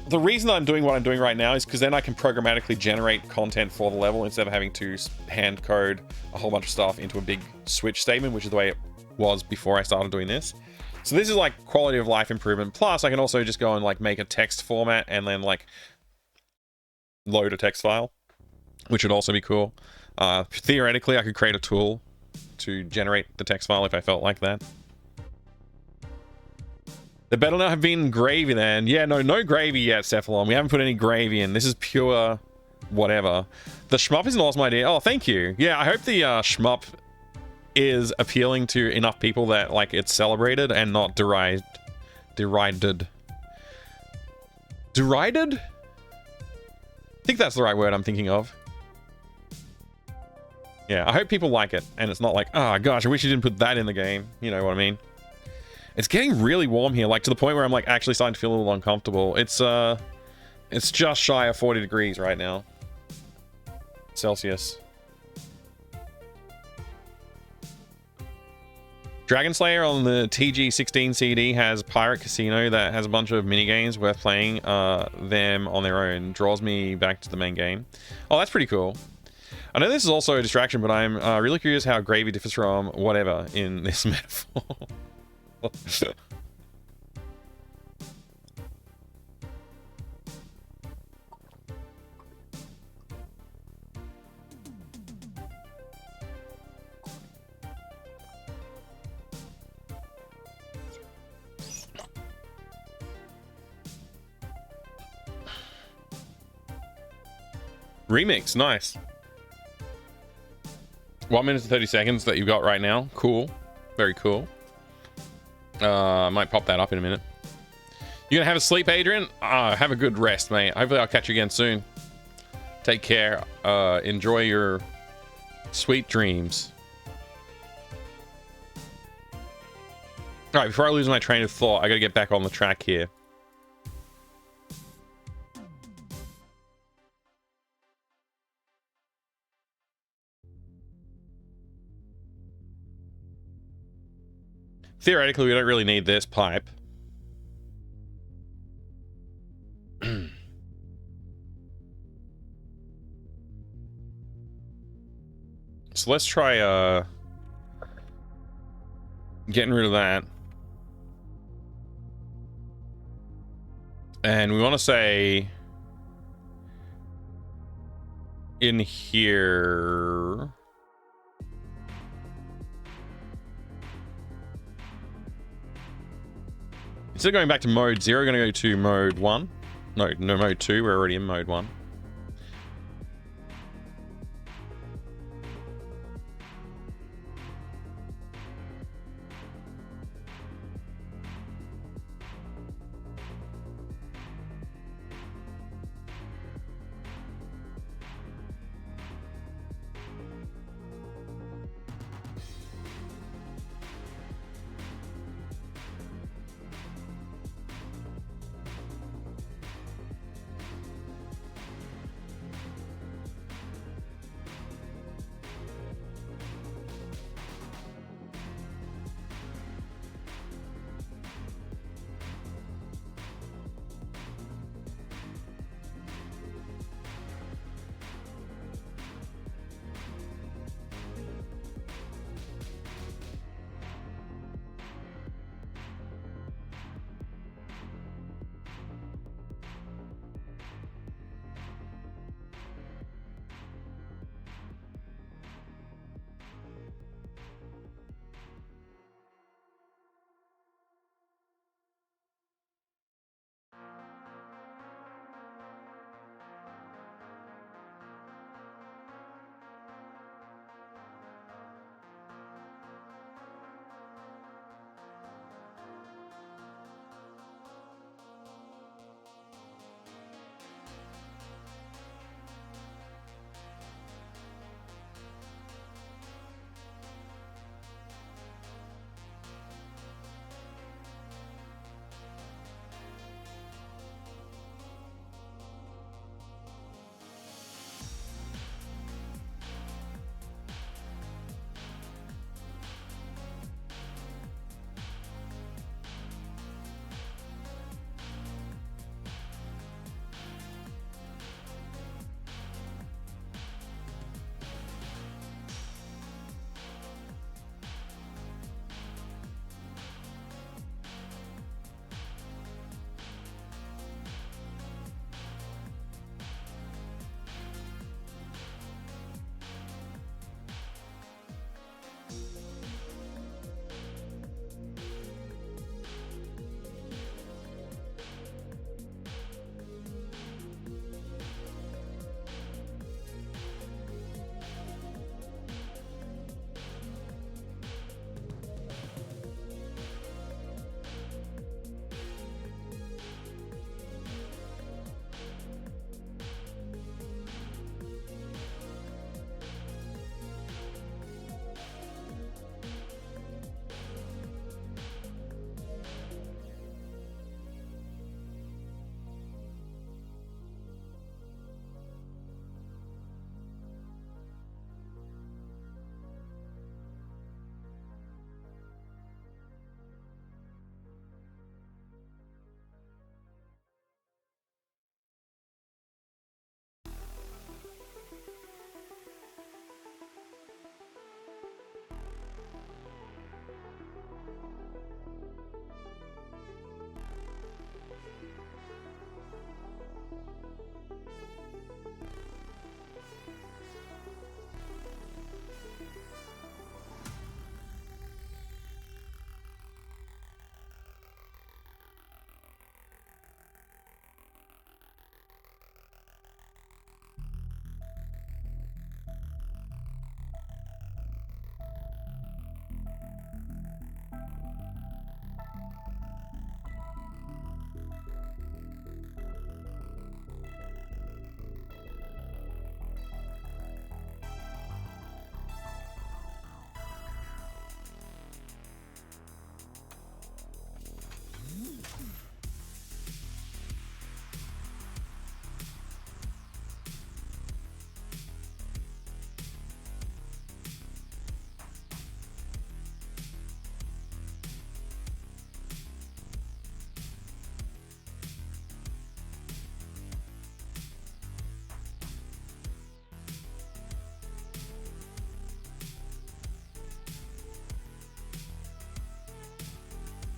the reason I'm doing what I'm doing right now is because then I can programmatically generate content for the level instead of having to hand code a whole bunch of stuff into a big switch statement, which is the way it was before I started doing this. So this is like quality of life improvement. Plus, I can also just go and like make a text format and then like load a text file, which would also be cool. Theoretically, I could create a tool to generate the text file if I felt like that. There better not have been gravy then. Yeah, no gravy yet, Cephalon. We haven't put any gravy in. This is pure whatever. The shmup is an awesome idea. Oh, thank you. Yeah, I hope the shmup is appealing to enough people that like it's celebrated and not derided. Derided? I think that's the right word I'm thinking of. Yeah, I hope people like it and it's not like, oh gosh, I wish you didn't put that in the game. You know what I mean? It's getting really warm here, like to the point where I'm like actually starting to feel a little uncomfortable. It's just shy of 40 degrees right now. Celsius. Dragon Slayer on the TG16 CD has Pirate Casino that has a bunch of minigames worth playing them on their own. Draws me back to the main game. Oh, that's pretty cool. I know this is also a distraction, but I'm really curious how gravy differs from whatever in this metaphor. Remix, nice. 1 minute and 30 seconds that you've got right now. Cool. Very cool. I might pop that up in a minute. You gonna have a sleep, Adrian? Have a good rest, mate. Hopefully I'll catch you again soon. Take care. Enjoy your sweet dreams. Alright, before I lose my train of thought, I gotta get back on the track here. Theoretically, we don't really need this pipe. So let's try getting rid of that. And we want to say in here. Instead of going back to mode 0, we're going to go to mode 1. No, mode 2. We're already in mode 1.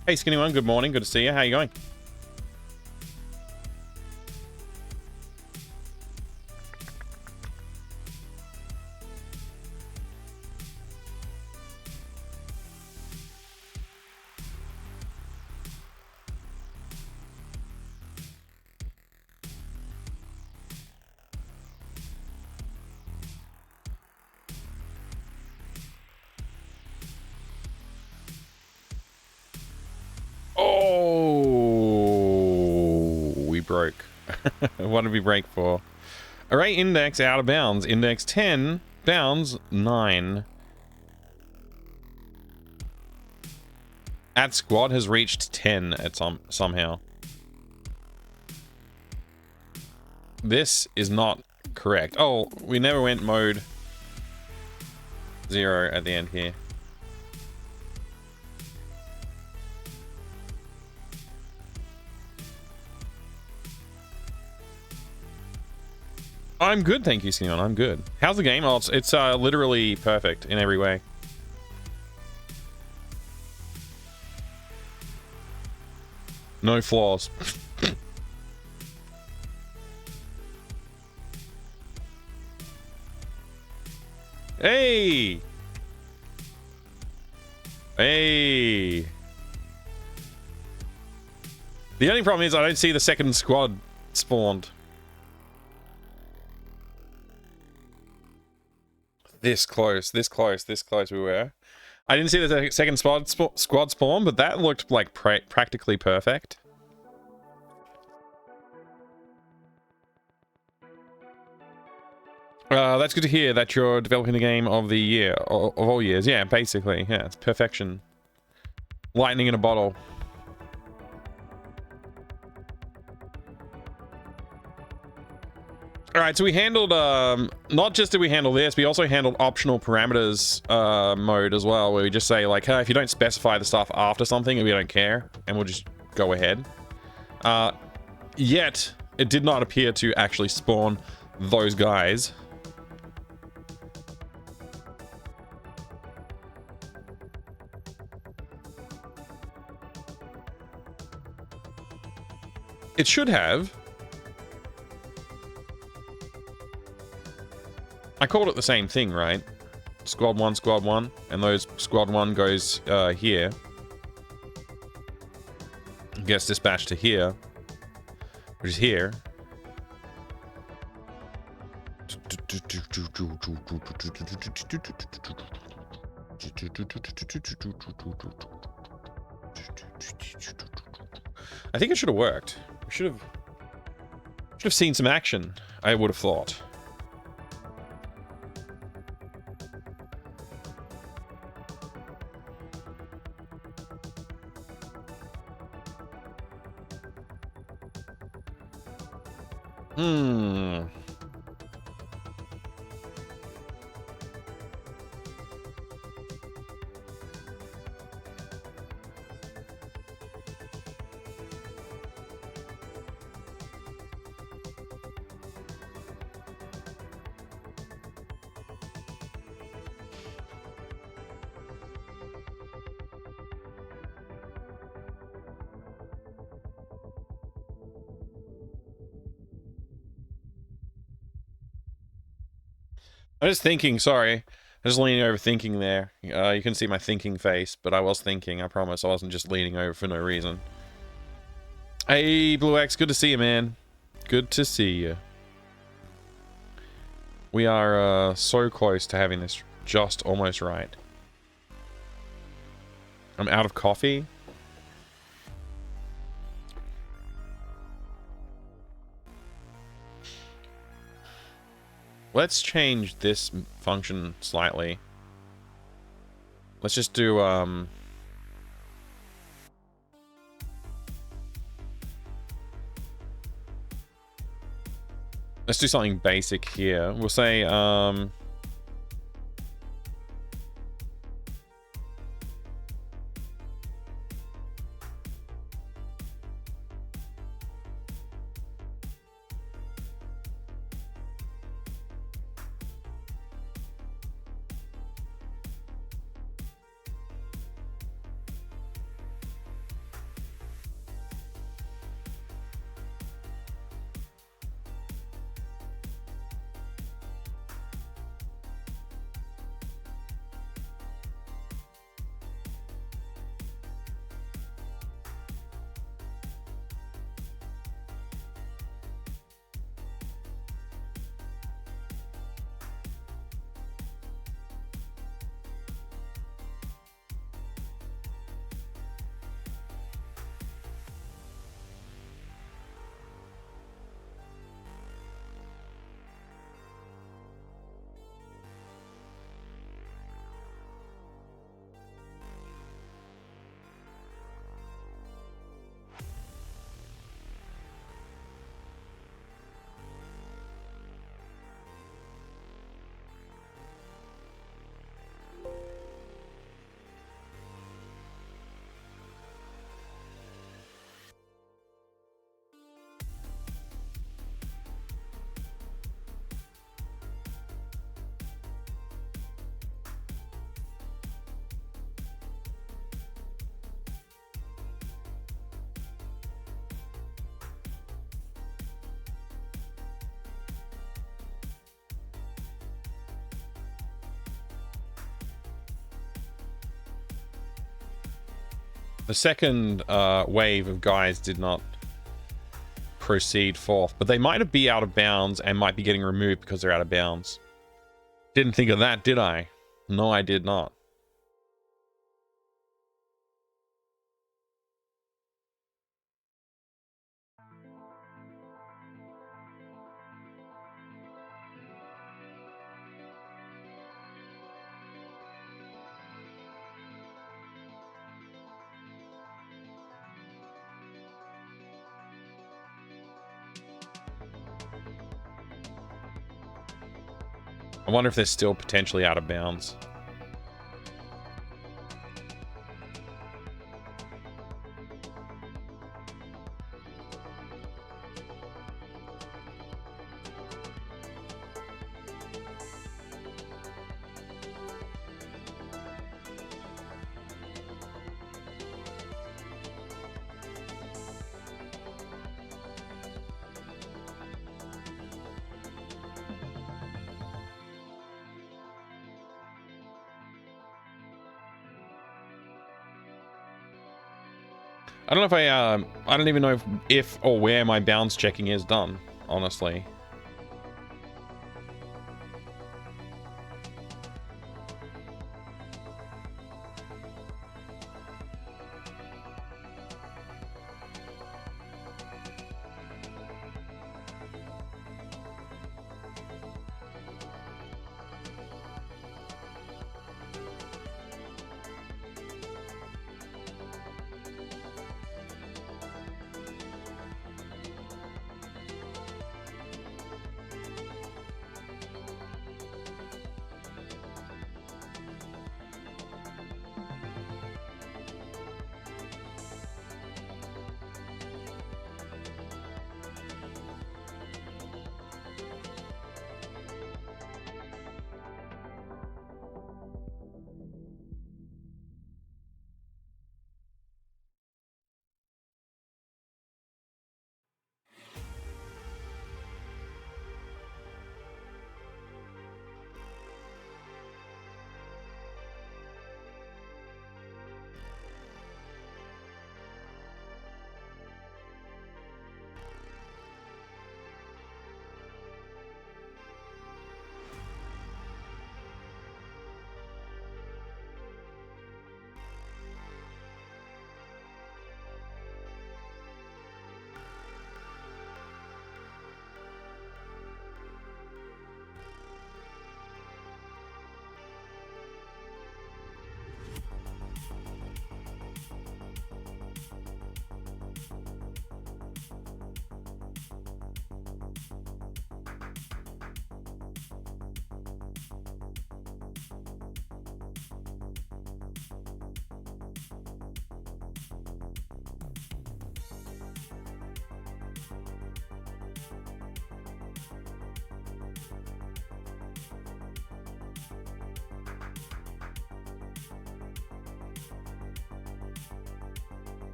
Hey, Skinny One, good morning. Good to see you. How you going? Oh, we broke. What did we break for? Array index out of bounds. Index 10, bounds 9. At squad has reached 10 at somehow. This is not correct. Oh, we never went mode 0 at the end here. I'm good, thank you, Simeon. I'm good. How's the game? Oh, it's literally perfect in every way. No flaws. Hey! Hey! The only problem is I don't see the second squad spawned. This close we were. I didn't see the second squad spawn, but that looked like practically perfect. That's good to hear that you're developing the game of the year, of all years. Yeah, basically. Yeah, it's perfection. Lightning in a bottle. All right, so we handled, not just did we handle this, we also handled optional parameters mode as well, where we just say, like, hey, if you don't specify the stuff after something, we don't care, and we'll just go ahead. Yet, it did not appear to actually spawn those guys. It should have. I called it the same thing, right? Squad 1, and those squad 1 goes here. Gets dispatched to here, which is here. I think it should have worked. We should have seen some action, I would have thought. I'm just thinking, sorry. I'm just leaning over thinking there. You can see my thinking face, but I was thinking, I promise. I wasn't just leaning over for no reason. Hey, Blue X, good to see you, man. Good to see you. We are so close to having this just almost right. I'm out of coffee. Let's change this function slightly. Let's just do, let's do something basic here. We'll say, The second wave of guys did not proceed forth, but they might be out of bounds and might be getting removed because they're out of bounds. Didn't think of that, did I? No, I did not. I wonder if they're still potentially out of bounds. I don't know if I don't even know if or where my bounds checking is done, honestly.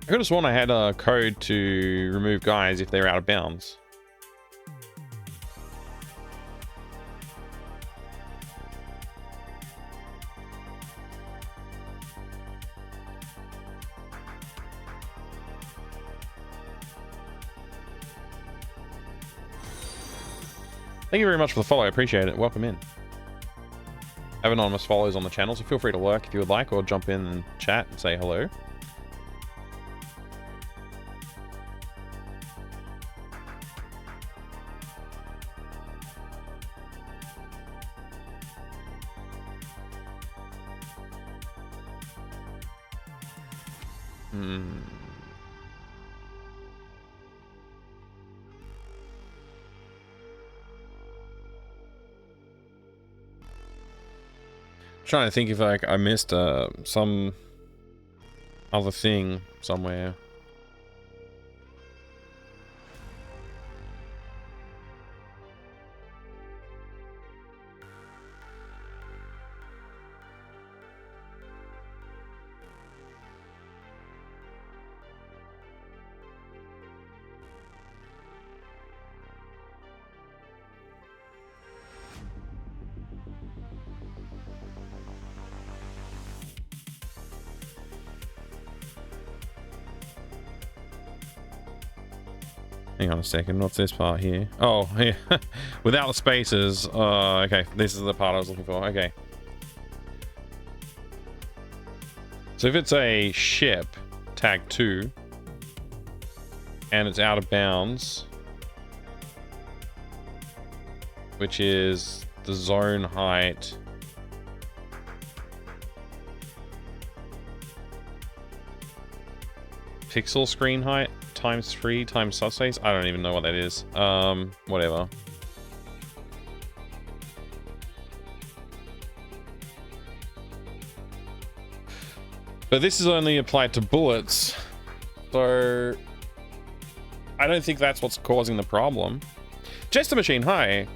I could have sworn I had a code to remove guys if they're out of bounds. Thank you very much for the follow. I appreciate it. Welcome in. I have anonymous follows on the channel, so feel free to lurk if you would like, or jump in and chat and say hello. Trying to think if I missed some other thing somewhere. Hang on a second, what's this part here? Oh, yeah. Without the spaces. Okay, this is the part I was looking for. Okay. So if it's a ship, tag 2, and it's out of bounds, which is the zone height, pixel screen height times 3 times subspace. I don't even know what that is. Whatever. But this is only applied to bullets, so I don't think that's what's causing the problem. Jester Machine, hi.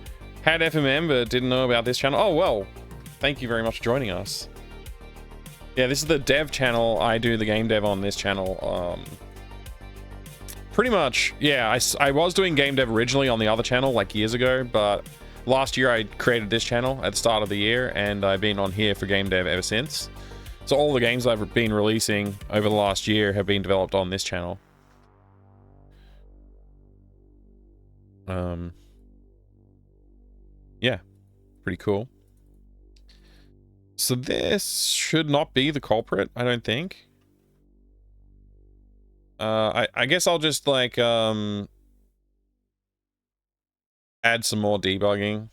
Had FM but didn't know about this channel. Oh, well, thank you very much for joining us. Yeah, this is the dev channel. I do the game dev on this channel. Pretty much, yeah, I was doing game dev originally on the other channel like years ago, but last year I created this channel at the start of the year, and I've been on here for game dev ever since. So all the games I've been releasing over the last year have been developed on this channel. Yeah, pretty cool. So this should not be the culprit, I don't think. I guess I'll just like add some more debugging.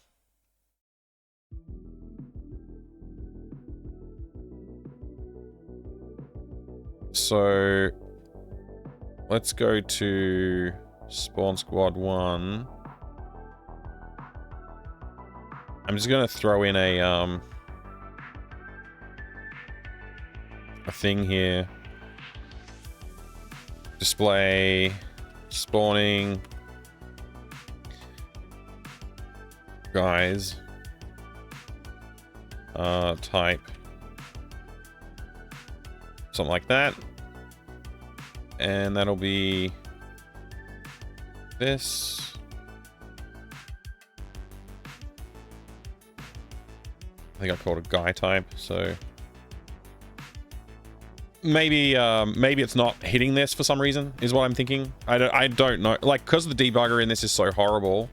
So let's go to spawn squad 1. I'm just gonna throw in a thing here. Display spawning guys type something like that, and that'll be this. I think I called it guy type, so maybe it's not hitting this for some reason, is what I'm thinking. I don't know, like, because the debugger in this is so horrible,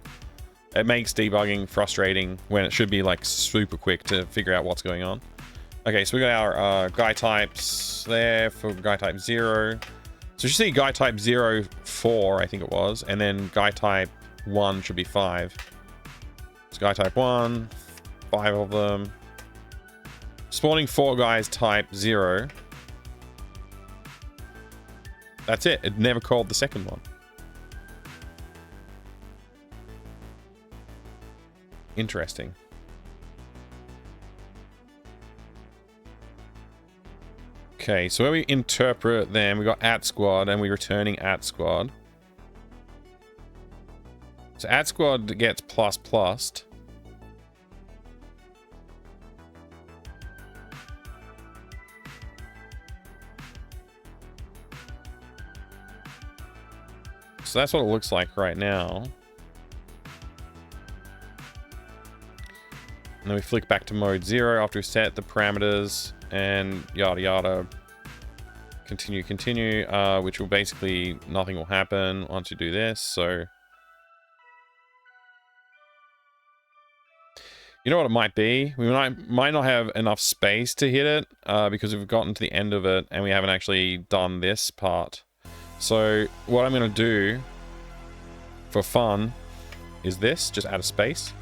it makes debugging frustrating when it should be like super quick to figure out what's going on. Okay, so we got our guy types there for guy type 0. So you see guy type 0, 4, I think it was, and then guy type 1 should be 5. So guy type 1, 5 of them. Spawning 4 guys type 0. That's it. It never called the second one. Interesting. Okay, so when we interpret them, we got at squad and we're returning at squad. So at squad gets plus plussed. So that's what it looks like right now. And then we flick back to mode 0 after we set the parameters and yada yada. Continue, which will basically, nothing will happen once you do this, so. You know what it might be? We might not have enough space to hit it because we've gotten to the end of it and we haven't actually done this part. So what I'm going to do for fun is this, just add a space.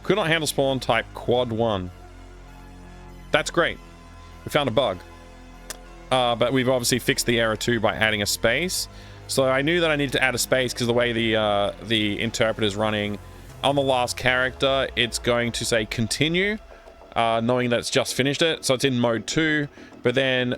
Could not handle spawn type quad 1. That's great. We found a bug. But we've obviously fixed the error too by adding a space. So I knew that I needed to add a space because the way the interpreter is running on the last character, it's going to say continue, knowing that it's just finished it. So it's in mode 2. But then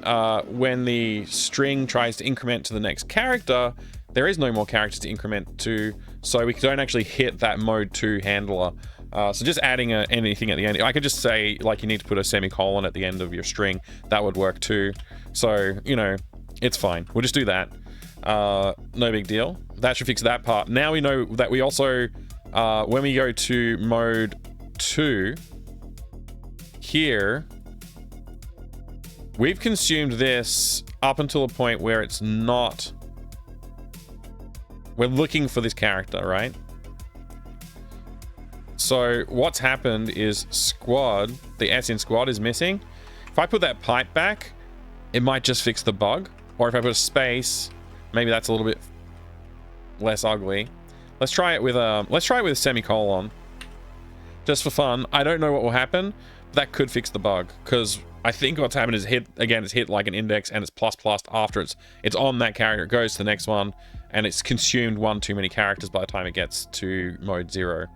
when the string tries to increment to the next character, there is no more characters to increment to. So we don't actually hit that mode 2 handler. So just adding anything at the end. I could just say, like, you need to put a semicolon at the end of your string. That would work too. So, you know, It's fine. We'll just do that. No big deal. That should fix that part. Now we know that we also, when we go to mode 2, here, we've consumed this up until a point where it's not... We're looking for this character, right? So what's happened is squad, the S in squad is missing. If I put that pipe back, it might just fix the bug. Or if I put a space, maybe that's a little bit less ugly. Let's try it with a semicolon. Just for fun. I don't know what will happen. That could fix the bug, because I think what's happened is it's hit like an index and it's plus after it's on that character. It goes to the next one and it's consumed one too many characters by the time it gets to mode 0.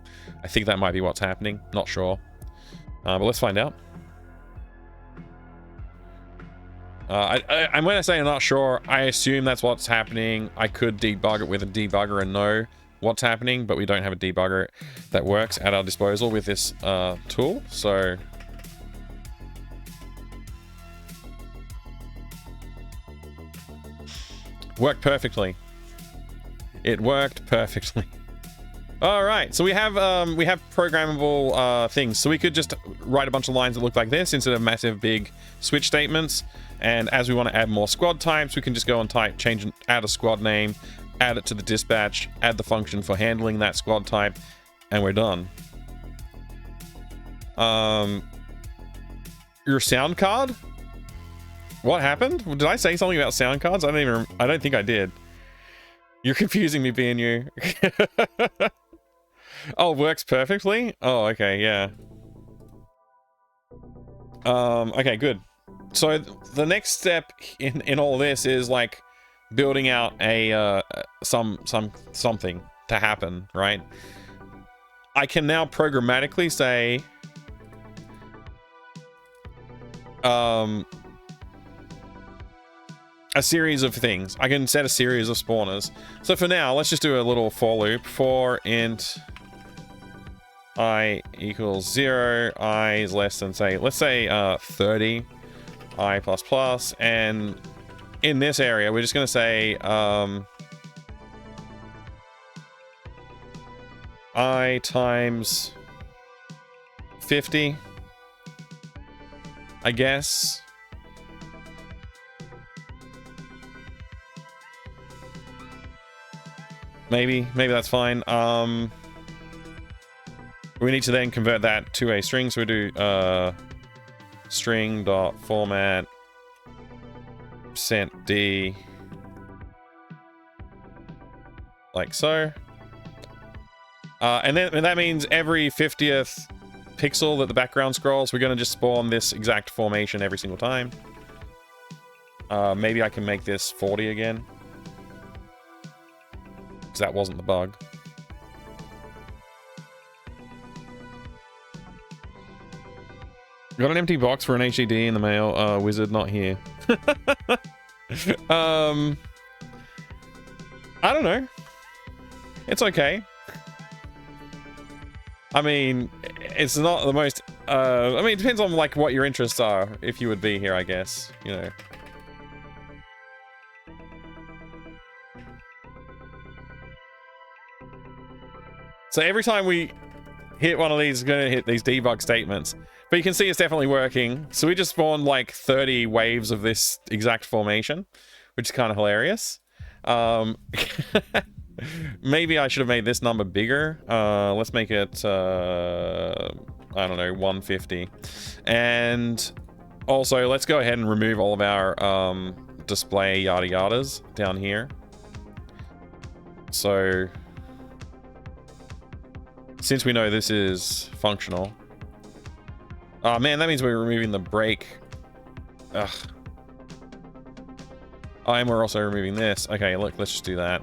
I think that might be what's happening. Not sure. But let's find out. And when I say I'm not sure, I assume that's what's happening. I could debug it with a debugger and know what's happening, but we don't have a debugger that works at our disposal with this tool. So worked perfectly. It worked perfectly. All right, so we have programmable things. So we could just write a bunch of lines that look like this instead of massive big switch statements. And as we want to add more squad types, we can just go and add a squad name, add it to the dispatch, add the function for handling that squad type, and we're done. Your sound card? What happened? Did I say something about sound cards? I don't think I did. You're confusing me, being you. Oh, works perfectly? Oh, okay, yeah. Okay, good. So the next step in all this is like building out a something to happen, right? I can now programmatically say a series of things. I can set a series of spawners. So for now, let's just do a little for loop. For int I equals 0, I is less than, say, let's say 30, I plus plus, and in this area, we're just going to say I times 50, I guess. Maybe that's fine. We need to then convert that to a string, so we do string.format %d like so. And that means every 50th pixel that the background scrolls, we're going to just spawn this exact formation every single time. Maybe I can make this 40 again, because that wasn't the bug. Got an empty box for an HDD in the mail. Wizard not here. I don't know. It's okay. I mean, it's not the most... I mean, it depends on, like, what your interests are, if you would be here, I guess. You know. So every time we hit one of these, it's going to hit these debug statements. But you can see it's definitely working. So we just spawned like 30 waves of this exact formation, which is kind of hilarious. Maybe I should have made this number bigger. Let's make it, I don't know, 150. And also, let's go ahead and remove all of our display yada yadas down here. So, since we know this is functional. Oh man, that means we're removing the break. Ugh. Oh, and we're also removing this. Okay, look, let's just do that.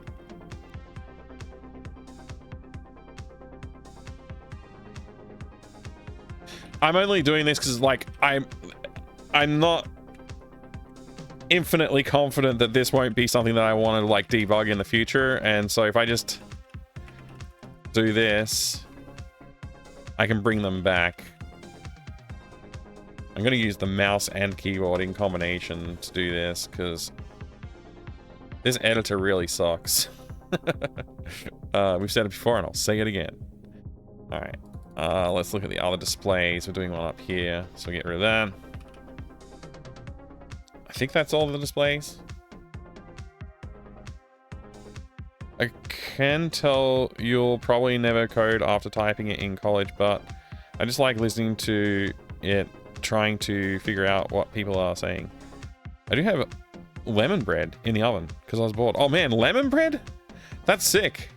I'm only doing this because, like, I'm not infinitely confident that this won't be something that I want to, like, debug in the future. And so if I just do this, I can bring them back. I'm going to use the mouse and keyboard in combination to do this, because This editor really sucks. We've said it before and I'll say it again. Alright. Let's look at the other displays. We're doing one up here, so we'll get rid of that. I think that's all of the displays. I can tell you'll probably never code after typing it in college, but I just like listening to it, trying to figure out what people are saying. I do have lemon bread in the oven because I was bored. Oh man, lemon bread? That's sick.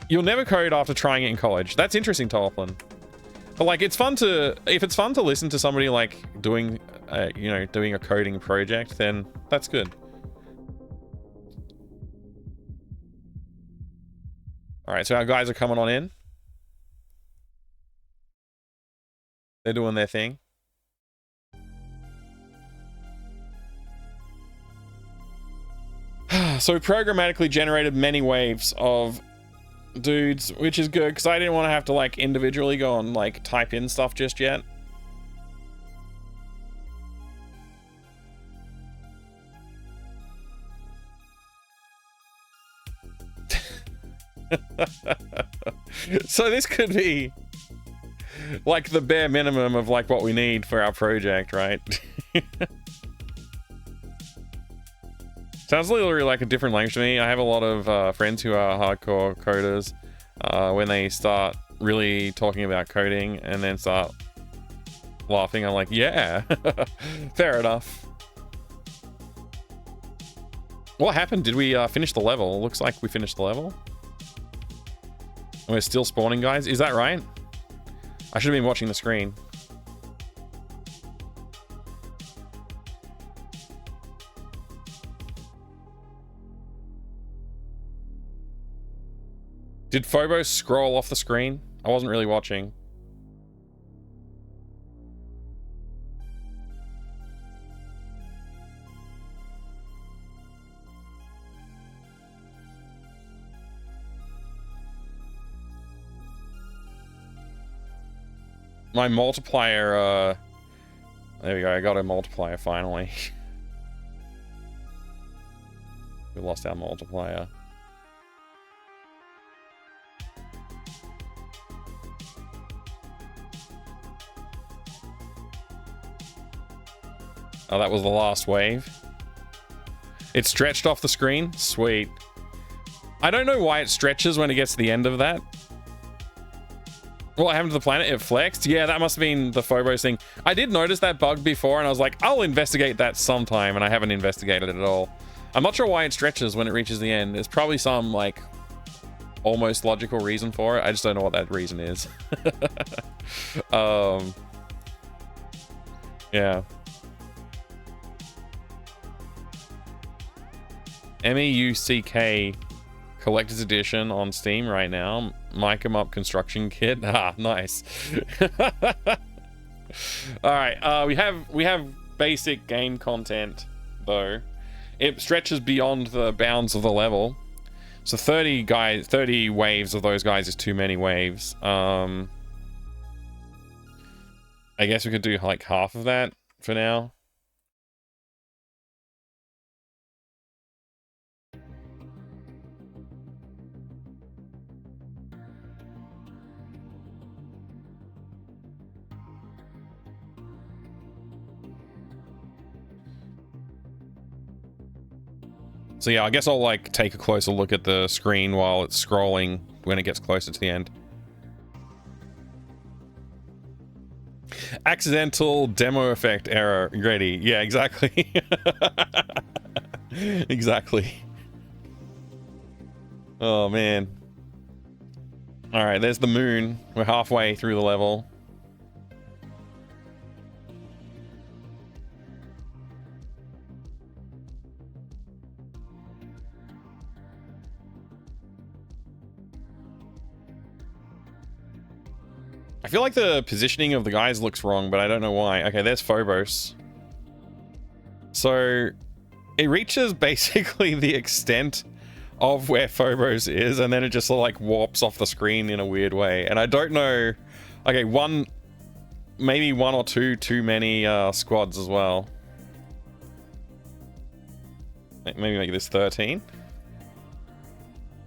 You'll never code after trying it in college. That's interesting, Toplin. But like, it's fun to, if it's fun to listen to somebody like doing, you know, doing a coding project, then that's good. All right, so our guys are coming on in. They're doing their thing. So we programmatically generated many waves of dudes, which is good because I didn't want to have to like individually go and like type in stuff just yet. So this could be like the bare minimum of like what we need for our project, right? Sounds literally like a different language to me. I have a lot of friends who are hardcore coders. When they start really talking about coding and then start laughing, I'm like, yeah, fair enough. What happened? Did we finish the level? Looks like we finished the level. We're still spawning, guys. Is that right? I should have been watching the screen. Did Phobos scroll off the screen? I wasn't really watching. My multiplier, there we go, I got a multiplier finally. We lost our multiplier. Oh, that was the last wave. It stretched off the screen? Sweet. I don't know why it stretches when it gets to the end of that. What happened to the planet? It flexed? Yeah, that must have been the Phobos thing. I did notice that bug before, and I was like, I'll investigate that sometime, and I haven't investigated it at all. I'm not sure why it stretches when it reaches the end. There's probably some, like, almost logical reason for it. I just don't know what that reason is. Yeah. MEUCK Collector's Edition on Steam right now. Mic 'em Up Construction Kit. Ah, nice. All right, we have basic game content though. It stretches beyond the bounds of the level. So 30 waves of those guys is too many waves. I guess we could do like half of that for now. So yeah, I guess I'll like take a closer look at the screen while it's scrolling when it gets closer to the end. Accidental demo effect error. Ready. Yeah, exactly. Exactly. Oh man. All right, there's the moon. We're halfway through the level. I feel like the positioning of the guys looks wrong, but I don't know why. Okay, there's Phobos. So it reaches basically the extent of where Phobos is, and then it just like warps off the screen in a weird way. And I don't know. Okay, maybe one or two too many squads as well. Maybe make this 13.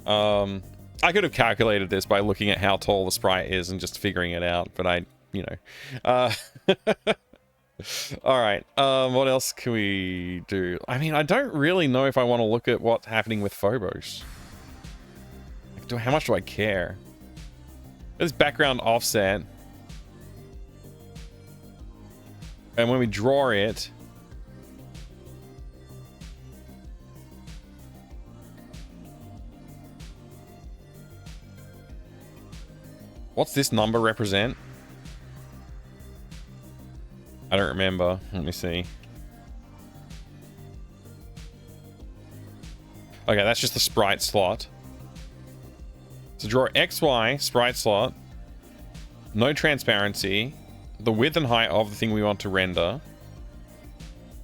I could have calculated this by looking at how tall the sprite is and just figuring it out, but I, you know. All right. What else can we do? I mean, I don't really know if I want to look at what's happening with Phobos. Like, how much do I care? There's background offset. And when we draw it... What's this number represent? I don't remember. Let me see. Okay, that's just the sprite slot. So draw XY sprite slot. No transparency. The width and height of the thing we want to render.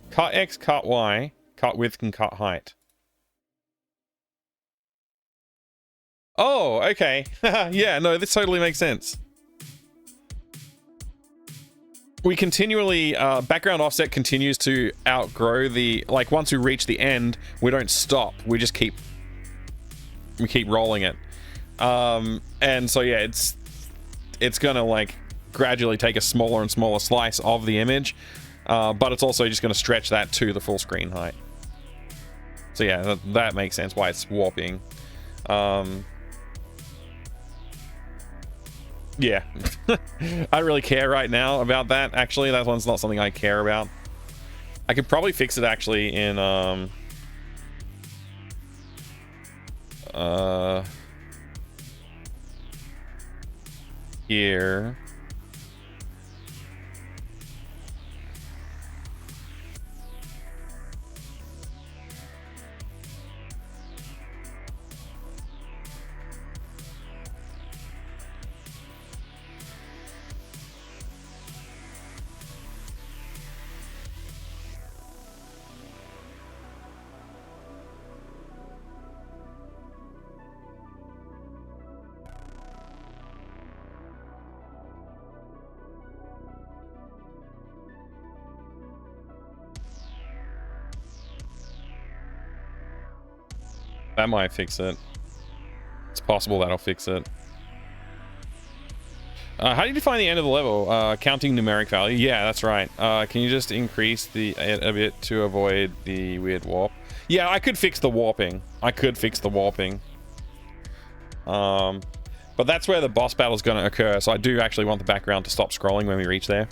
Cut X, cut Y, cut width, and cut height. Oh, okay. Yeah, no, this totally makes sense. We continually, background offset continues to outgrow the, like once we reach the end, we don't stop. We just keep rolling it. And so yeah, it's gonna like gradually take a smaller and smaller slice of the image, but it's also just gonna stretch that to the full screen height. So yeah, that makes sense why it's warping. Yeah, I don't really care right now about that. Actually, that one's not something I care about. I could probably fix it actually in here. That might fix it. It's possible that'll fix it. How do you define the end of the level? Counting numeric value? Yeah, that's right. Can you just increase it a bit to avoid the weird warp? Yeah, I could fix the warping. But that's where the boss battle is going to occur, so I do actually want the background to stop scrolling when we reach there.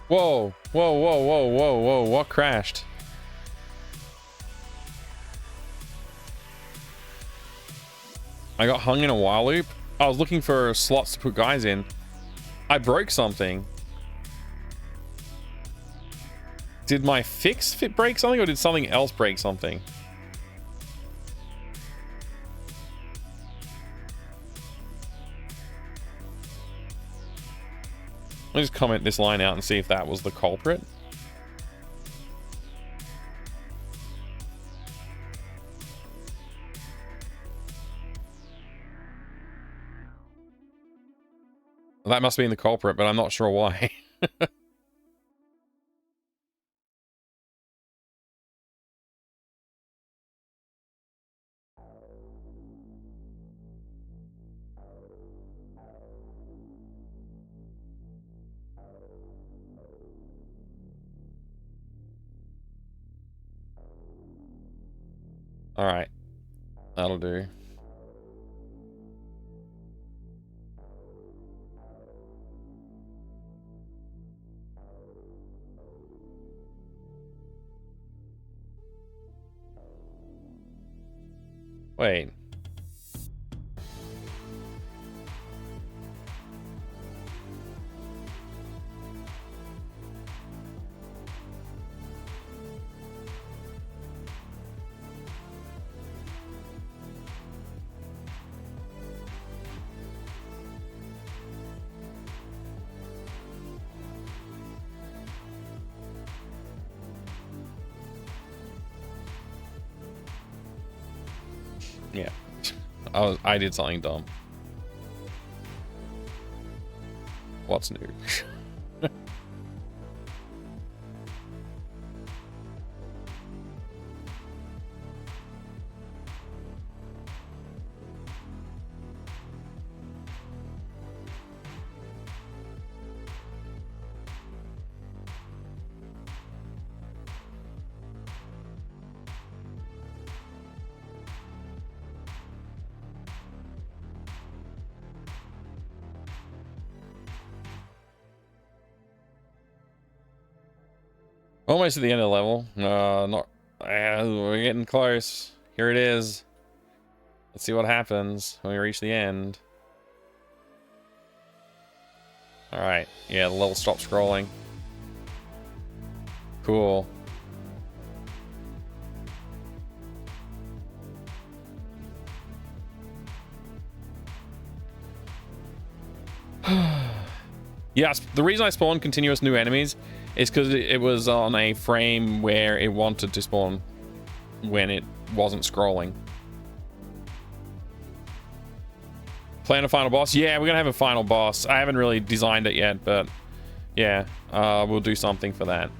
Whoa, whoa, whoa, whoa, whoa, whoa, what crashed? I got hung in a while loop. I was looking for slots to put guys in. I broke something. Did my fix break something, or did something else break something? Let me just comment this line out and see if that was the culprit. That must be the culprit, but I'm not sure why. All right, that'll do. Wait. Yeah. I did something dumb. What's new? Almost at the end of the level. Not. We're getting close. Here it is. Let's see what happens when we reach the end. All right. Yeah, the level stopped scrolling. Cool. Yes, the reason I spawned continuous new enemies is because it was on a frame where it wanted to spawn when it wasn't scrolling. Plan a final boss? Yeah, we're gonna have a final boss. I haven't really designed it yet, but yeah, we'll do something for that.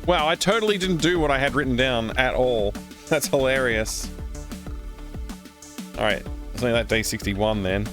Wow, I totally didn't do what I had written down at all. That's hilarious. All right, it's only that day 61 then.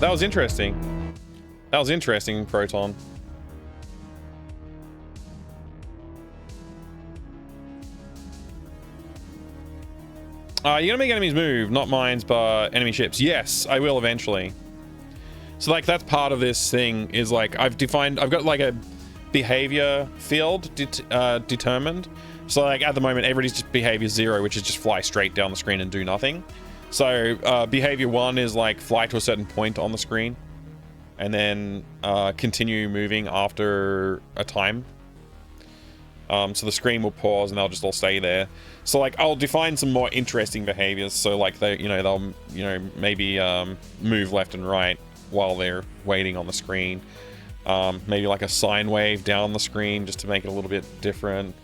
That was interesting. That was interesting, Proton. You're gonna make enemies move, not mines, but enemy ships. Yes, I will eventually. So like that's part of this thing is like I've got like a behavior field determined. So like at the moment everybody's just behavior 0, which is just fly straight down the screen and do nothing. So behavior 1 is like fly to a certain point on the screen and then continue moving after a time. So the screen will pause and they'll just all stay there. So like I'll define some more interesting behaviors. So like they'll maybe move left and right while they're waiting on the screen. Maybe like a sine wave down the screen just to make it a little bit different.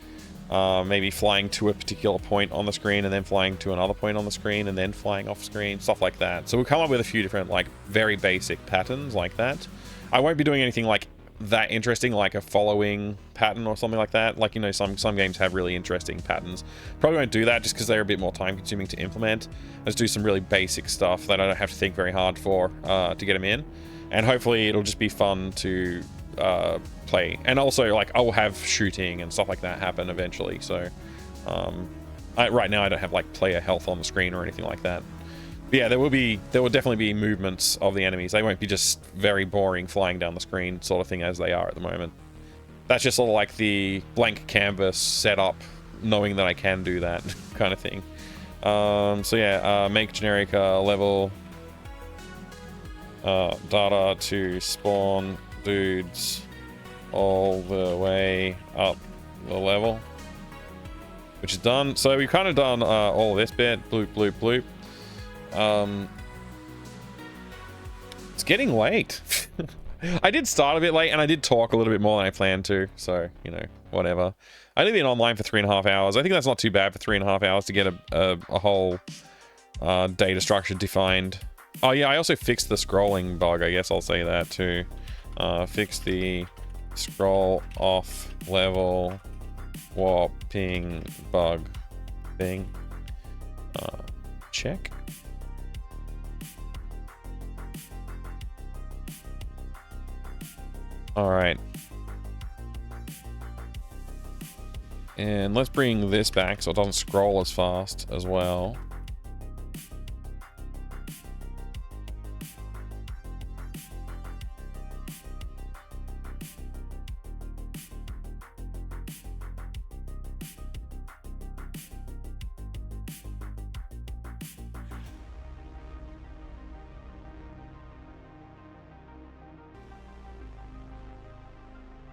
Maybe flying to a particular point on the screen and then flying to another point on the screen and then flying off screen, stuff like that. So we'll come up with a few different like very basic patterns like that. I won't be doing anything like that interesting, like a following pattern or something like that. Like, you know, some games have really interesting patterns. Probably won't do that just because they're a bit more time consuming to implement. Let's do some really basic stuff that I don't have to think very hard for to get them in. And hopefully it'll just be fun to play. And also, like, I'll have shooting and stuff like that happen eventually. So right now I don't have like player health on the screen or anything like that. But yeah, there will definitely be movements of the enemies. They won't be just very boring flying down the screen sort of thing as they are at the moment. That's just sort of like the blank canvas setup, knowing that I can do that kind of thing. So yeah, make generic level data to spawn dudes all the way up the level, which is done. So we've kind of done all of this bit. Bloop, bloop, bloop. It's getting late. I did start a bit late and I did talk a little bit more than I planned to, so, you know, whatever. I've only been online for 3.5 hours. I think that's not too bad for 3.5 hours to get a whole data structure defined. Oh yeah, I also fixed the scrolling bug. I guess I'll say that too. Fix the scroll off level warping bug thing. Check. All right. And let's bring this back so it doesn't scroll as fast as well.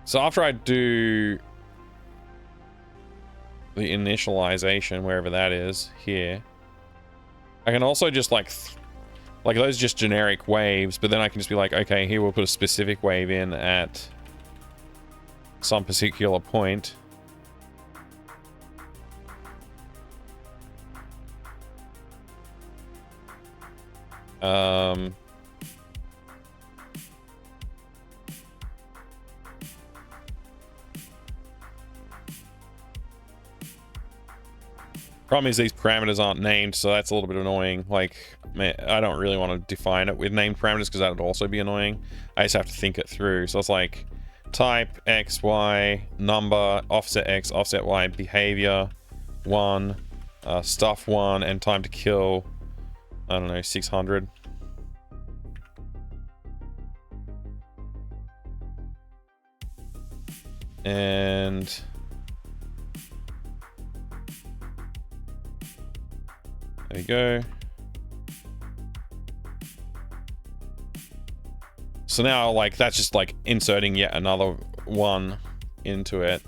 So after I do the initialization, wherever that is, here, I can also just like those are just generic waves, but then I can just be like, okay, here we'll put a specific wave in at some particular point. Problem is these parameters aren't named, so that's a little bit annoying. Like, man, I don't really want to define it with named parameters because that would also be annoying. I just have to think it through. So it's like type X, Y, number, offset X, offset Y, behavior 1, stuff 1, and time to kill, I don't know, 600. And there we go. So now, like, that's just like inserting yet another one into it.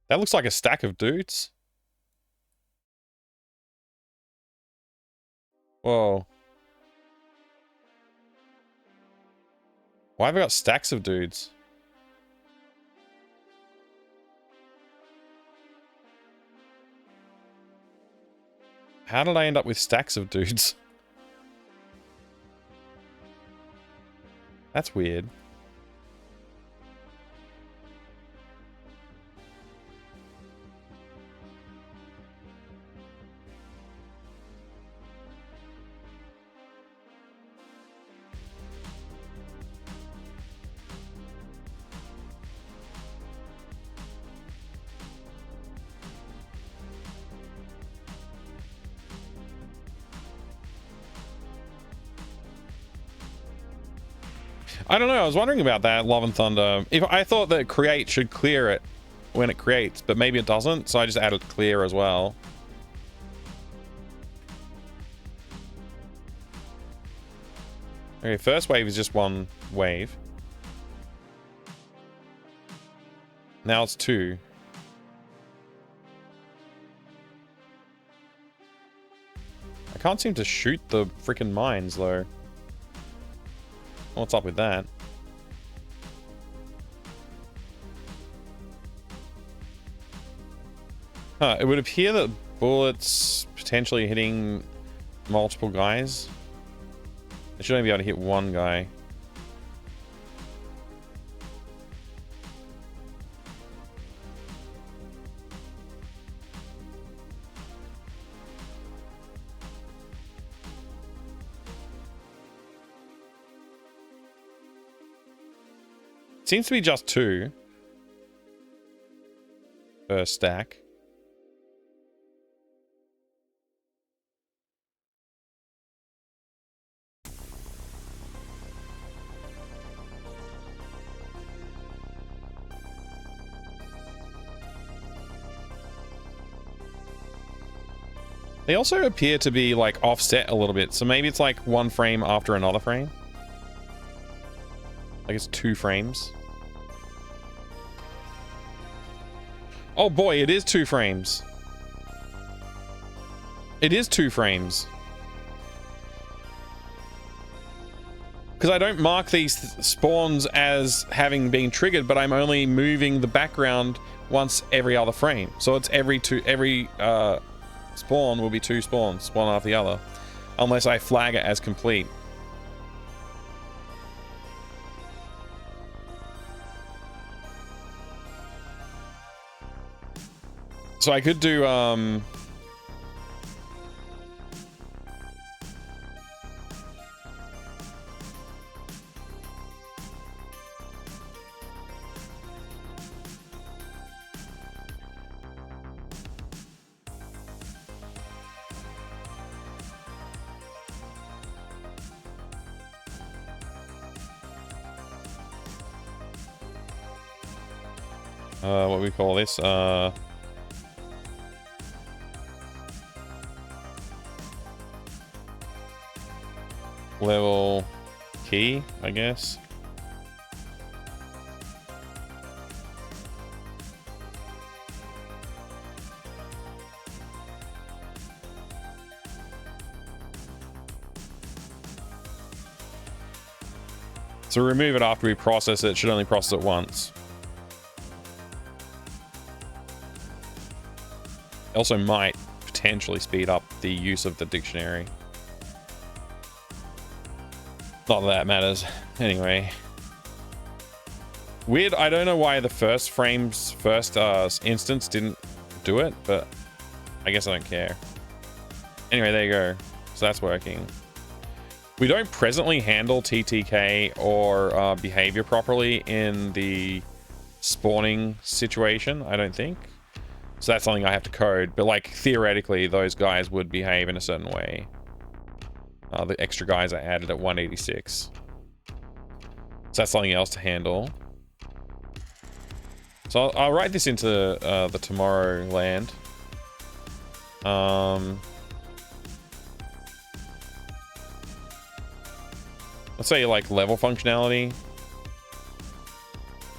That looks like a stack of dudes. Whoa. Why have I got stacks of dudes? How did I end up with stacks of dudes? That's weird. I don't know, I was wondering about that, Love and Thunder. If I thought that create should clear it when it creates, but maybe it doesn't, so I just added clear as well. Okay, first wave is just one wave. Now it's 2. I can't seem to shoot the freaking mines, though. What's up with that? Huh, it would appear that bullets potentially hitting multiple guys. They should only be able to hit one guy. Seems to be just 2 per stack. They also appear to be like offset a little bit, so maybe it's like 1 frame after another frame. Like it's 2 frames. Oh boy, it is 2 frames. It is 2 frames. Because I don't mark these spawns as having been triggered, but I'm only moving the background once every other frame. So it's every spawn will be 2 spawns, one after the other. Unless I flag it as complete. So I could do, what we call this, level key, I guess. So remove it after we process it. Should only process it once. Also might potentially speed up the use of the dictionary. Not that matters. Anyway. Weird, I don't know why the first instance didn't do it, but I guess I don't care. Anyway, there you go. So that's working. We don't presently handle TTK or behavior properly in the spawning situation, I don't think. So that's something I have to code, but like theoretically those guys would behave in a certain way. The extra guys I added at 186. So that's something else to handle. So I'll write this into the Tomorrowland. Let's say like level functionality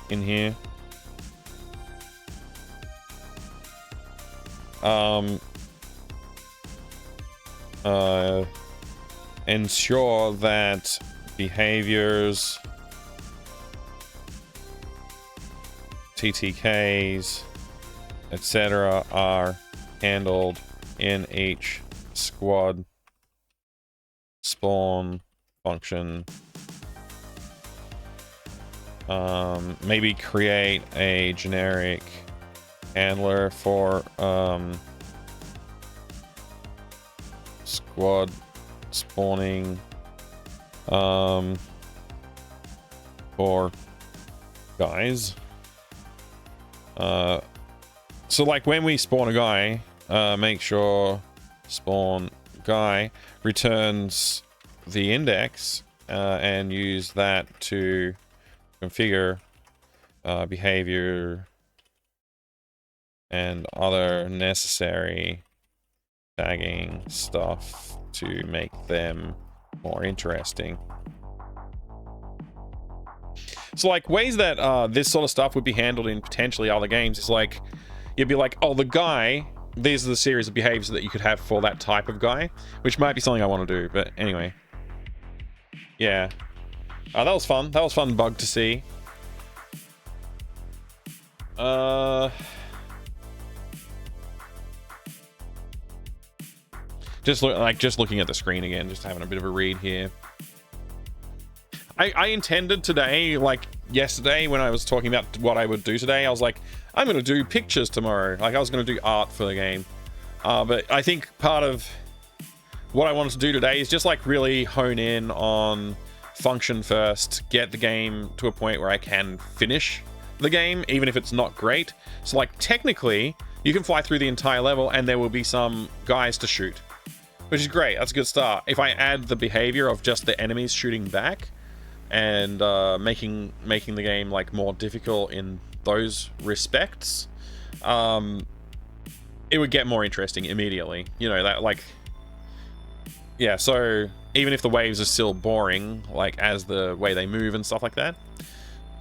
in here. Ensure that behaviors, TTKs, etc. are handled in each squad spawn function. Maybe create a generic handler for squad spawning for guys. So like when we spawn a guy, make sure spawn guy returns the index and use that to configure behavior and other necessary tagging stuff to make them more interesting. So like ways that this sort of stuff would be handled in potentially other games is like, you'd be like, oh, the guy these are the series of behaviors that you could have for that type of guy, which might be something I want to do. But anyway, yeah. That was fun. That was fun bug to see. Just looking at the screen again, just having a bit of a read here. I intended today, like yesterday when I was talking about what I would do today, I was like, I'm going to do pictures tomorrow. Like I was going to do art for the game. But I think part of what I wanted to do today is just like really hone in on function first, get the game to a point where I can finish the game, even if it's not great. So like technically, you can fly through the entire level and there will be some guys to shoot, which is great. That's a good start. If I add the behavior of just the enemies shooting back and making the game like more difficult in those respects, it would get more interesting immediately. You know, that like, yeah, so even if the waves are still boring, like as the way they move and stuff like that.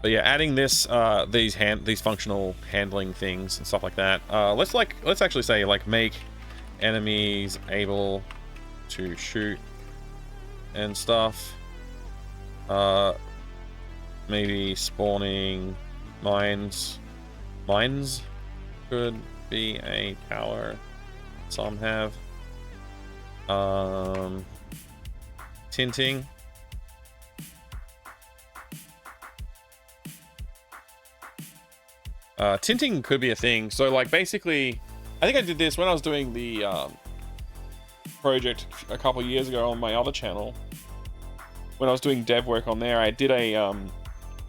But yeah, adding this, these functional handling things and stuff like that. Let's actually say like make enemies able to shoot and stuff. Maybe spawning mines. Mines could be a power some have. Tinting. Tinting could be a thing. So like basically, I think I did this when I was doing the project a couple years ago on my other channel. When I was doing dev work on there, I did a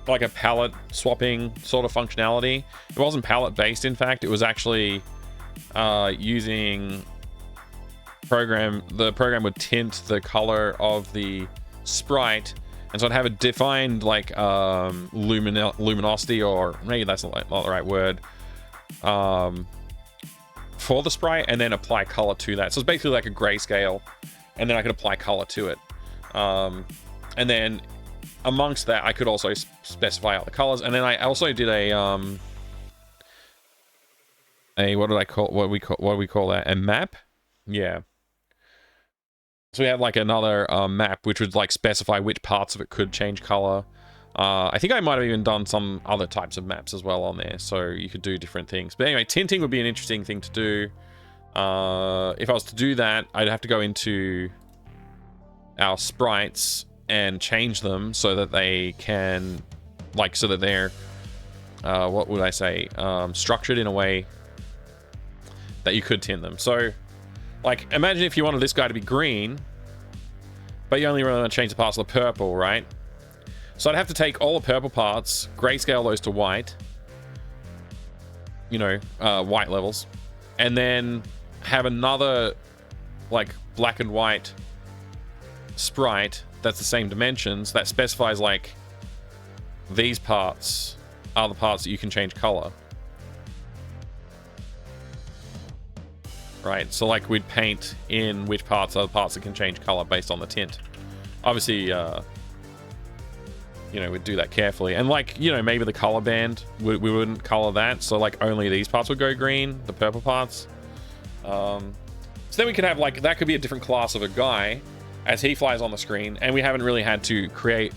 like a palette swapping sort of functionality. It wasn't palette based, in fact. It was actually using the program would tint the color of the sprite, and so I'd have a defined like luminosity, or maybe that's not the right word, for the sprite, and then apply color to that. So it's basically like a grayscale, and then I could apply color to it. And then amongst that, I could also specify out the colors. And then I also did a what do we call that? A map? Yeah. So we have like another map which would like specify which parts of it could change color. I think I might have even done some other types of maps as well on there, so you could do different things. But anyway, tinting would be an interesting thing to do. If I was to do that, I'd have to go into our sprites and change them so that they can, like, so that they're, what would I say, structured in a way that you could tint them. So, like, imagine if you wanted this guy to be green, but you only really want to change the parts of the purple, right? So I'd have to take all the purple parts, grayscale those to white, you know, white levels, and then have another, like, black and white sprite that's the same dimensions that specifies, like, these parts are the parts that you can change color. Right, so like we'd paint in which parts are the parts that can change color based on the tint. Obviously, you know, we'd do that carefully. And like, you know, maybe the color band, we wouldn't color that. So like only these parts would go green, the purple parts. So then we could have like, that could be a different class of a guy as he flies on the screen. And we haven't really had to create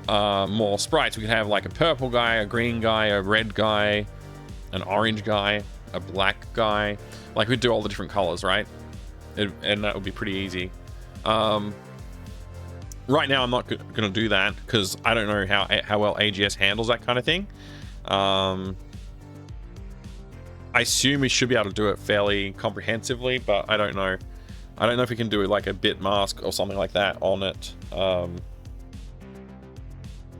more sprites. We could have like a purple guy, a green guy, a red guy, an orange guy, a black guy. Like we'd do all the different colors, right? And that would be pretty easy. Right now, I'm not going to do that because I don't know how well AGS handles that kind of thing. I assume we should be able to do it fairly comprehensively, but I don't know. I don't know if we can do like a bit mask or something like that on it the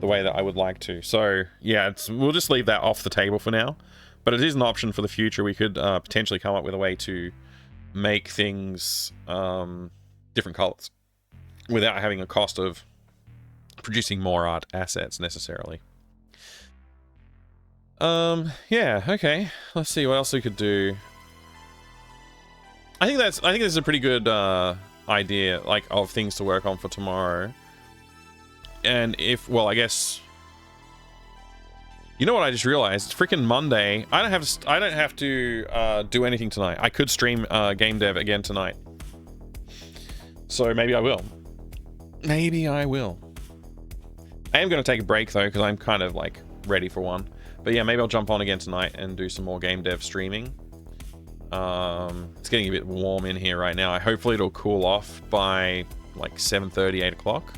way that I would like to. So yeah, we'll just leave that off the table for now. But it is an option for the future. We could potentially come up with a way to make things different colors without having a cost of producing more art assets necessarily. Yeah, okay. Let's see what else we could do. I think this is a pretty good idea, like, of things to work on for tomorrow. And if, well, I guess You know what I just realized? It's freaking Monday. I don't have to do anything tonight. I could stream game dev again tonight. So maybe I will. Maybe I will. I am going to take a break though, because I'm kind of like ready for one. But yeah, maybe I'll jump on again tonight and do some more game dev streaming. It's getting a bit warm in here right now. Hopefully it'll cool off by like 7:30, 8 o'clock.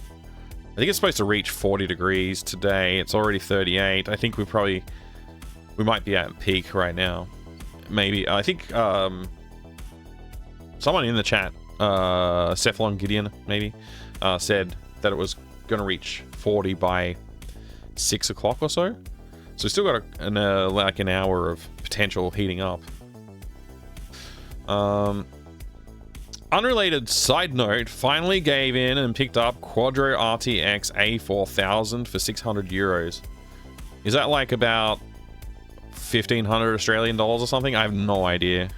I think it's supposed to reach 40 degrees today. It's already 38. I think we might be at peak right now. Maybe. I think someone in the chat, Cephalon Gideon maybe, said that it was going to reach 40 by 6 o'clock or so. So we still got like an hour of potential heating up. Unrelated side note, finally gave in and picked up Quadro RTX A4000 for 600 euros. Is that like about 1,500 Australian dollars or something? I have no idea.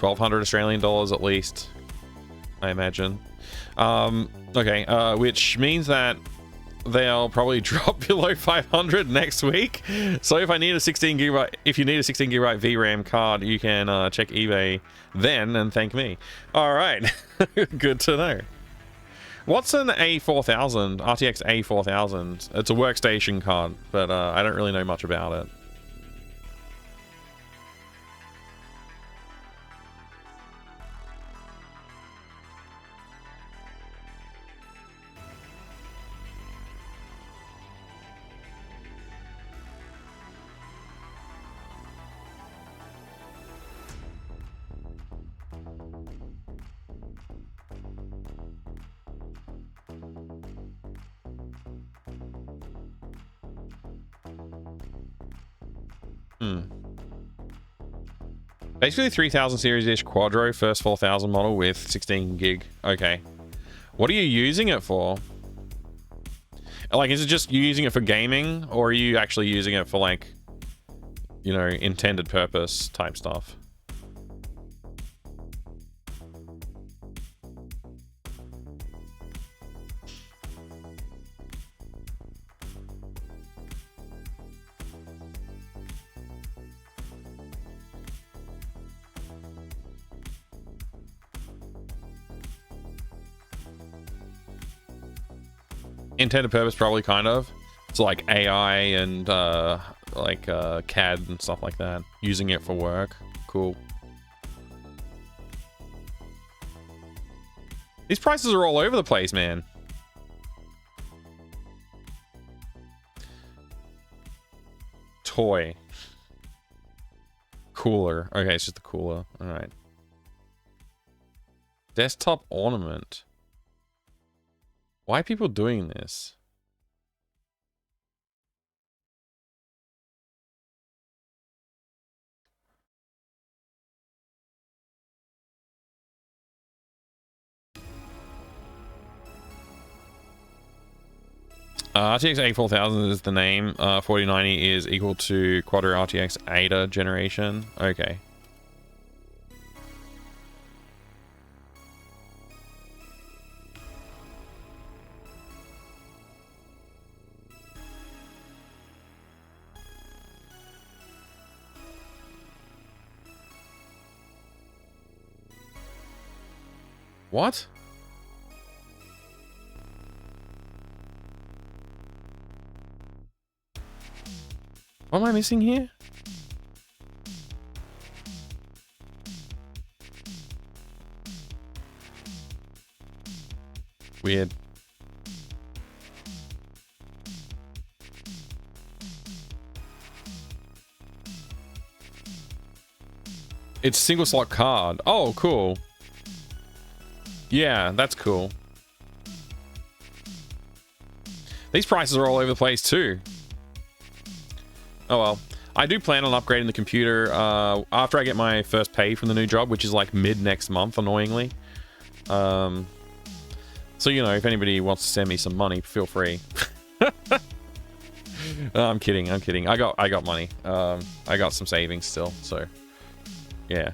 1,200 Australian dollars at least, I imagine. Okay, which means that they'll probably drop below 500 next week. So if you need a 16 gigabyte VRAM card, you can check eBay then and thank me. All right, good to know. What's an A4000? RTX A4000? It's a workstation card, but I don't really know much about it. Basically 3000 series-ish Quadro, first 4000 model with 16 gig. Okay. What are you using it for? Like, is it just you using it for gaming, or are you actually using it for, like, you know, intended purpose type stuff? Intended purpose, probably, kind of. It's like AI and CAD and stuff like that. Using it for work. Cool. These prices are all over the place, man. Toy. Cooler. Okay, it's just the cooler. All right. Desktop ornament. Why are people doing this? RTX A4000 is the name. 4090 is equal to Quadro RTX Ada generation. Okay. What? What am I missing here? Weird. It's single slot card. Oh, cool. Yeah, that's cool. These prices are all over the place too. Oh well. I do plan on upgrading the computer after I get my first pay from the new job, which is like mid next month, annoyingly. So, you know, if anybody wants to send me some money, feel free. No, I'm kidding. I'm kidding. I got money. I got some savings still, so yeah.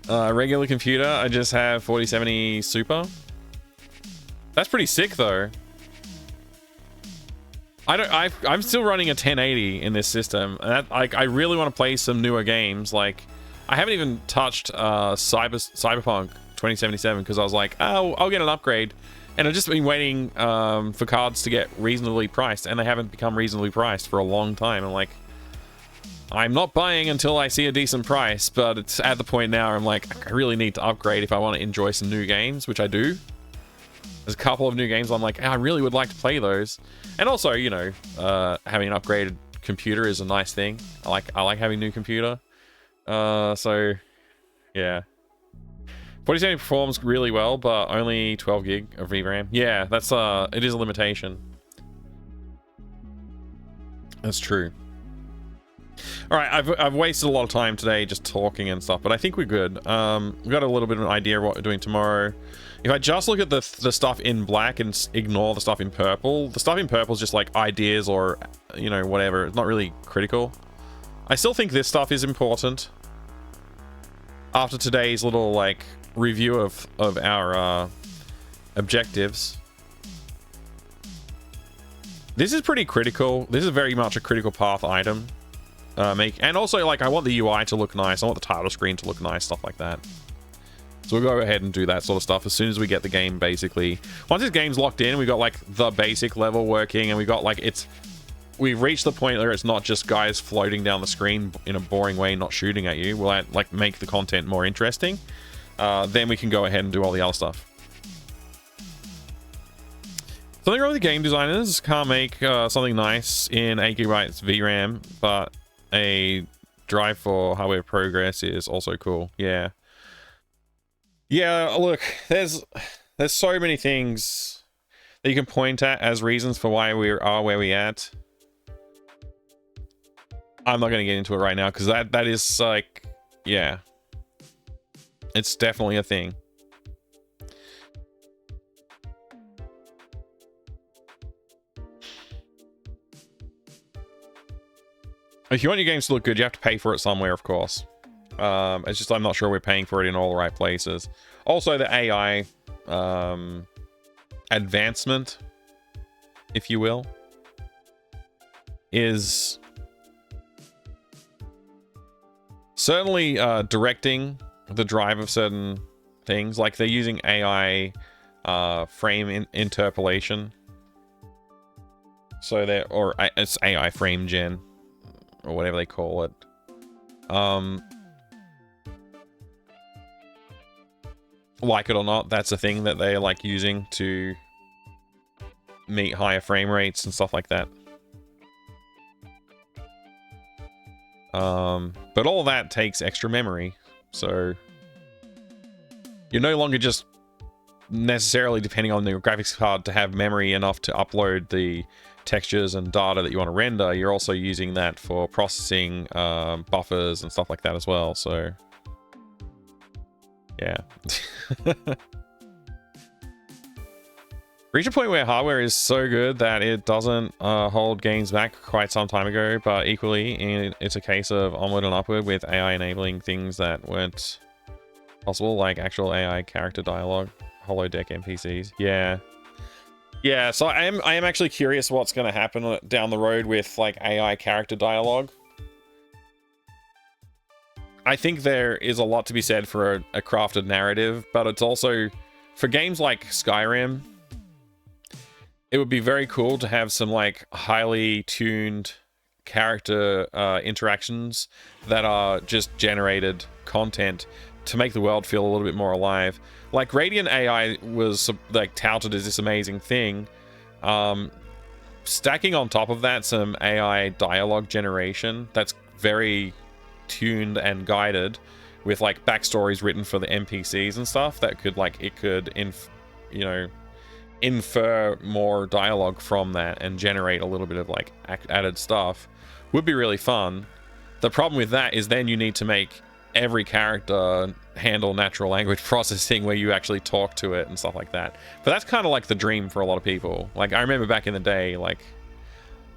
Regular computer, I just have 4070 Super. That's pretty sick though. I'm still running a 1080 in this system, and that, like, I really want to play some newer games. Like, I haven't even touched Cyberpunk 2077 because I was like, oh, I'll get an upgrade, and I've just been waiting for cards to get reasonably priced, and they haven't become reasonably priced for a long time. I'm like, I'm not buying until I see a decent price, but it's at the point now where I'm like, I really need to upgrade if I want to enjoy some new games, which I do. There's a couple of new games I'm like, I really would like to play those. And also, you know, having an upgraded computer is a nice thing. I like having a new computer. So, yeah. 4070 performs really well, but only 12 gig of VRAM. Yeah, that's it is a limitation. That's true. All right, I've wasted a lot of time today just talking and stuff, but I think we're good. We've got a little bit of an idea of what we're doing tomorrow. If I just look at the stuff in black and ignore the stuff in purple, the stuff in purple is just like ideas or, you know, whatever. It's not really critical. I still think this stuff is important. After today's little, like, review of our objectives. This is pretty critical. This is very much a critical path item. And also, like, I want the UI to look nice. I want the title screen to look nice, stuff like that. So we'll go ahead and do that sort of stuff as soon as we get the game, basically. Once this game's locked in, we got, like, the basic level working, and we got, like, we've reached the point where it's not just guys floating down the screen in a boring way, not shooting at you. We'll, like, make the content more interesting. Then we can go ahead and do all the other stuff. Something wrong with the game designers. Can't make something nice in 8 gigabytes VRAM, but a drive for hardware progress is also cool. Yeah. Yeah, look, there's so many things that you can point at as reasons for why we are where we're at. I'm not going to get into it right now because that is like, yeah, it's definitely a thing. If you want your games to look good, you have to pay for it somewhere, of course. It's just I'm not sure we're paying for it in all the right places. Also, the AI advancement, if you will, is certainly directing the drive of certain things. Like they're using AI frame interpolation. So it's AI frame gen or whatever they call it. Like it or not, that's a thing that they're like using to meet higher frame rates and stuff like that. But all that takes extra memory, so you're no longer just necessarily depending on the graphics card to have memory enough to upload the textures and data that you want to render. You're also using that for processing buffers and stuff like that as well, so yeah. Reach a point where hardware is so good that it doesn't hold games back quite some time ago, but equally it's a case of onward and upward with AI enabling things that weren't possible, like actual AI character dialogue, holodeck NPCs. Yeah, so I am actually curious what's going to happen down the road with like AI character dialogue. I think there is a lot to be said for a crafted narrative, but it's also, for games like Skyrim, it would be very cool to have some like highly tuned character interactions that are just generated content to make the world feel a little bit more alive. Like Radiant AI was like touted as this amazing thing. Stacking on top of that some AI dialogue generation that's very tuned and guided with like backstories written for the NPCs and stuff that could like, it could infer more dialogue from that and generate a little bit of like added stuff would be really fun. The problem with that is then you need to make every character handle natural language processing where you actually talk to it and stuff like that. But that's kind of like the dream for a lot of people. Like I remember back in the day, like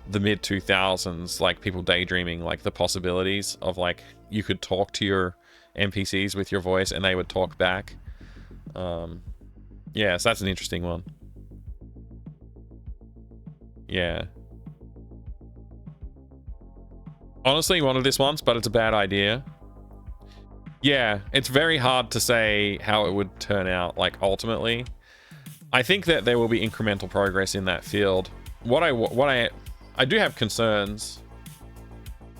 the mid 2000s, like people daydreaming like the possibilities of like you could talk to your NPCs with your voice and they would talk back. Yeah, so that's an interesting one. Yeah. Honestly, wanted this once, but it's a bad idea. Yeah, it's very hard to say how it would turn out, like, ultimately. I think that there will be incremental progress in that field. I do have concerns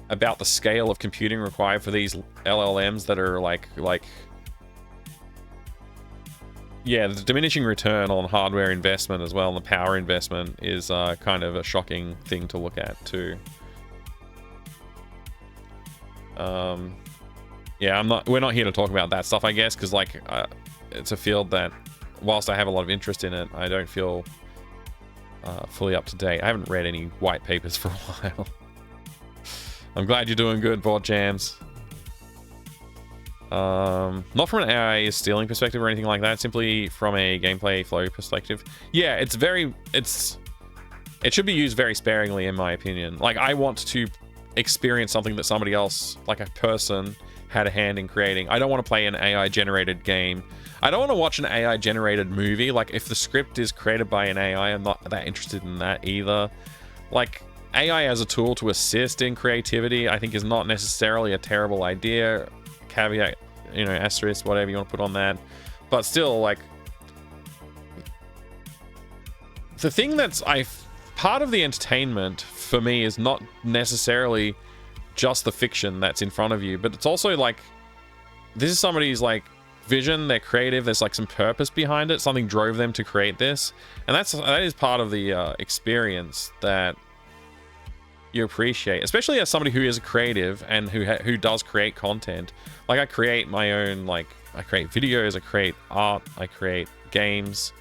about the scale of computing required for these LLMs that are like yeah, the diminishing return on hardware investment as well, and the power investment is kind of a shocking thing to look at too. Yeah, we're not here to talk about that stuff, I guess, because like it's a field that, whilst I have a lot of interest in it, I don't feel fully up to date. I haven't read any white papers for a while. I'm glad you're doing good, Board Jams. Not from an AI stealing perspective or anything like that, simply from a gameplay flow perspective. Yeah, it should be used very sparingly, in my opinion. Like, I want to experience something that somebody else, like a person, had a hand in creating. I don't want to play an AI-generated game. I don't want to watch an AI-generated movie. Like, if the script is created by an AI, I'm not that interested in that either. Like, AI as a tool to assist in creativity, I think, is not necessarily a terrible idea. Caveat, you know, asterisk, whatever you want to put on that. But still, like, the thing that's part of the entertainment for me is not necessarily just the fiction that's in front of you, but it's also like, this is somebody's like vision, they're creative, there's like some purpose behind it, something drove them to create this, and that is part of the experience that you appreciate, especially as somebody who is a creative and who does create content. Like, I create my own, like, I create videos, I create art, I create games.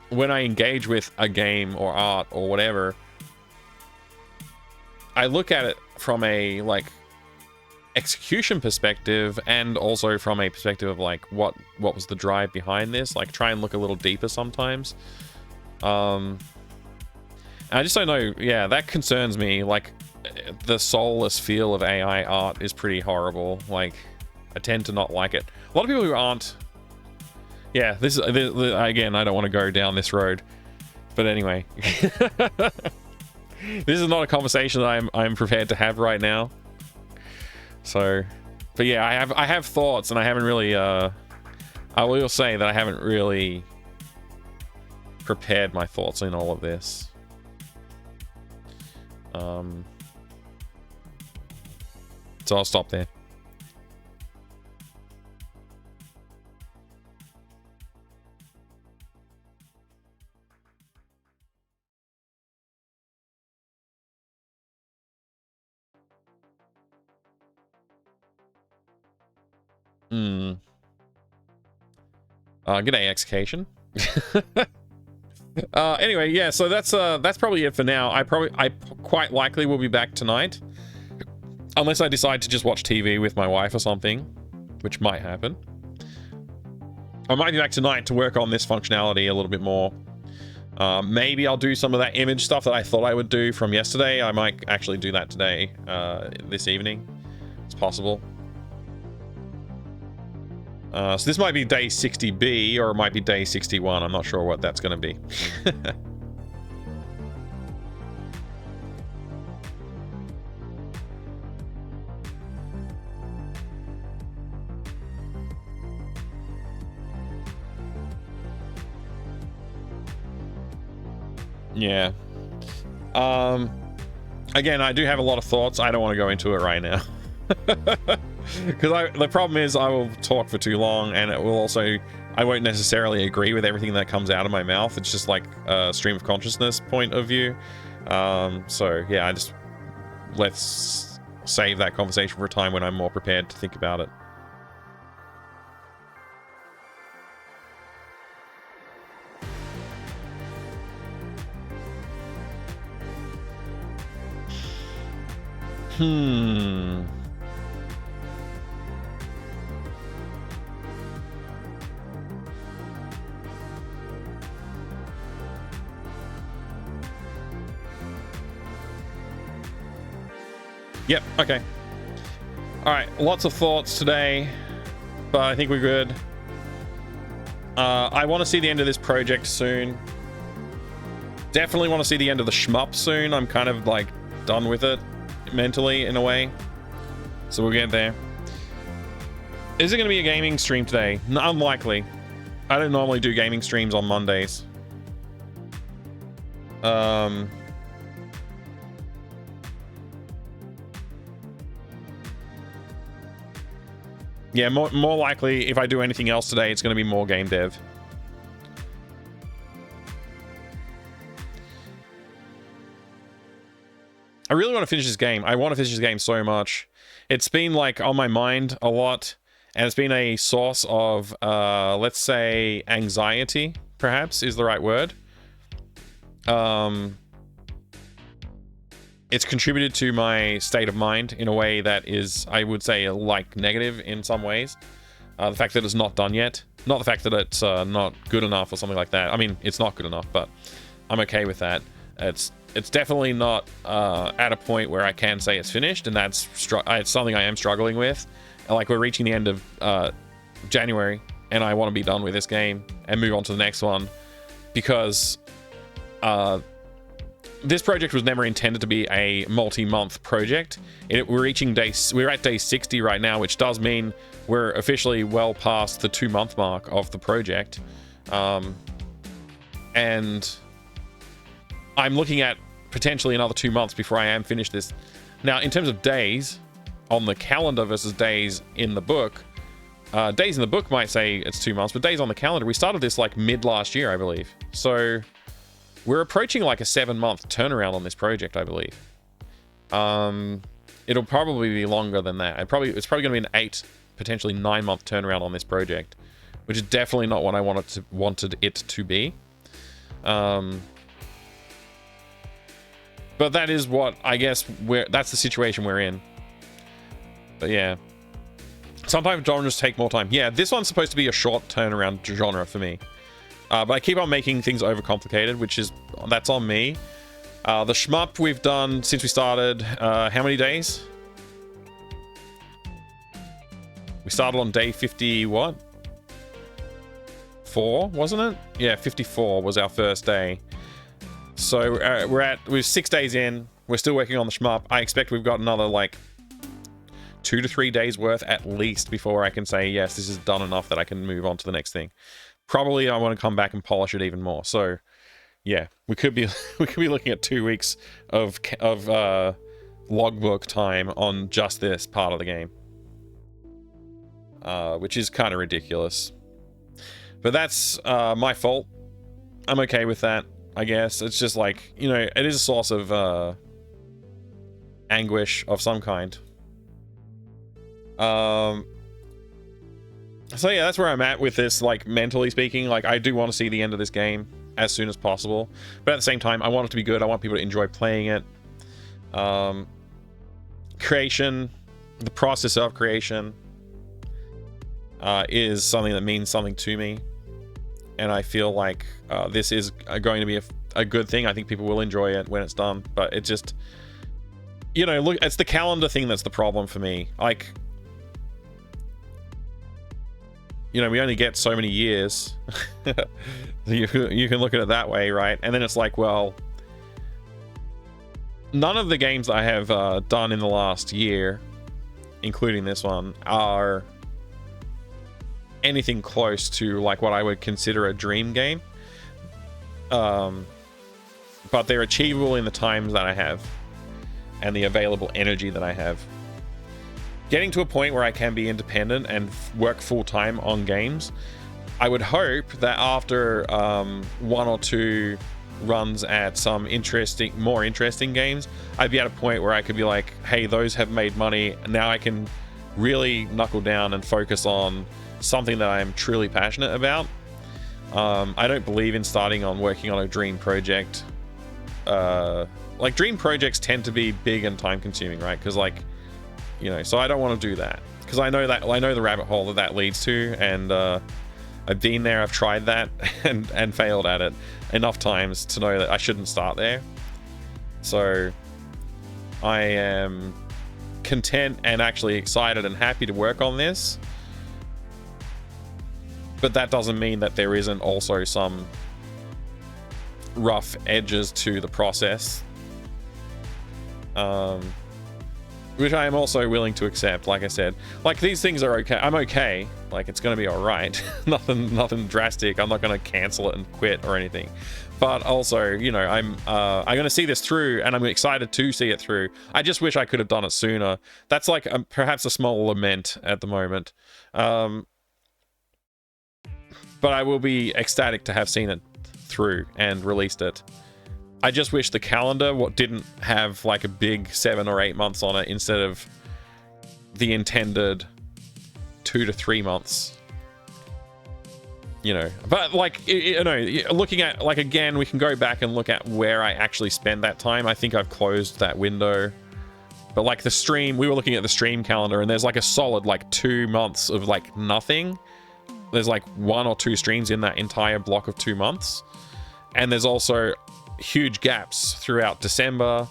When I engage with a game or art or whatever, I look at it from a, like, execution perspective, and also from a perspective of, like, what was the drive behind this. Like, try and look a little deeper sometimes. I just don't know. Yeah, that concerns me. Like, the soulless feel of AI art is pretty horrible. Like, I tend to not like it. A lot of people who aren't... Yeah, this again, I don't want to go down this road. But anyway. This is not a conversation that I'm prepared to have right now. So, but yeah, I have thoughts, and I haven't really... I will say that I haven't really prepared my thoughts in all of this. So I'll stop there. G'day, Excation. Anyway, yeah, so that's probably it for now. I quite likely will be back tonight, unless I decide to just watch TV with my wife or something, which might happen. I might be back tonight to work on this functionality a little bit more. Maybe I'll do some of that image stuff that I thought I would do from yesterday. I might actually do that today, this evening. It's possible. So this might be day 60B, or it might be day 61. I'm not sure what that's going to be. Yeah. Again, I do have a lot of thoughts. I don't want to go into it right now. Because the problem is I will talk for too long, and it will also... I won't necessarily agree with everything that comes out of my mouth. It's just like a stream of consciousness point of view. So, yeah, let's save that conversation for a time when I'm more prepared to think about it. Yep, okay. Alright, lots of thoughts today, but I think we're good. I want to see the end of this project soon. Definitely want to see the end of the shmup soon. I'm kind of like done with it mentally in a way. So we'll get there. Is it going to be a gaming stream today? Unlikely. I don't normally do gaming streams on Mondays. Yeah, more likely if I do anything else today, it's going to be more game dev. I really want to finish this game. I want to finish this game so much. It's been like on my mind a lot, and it's been a source of, let's say, anxiety, perhaps is the right word. It's contributed to my state of mind in a way that is, I would say, like negative in some ways. The fact that it's not done yet. Not the fact that it's not good enough or something like that. I mean, it's not good enough, but I'm okay with that. It's definitely not at a point where I can say it's finished, and that's it's something I am struggling with. Like, we're reaching the end of January, and I want to be done with this game and move on to the next one, because this project was never intended to be a multi-month project. We're at day 60 right now, which does mean we're officially well past the 2-month mark of the project. And I'm looking at potentially another 2 months before I am finished this. Now, in terms of days on the calendar versus days in the book, days in the book might say it's 2 months, but days on the calendar, we started this like mid last year, I believe. So we're approaching like a 7-month turnaround on this project, I believe. It'll probably be longer than that. It's probably going to be an 8, potentially 9-month turnaround on this project, which is definitely not what I wanted it to be. But that is what, I guess, that's the situation we're in. But yeah. Sometimes genres take more time. Yeah, this one's supposed to be a short turnaround genre for me. But I keep on making things overcomplicated, that's on me. The shmup we've done since we started, how many days? We started on day 50, what? 4, wasn't it? Yeah, 54 was our first day. So we're 6 days in. We're still working on the shmup. I expect we've got another like 2 to 3 days worth at least before I can say, yes, this is done enough that I can move on to the next thing. Probably I want to come back and polish it even more. So yeah, we could be looking at 2 weeks of logbook time on just this part of the game, which is kind of ridiculous. But that's my fault. I'm okay with that, I guess. It's just like, you know, it is a source of anguish of some kind. So yeah, that's where I'm at with this, like, mentally speaking. Like, I do want to see the end of this game as soon as possible, but at the same time, I want it to be good. I want people to enjoy playing it. Creation, the process of creation, is something that means something to me, and I feel like this is going to be a good thing. I think people will enjoy it when it's done, but it just, you know, look, it's the calendar thing that's the problem for me. Like, you know, we only get so many years. you can look at it that way, right? And then it's like, well, none of the games I have done in the last year, including this one, are anything close to like what I would consider a dream game. But they're achievable in the times that I have and the available energy that I have. Getting to a point where I can be independent and work full-time on games, I would hope that after 1 or 2 runs at some more interesting games, I'd be at a point where I could be like, hey, those have made money. Now I can really knuckle down and focus on something that I'm truly passionate about. I don't believe in starting on working on a dream project. Like, dream projects tend to be big and time-consuming, right? Because, like, you know, so I don't want to do that, because I know the rabbit hole that leads to, and I've been there, I've tried that, and failed at it enough times to know that I shouldn't start there. So I am content and actually excited and happy to work on this, but that doesn't mean that there isn't also some rough edges to the process. which I am also willing to accept. Like I said, like these things are okay. I'm okay. Like it's gonna be all right. nothing drastic. I'm not gonna cancel it and quit or anything. But also, you know, I'm gonna see this through, and I'm excited to see it through. I just wish I could have done it sooner. That's like perhaps a small lament at the moment. But I will be ecstatic to have seen it through and released it. I just wish the calendar didn't have like a big 7 or 8 months on it instead of the intended 2 to 3 months. You know, but like, you know, looking at, like, again, we can go back and look at where I actually spend that time. I think I've closed that window. But like the stream, we were looking at the stream calendar, and there's like a solid like 2 months of like nothing. There's like 1 or 2 streams in that entire block of 2 months. And there's also huge gaps throughout December.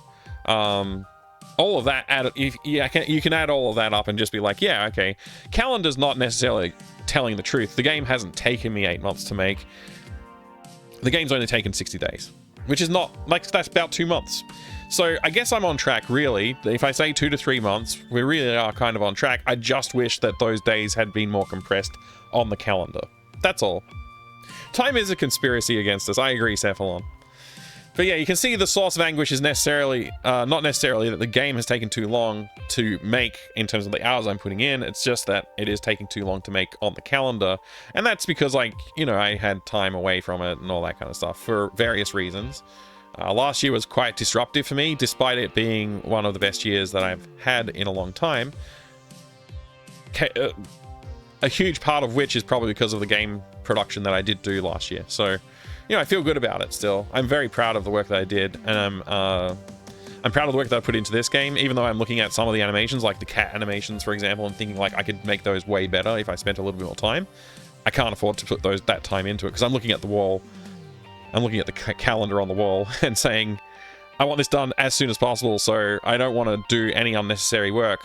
All of that added, you can add all of that up and just be like, yeah, okay, calendar's not necessarily telling the truth. The game hasn't taken me 8 months to make. The game's only taken 60 days, which is not, like, that's about 2 months. So I guess I'm on track, really. If I say 2 to 3 months, we really are kind of on track. I just wish that those days had been more compressed on the calendar. That's all. Time is a conspiracy against us. I agree, Cephalon. But yeah, you can see the source of anguish is necessarily, not necessarily that the game has taken too long to make in terms of the hours I'm putting in. It's just that it is taking too long to make on the calendar. And that's because, like, you know, I had time away from it and all that kind of stuff for various reasons. Last year was quite disruptive for me, despite it being one of the best years that I've had in a long time. A huge part of which is probably because of the game production that I did do last year. So, you know, I feel good about it still. I'm very proud of the work that I did, and I'm proud of the work that I put into this game, even though I'm looking at some of the animations, like the cat animations, for example, and thinking, like, I could make those way better if I spent a little bit more time. I can't afford to put that time into it, because I'm looking at the wall. I'm looking at the calendar on the wall and saying, I want this done as soon as possible, so I don't want to do any unnecessary work.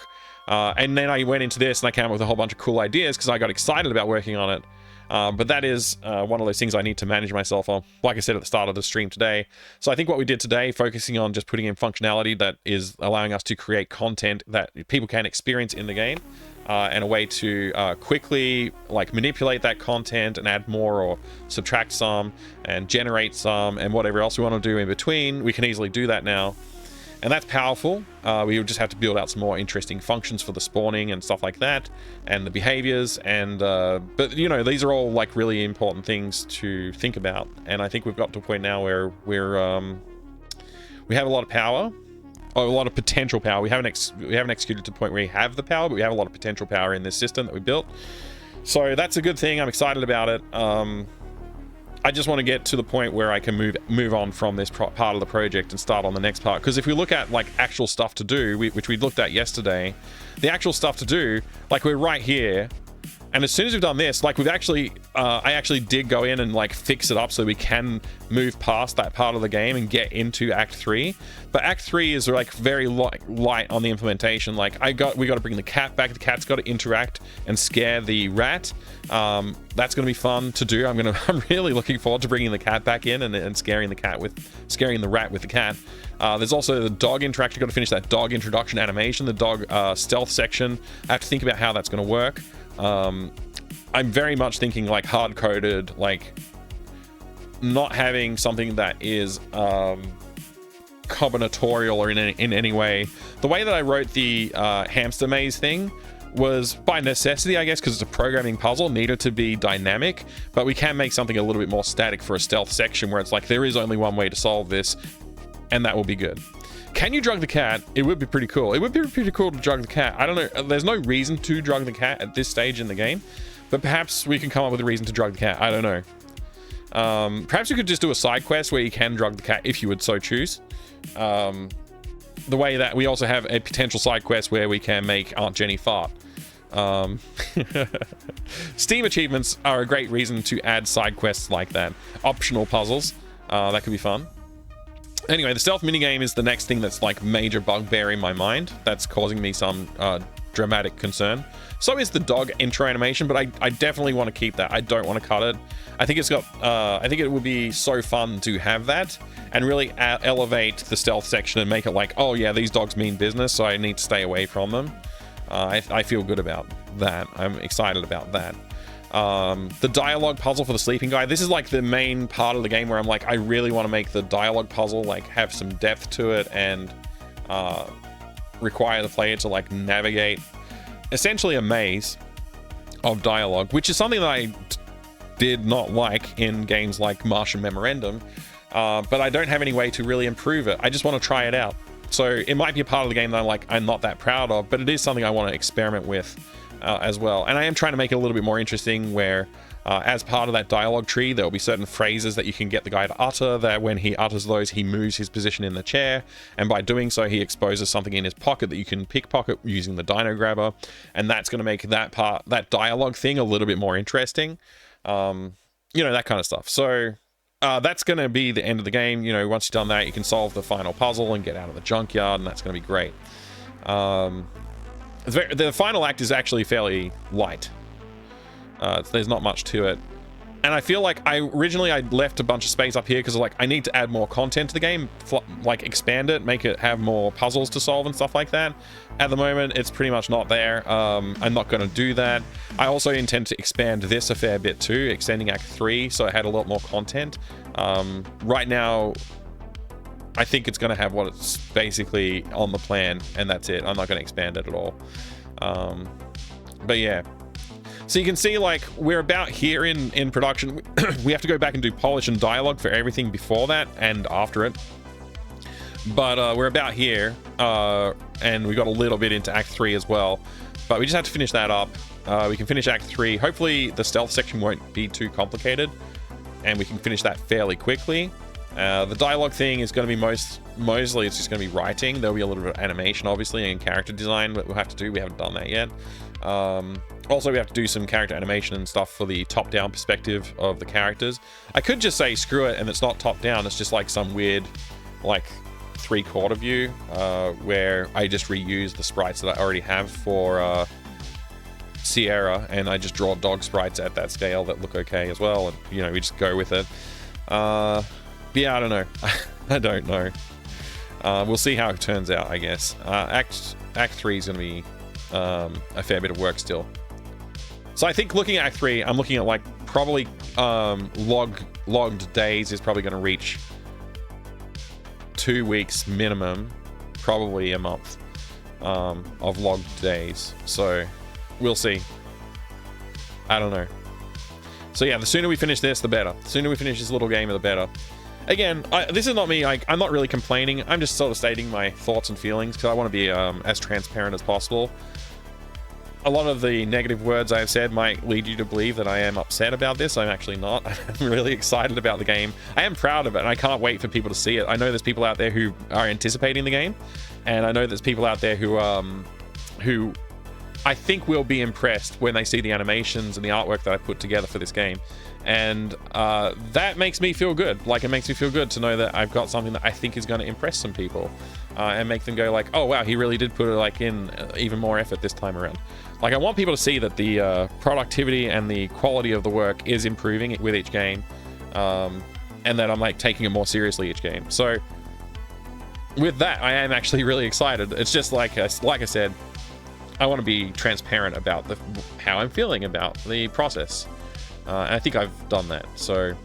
And then I went into this, and I came up with a whole bunch of cool ideas, because I got excited about working on it. But that is one of those things I need to manage myself on, like I said at the start of the stream today. So I think what we did today, focusing on just putting in functionality that is allowing us to create content that people can experience in the game, and a way to quickly, like, manipulate that content and add more or subtract some and generate some and whatever else we want to do in between, we can easily do that now. And that's powerful. We would just have to build out some more interesting functions for the spawning and stuff like that, and the behaviors. And but you know, these are all like really important things to think about. And I think we've got to a point now where we have a lot of power, or a lot of potential power. We haven't executed to the point where we have the power, but we have a lot of potential power in this system that we built. So that's a good thing. I'm excited about it. I just want to get to the point where I can move on from this part of the project and start on the next part. Because if we look at, like, actual stuff to do, which we looked at yesterday, the actual stuff to do, like, we're right here. And as soon as we've done this, like, we've actually, I actually did go in and, like, fix it up so we can move past that part of the game and get into Act 3. But Act 3 is, like, very light on the implementation. Like, we got to bring the cat back. The cat's got to interact and scare the rat. That's going to be fun to do. I'm really looking forward to bringing the cat back in and scaring the rat with the cat. There's also the dog interaction. Got to finish that dog introduction animation, the dog stealth section. I have to think about how that's going to work. I'm very much thinking, like, hard-coded, like, not having something that is combinatorial or in any way. The way that I wrote the hamster maze thing was by necessity, I guess, because it's a programming puzzle, needed to be dynamic, but we can make something a little bit more static for a stealth section where it's like, there is only one way to solve this, and that will be good. Can you drug the cat? It would be pretty cool. It would be pretty cool to drug the cat. I don't know. There's no reason to drug the cat at this stage in the game, but perhaps we can come up with a reason to drug the cat. I don't know. Perhaps we could just do a side quest where you can drug the cat if you would so choose. The way that we also have a potential side quest where we can make Aunt Jenny fart. Steam achievements are a great reason to add side quests like that. Optional puzzles. That could be fun. Anyway, the stealth minigame is the next thing that's, like, major bugbear in my mind. That's causing me some dramatic concern. So is the dog intro animation, but I definitely want to keep that. I don't want to cut it. I think it's got, I think it would be so fun to have that and really elevate the stealth section and make it like, oh yeah, these dogs mean business, so I need to stay away from them. I feel good about that. I'm excited about that. The dialogue puzzle for the sleeping guy. This is like the main part of the game where I'm like, I really want to make the dialogue puzzle like have some depth to it and require the player to like navigate essentially a maze of dialogue, which is something that I did not like in games like Martian Memorandum, but I don't have any way to really improve it. I just want to try it out. So it might be a part of the game that I'm not that proud of, but it is something I want to experiment with as well. And I am trying to make it a little bit more interesting where as part of that dialogue tree, there will be certain phrases that you can get the guy to utter, that when he utters those, he moves his position in the chair. And by doing so, he exposes something in his pocket that you can pickpocket using the dino grabber. And that's going to make that dialogue thing a little bit more interesting. You know, that kind of stuff. So that's going to be the end of the game. You know, once you've done that, you can solve the final puzzle and get out of the junkyard, and that's going to be great. The final act is actually fairly light. There's not much to it. And I feel like originally I left a bunch of space up here because like I need to add more content to the game, like expand it, make it have more puzzles to solve and stuff like that. At the moment, it's pretty much not there. I'm not going to do that. I also intend to expand this a fair bit too, extending Act 3, so it had a lot more content. Right now, I think it's going to have what it's basically on the plan, and that's it. I'm not going to expand it at all. But yeah. So you can see, like, we're about here in production. We have to go back and do polish and dialogue for everything before that and after it. But we're about here, and we got a little bit into Act 3 as well. But we just have to finish that up. We can finish Act 3. Hopefully the stealth section won't be too complicated, and we can finish that fairly quickly. The dialogue thing is going to be mostly it's just going to be writing. There'll be a little bit of animation, obviously, and character design that we'll have to do. We haven't done that yet. Also, we have to do some character animation and stuff for the top-down perspective of the characters. I could just say screw it and it's not top-down. It's just like some weird, like, three-quarter view where I just reuse the sprites that I already have for Sierra, and I just draw dog sprites at that scale that look okay as well, and you know, we just go with it. Yeah, I don't know. I don't know. We'll see how it turns out, I guess. Act 3 is going to be a fair bit of work still. So I think looking at Act 3, I'm looking at like probably logged days is probably going to reach 2 weeks minimum, probably a month of logged days. So we'll see. I don't know. So yeah, the sooner we finish this, the better. The sooner we finish this little game, the better. Again, this is not me. I'm not really complaining. I'm just sort of stating my thoughts and feelings because I want to be as transparent as possible. A lot of the negative words I have said might lead you to believe that I am upset about this. I'm actually not. I'm really excited about the game. I am proud of it, and I can't wait for people to see it. I know there's people out there who are anticipating the game, and I know there's people out there who I think will be impressed when they see the animations and the artwork that I put together for this game. And that makes me feel good. Like, it makes me feel good to know that I've got something that I think is going to impress some people and make them go like, oh wow, he really did put it like in even more effort this time around. Like, I want people to see that the productivity and the quality of the work is improving with each game, and that I'm like taking it more seriously each game. So with that, I am actually really excited. It's just like I said, I want to be transparent about how I'm feeling about the process. And I think I've done that. So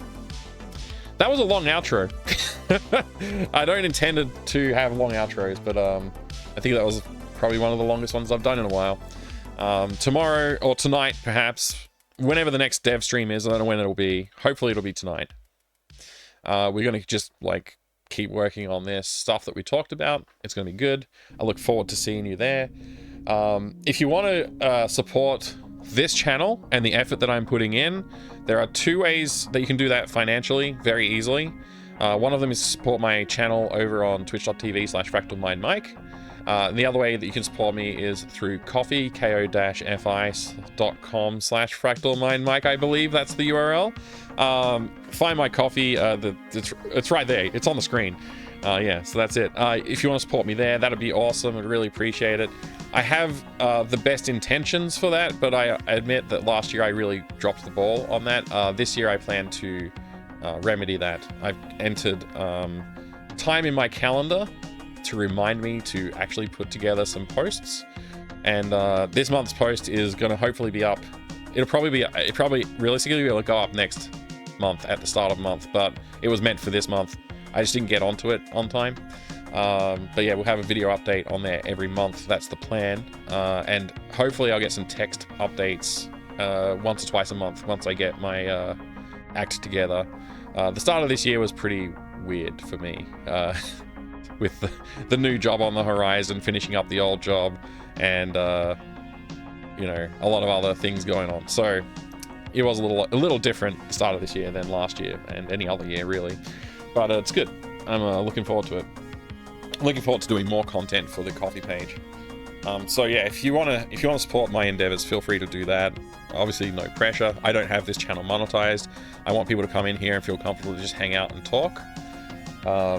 that was a long outro. I don't intend to have long outros, but I think that was probably one of the longest ones I've done in a while. Tomorrow or tonight, perhaps, whenever the next dev stream is, I don't know when it'll be. Hopefully it'll be tonight. We're going to just like keep working on this stuff that we talked about. It's going to be good. I look forward to seeing you there. If you want to support this channel and the effort that I'm putting in, there are 2 ways that you can do that financially very easily. One of them is to support my channel over on twitch.tv/fractalmindmike. The other way that you can support me is through Ko-fi, ko-fi.com/fractalmindmike, I believe that's the URL. Find my Ko-fi, it's right there, it's on the screen. Yeah, so that's it. If you want to support me there, that'd be awesome. I'd really appreciate it. I have the best intentions for that, but I admit that last year I really dropped the ball on that. This year I plan to remedy that. I've entered time in my calendar to remind me to actually put together some posts, and this month's post is going to hopefully be up. It probably realistically will go up next month at the start of the month, but it was meant for this month. I just didn't get onto it on time. But yeah, we'll have a video update on there every month. That's the plan. And hopefully I'll get some text updates once or twice a month once I get my act together. The start of this year was pretty weird for me, with the new job on the horizon, finishing up the old job, and you know, a lot of other things going on. So it was a little different the start of this year than last year and any other year really. But it's good. I'm looking forward to it. Looking forward to doing more content for the coffee page. So yeah, if you want to support my endeavors, feel free to do that. Obviously, no pressure. I don't have this channel monetized. I want people to come in here and feel comfortable to just hang out and talk.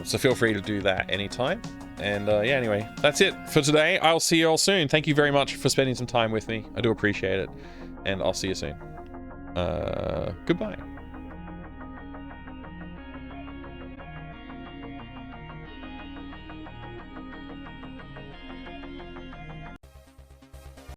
So feel free to do that anytime. And yeah, anyway, that's it for today. I'll see you all soon. Thank you very much for spending some time with me. I do appreciate it. And I'll see you soon. Goodbye.